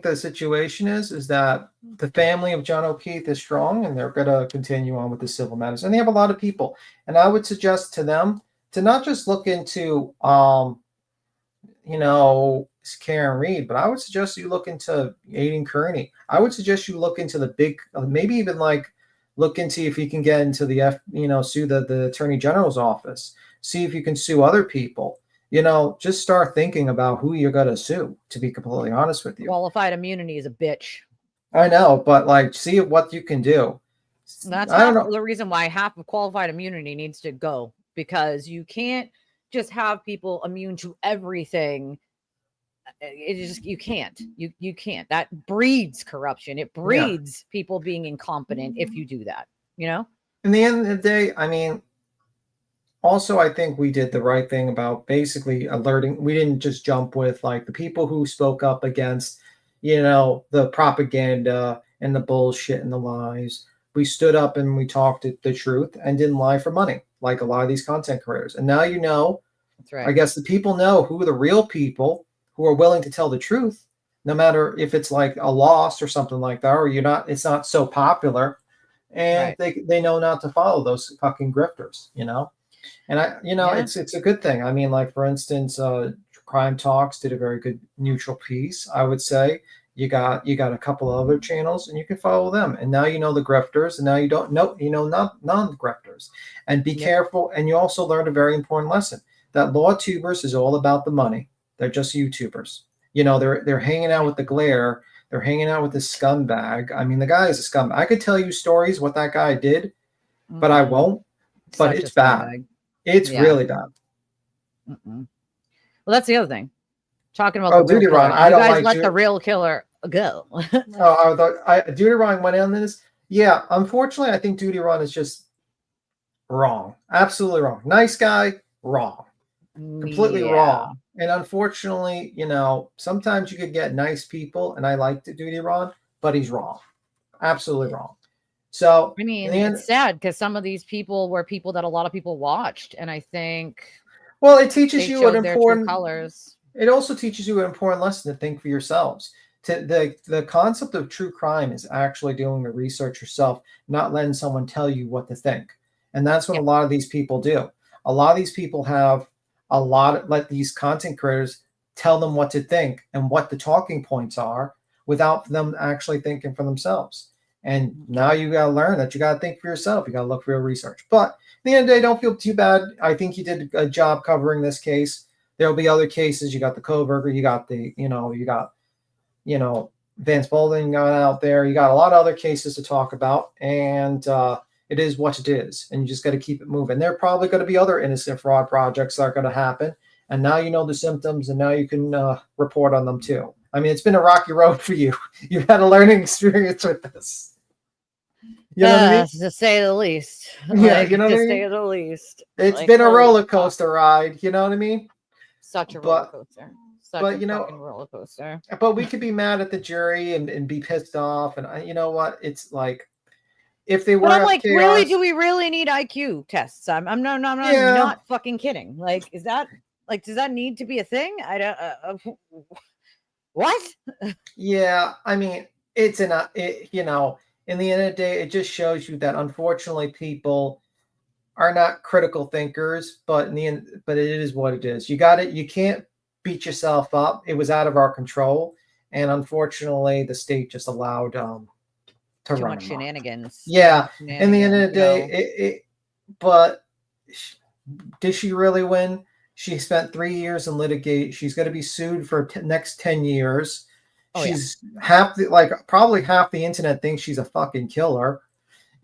the situation is that the family of John O'Keefe is strong, and they're going to continue on with the civil matters. And they have a lot of people. And I would suggest to them to not just look into, Karen Reed, but I would suggest you look into Aiden Kearney. I would suggest you look into the big, maybe even look into if you can get into sue the Attorney General's office. See if you can sue other people. Just start thinking about who you're going to sue, to be completely honest with you. Qualified immunity is a bitch. I know, but see what you can do. That's the reason why half of qualified immunity needs to go, because you can't just have people immune to everything. You can't. You can't. That breeds corruption. It breeds people being incompetent if you do that, In the end of the day, I mean, also, I think we did the right thing about basically alerting. We didn't just jump with the people who spoke up against, the propaganda and the bullshit and the lies. We stood up and we talked the truth and didn't lie for money, like a lot of these content creators. And now that's right. I guess the people know who are the real people who are willing to tell the truth, no matter if it's like a loss or something like that, or it's not so popular, and they know not to follow those fucking grifters, And it's a good thing. I mean, for instance, Crime Talks did a very good neutral piece. I would say you got a couple of other channels, and you can follow them. And now you know the grifters, and now you don't know non-grifters. And be careful. And you also learned a very important lesson that law tubers is all about the money. They're just YouTubers. They're hanging out with the glare. They're hanging out with the scumbag. I mean, the guy is a scumbag. I could tell you stories what that guy did, but I won't. But it's bad. It's really bad. Well, that's the other thing. Talking about Duty Ron, you guys let the real killer go. Duty Ron went on this. Yeah, unfortunately, I think Duty Ron is just wrong. Absolutely wrong. Nice guy, wrong. Completely wrong. And unfortunately, sometimes you could get nice people, and I like the Duty Ron, but he's wrong. Absolutely wrong. So I mean, it's sad because some of these people were people that a lot of people watched, and I think. Well, it teaches They you an showed their true important. colors. It also teaches you an important lesson to think for yourselves. The concept of true crime is actually doing the research yourself, not letting someone tell you what to think. And that's what a lot of these people do. A lot of these people have let these content creators tell them what to think and what the talking points are without them actually thinking for themselves. And now you got to learn that you got to think for yourself. You got to look for your research. But at the end of the day, don't feel too bad. I think you did a job covering this case. There'll be other cases. You got the Koberger, you got Vance Baldwin got out there. You got a lot of other cases to talk about, and it is what it is, and you just got to keep it moving. There are probably going to be other innocent fraud projects that are going to happen, and now you know the symptoms, and now you can report on them too. I mean, it's been a rocky road for you. You've had a learning experience with this. You know what I mean? To say the least. Yeah, like, you know what I mean? say the least. It's like, been a roller coaster ride. You know what I mean? Such a roller coaster. Such a fucking roller coaster. But we could be mad at the jury and be pissed off. And you know what? It's like, if they were. But I'm like, chaos, really? Do we really need IQ tests? I'm not fucking kidding. Like, is that does that need to be a thing? I don't. What? Yeah, I mean, it's in the end of the day, it just shows you that unfortunately people are not critical thinkers. But in the end, but it is what it is. You got it. You can't beat yourself up. It was out of our control, and unfortunately, the state just allowed to too run much shenanigans. Yeah, in the end of the day, but did she really win? She spent 3 years in litigate. She's going to be sued for next 10 years. She's probably half the internet thinks she's a fucking killer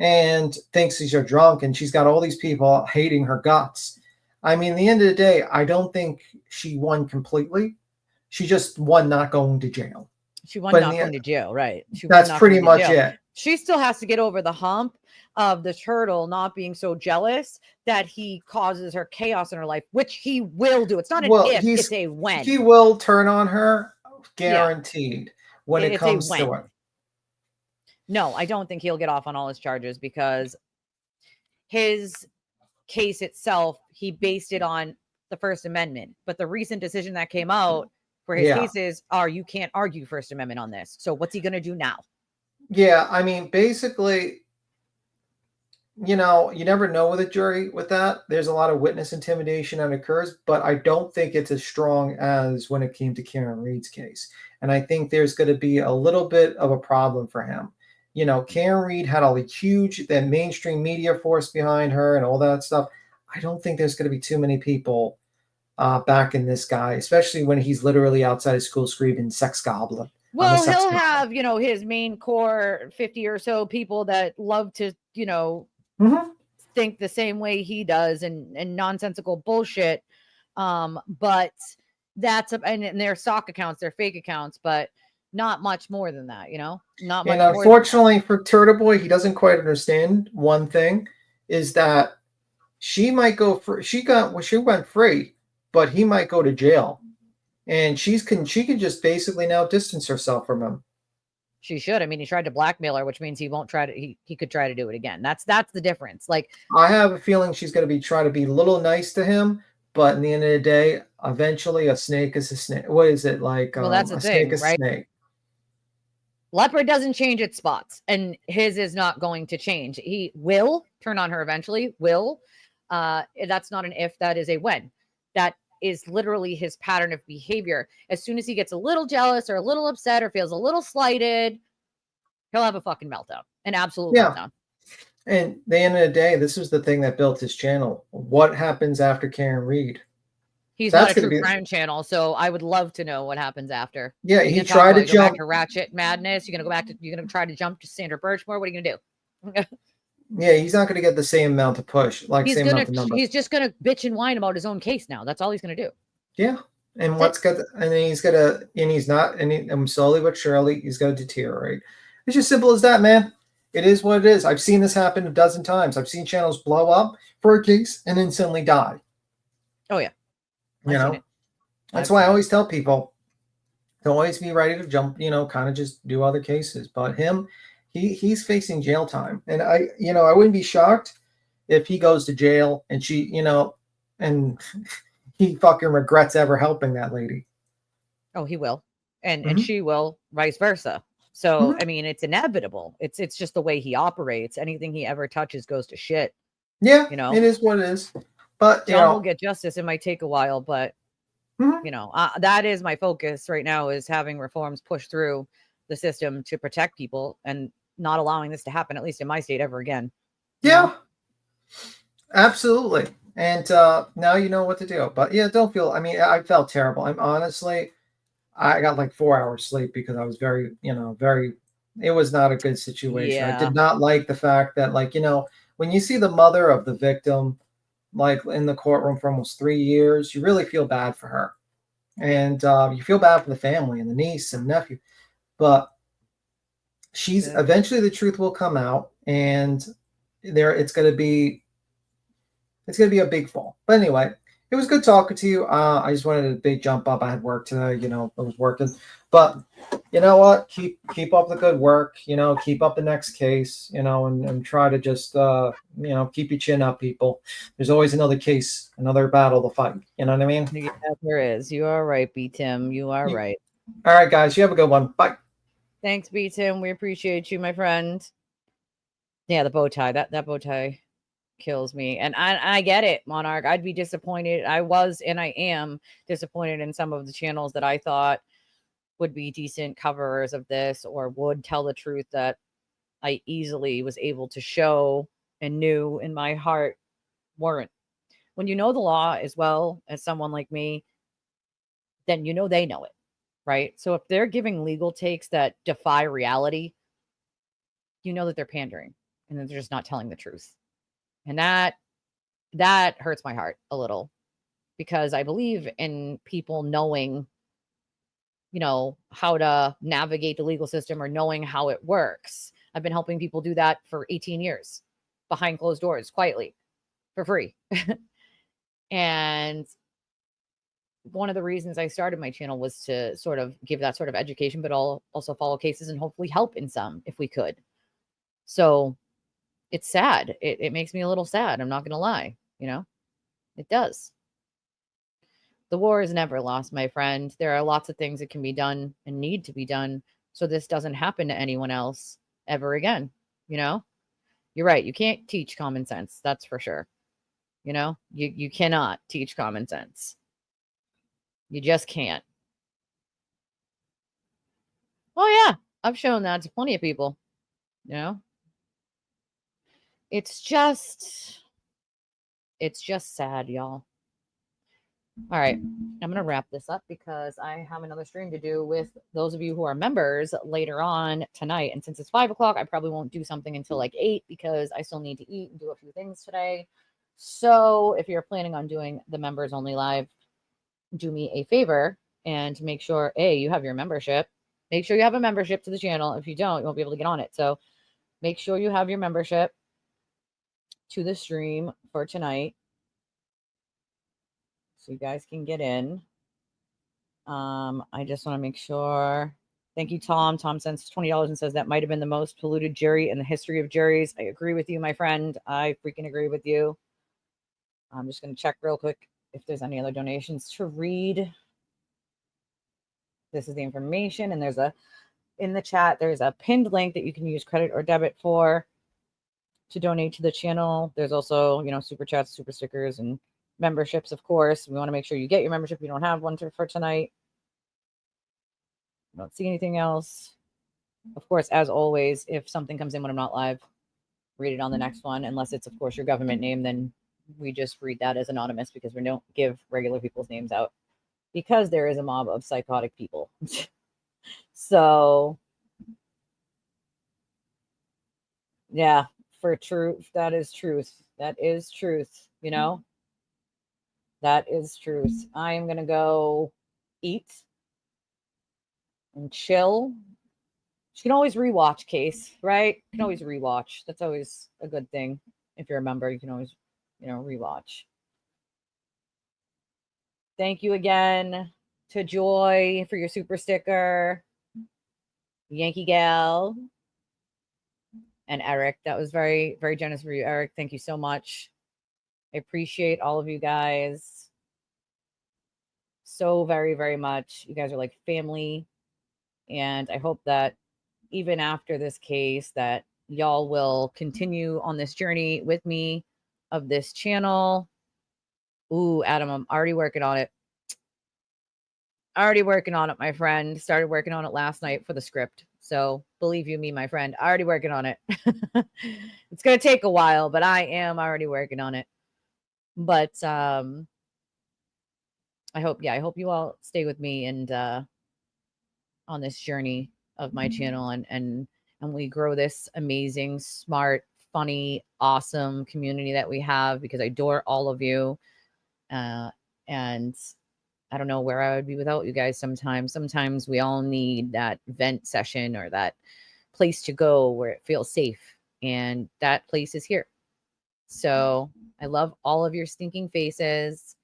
and thinks she's a drunk, and she's got all these people hating her guts. I mean, at the end of the day, I don't think she won completely. She just won not going to jail. She won not going to jail, right? That's pretty much it. She still has to get over the hump of the turtle not being so jealous that he causes her chaos in her life, which he will do. It's not an if, it's a when. He will turn on her, guaranteed, when it comes to it. No, I don't think he'll get off on all his charges because his case itself, he based it on the First Amendment. But the recent decision that came out for his cases are you can't argue First Amendment on this. So what's he going to do now? Yeah, I mean, basically, you never know with a jury with that. There's a lot of witness intimidation that occurs, but I don't think it's as strong as when it came to Karen Reed's case. And I think there's going to be a little bit of a problem for him. Karen Reed had all the huge, that mainstream media force behind her and all that stuff. I don't think there's going to be too many people backing this guy, especially when he's literally outside of school screaming sex goblin. Well, he'll have, his main core 50 or so people that love to, think the same way he does and nonsensical bullshit. But that's, and their stock accounts, their fake accounts, but not much more than that, not much. And unfortunately for Turtle Boy, he doesn't quite understand one thing is that she might go for, she went free, but he might go to jail. And she can just basically now distance herself from him. She should. I mean, he tried to blackmail her, which means he won't try to. He could try to do it again. That's the difference. Like, I have a feeling she's going to try to be a little nice to him, but in the end of the day, eventually a snake is a snake. What is it like? Well, that's the thing, snake is right? Snake. Leopard doesn't change its spots, and his is not going to change. He will turn on her eventually. Will. That's not an if. That is a when. That is literally his pattern of behavior. As soon as he gets a little jealous or a little upset or feels a little slighted, he'll have a fucking meltdown, an absolute meltdown. And at the end of the day, this was the thing that built his channel. What happens after Karen Reed? He's not a true crime channel, so I would love to know what happens after. Yeah, he tried to jump to Ratchet Madness. You're gonna try to jump to Sandra Birchmore. What are you gonna do? Yeah, he's not going to get the same amount of push, he's just going to bitch and whine about his own case now. That's all he's going to do. Yeah, and and slowly but surely he's going to deteriorate. It's just simple as that, man. It is what it is. I've seen this happen a dozen times. I've seen channels blow up for a case and then suddenly die. Oh yeah, that's why I always tell people to always be ready to jump. Kind of just do other cases, but him. He's facing jail time, and I wouldn't be shocked if he goes to jail and she, and he fucking regrets ever helping that lady. Oh, he will. And she will, vice versa. So, I mean, it's inevitable. It's just the way he operates. Anything he ever touches goes to shit. Yeah, you know, it is what it is. But John will get justice. It might take a while, but you know, that is my focus right now, is having reforms push through the system to protect people and not allowing this to happen, at least in my state, ever again. Yeah, absolutely. And now you know what to do. But yeah, don't feel, I mean, I felt terrible. I'm honestly, I got like 4 hours sleep because I was very, it was not a good situation. I did not like the fact that, like, when you see the mother of the victim, like in the courtroom for almost 3 years, you really feel bad for her. And you feel bad for the family and the niece and nephew. But eventually the truth will come out, and it's going to be a big fall. But anyway, it was good talking to you. I just wanted a big jump up. I had work today, I was working, but you know what? Keep up the good work, keep up the next case, and try to just, keep your chin up, people. There's always another case, another battle to fight. You know what I mean? Yeah, there is. You are right, B. Tim. You are right. All right, guys. You have a good one. Bye. Thanks, B. Tim. We appreciate you, my friend. Yeah, the bow tie. That bow tie kills me. And I get it, Monarch. I'd be disappointed. I was and I am disappointed in some of the channels that I thought would be decent coverers of this, or would tell the truth that I easily was able to show and knew in my heart weren't. When you know the law as well as someone like me, then you know they know it, right? So if they're giving legal takes that defy reality, you know that they're pandering and that they're just not telling the truth. And that hurts my heart a little, because I believe in people knowing, how to navigate the legal system, or knowing how it works. I've been helping people do that for 18 years behind closed doors, quietly, for free. And one of the reasons I started my channel was to sort of give that sort of education, but I'll also follow cases and hopefully help in some if we could. So it's sad. It makes me a little sad. I'm not going to lie. It does. The war is never lost, my friend. There are lots of things that can be done and need to be done so this doesn't happen to anyone else ever again. You're right. You can't teach common sense. That's for sure. You cannot teach common sense. You just can't. Oh yeah, I've shown that to plenty of people. It's just sad, y'all. All right, I'm going to wrap this up because I have another stream to do with those of you who are members later on tonight. And since it's 5 o'clock, I probably won't do something until like 8 because I still need to eat and do a few things today. So if you're planning on doing the members only live, do me a favor and make sure, you have your membership. Make sure you have a membership to the channel. If you don't, you won't be able to get on it. So make sure you have your membership to the stream for tonight, so you guys can get in. I just want to make sure. Thank you, Tom. Tom sends $20 and says that might have been the most polluted jury in the history of juries. I agree with you, my friend. I freaking agree with you. I'm just going to check real quick if there's any other donations to read. This is the information, and in the chat, there's a pinned link that you can use credit or debit for to donate to the channel. There's also, super chats, super stickers, and memberships, of course. We want to make sure you get your membership if you don't have one for tonight. I don't see anything else. Of course, as always, if something comes in when I'm not live, read it on the next one. Unless it's, of course, your government name, then we just read that as anonymous because we don't give regular people's names out because there is a mob of psychotic people. So, yeah, for truth, that is truth. That is truth, That is truth. I am going to go eat and chill. You can always rewatch case, right? You can always rewatch. That's always a good thing. If you're a member, you can always, rewatch. Thank you again to Joy for your super sticker. Yankee Gal. And Eric. That was very, very generous for you, Eric. Thank you so much. I appreciate all of you guys. so very, very much. You guys are like family. And I hope that even after this case that y'all will continue on this journey with me of this channel. Ooh, Adam, I'm already working on it. Already working on it, my friend. Started working on it last night for the script. So believe you me, my friend, already working on it. It's going to take a while, but I am already working on it. But I hope you all stay with me and on this journey of my channel and we grow this amazing, smart, funny, awesome community that we have, because I adore all of you. And I don't know where I would be without you guys sometimes. Sometimes we all need that vent session or that place to go where it feels safe. And that place is here. So I love all of your stinking faces.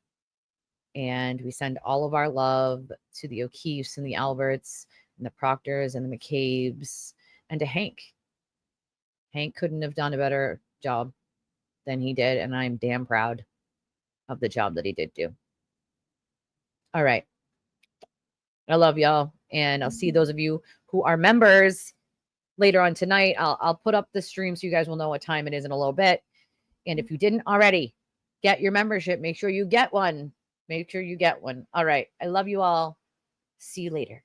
And we send all of our love to the O'Keefes and the Alberts and the Proctors and the McCabe's and to Hank. Hank couldn't have done a better job than he did. And I'm damn proud of the job that he did do. All right. I love y'all. And I'll see those of you who are members later on tonight. I'll put up the stream so you guys will know what time it is in a little bit. And if you didn't already get your membership, make sure you get one. Make sure you get one. All right. I love you all. See you later.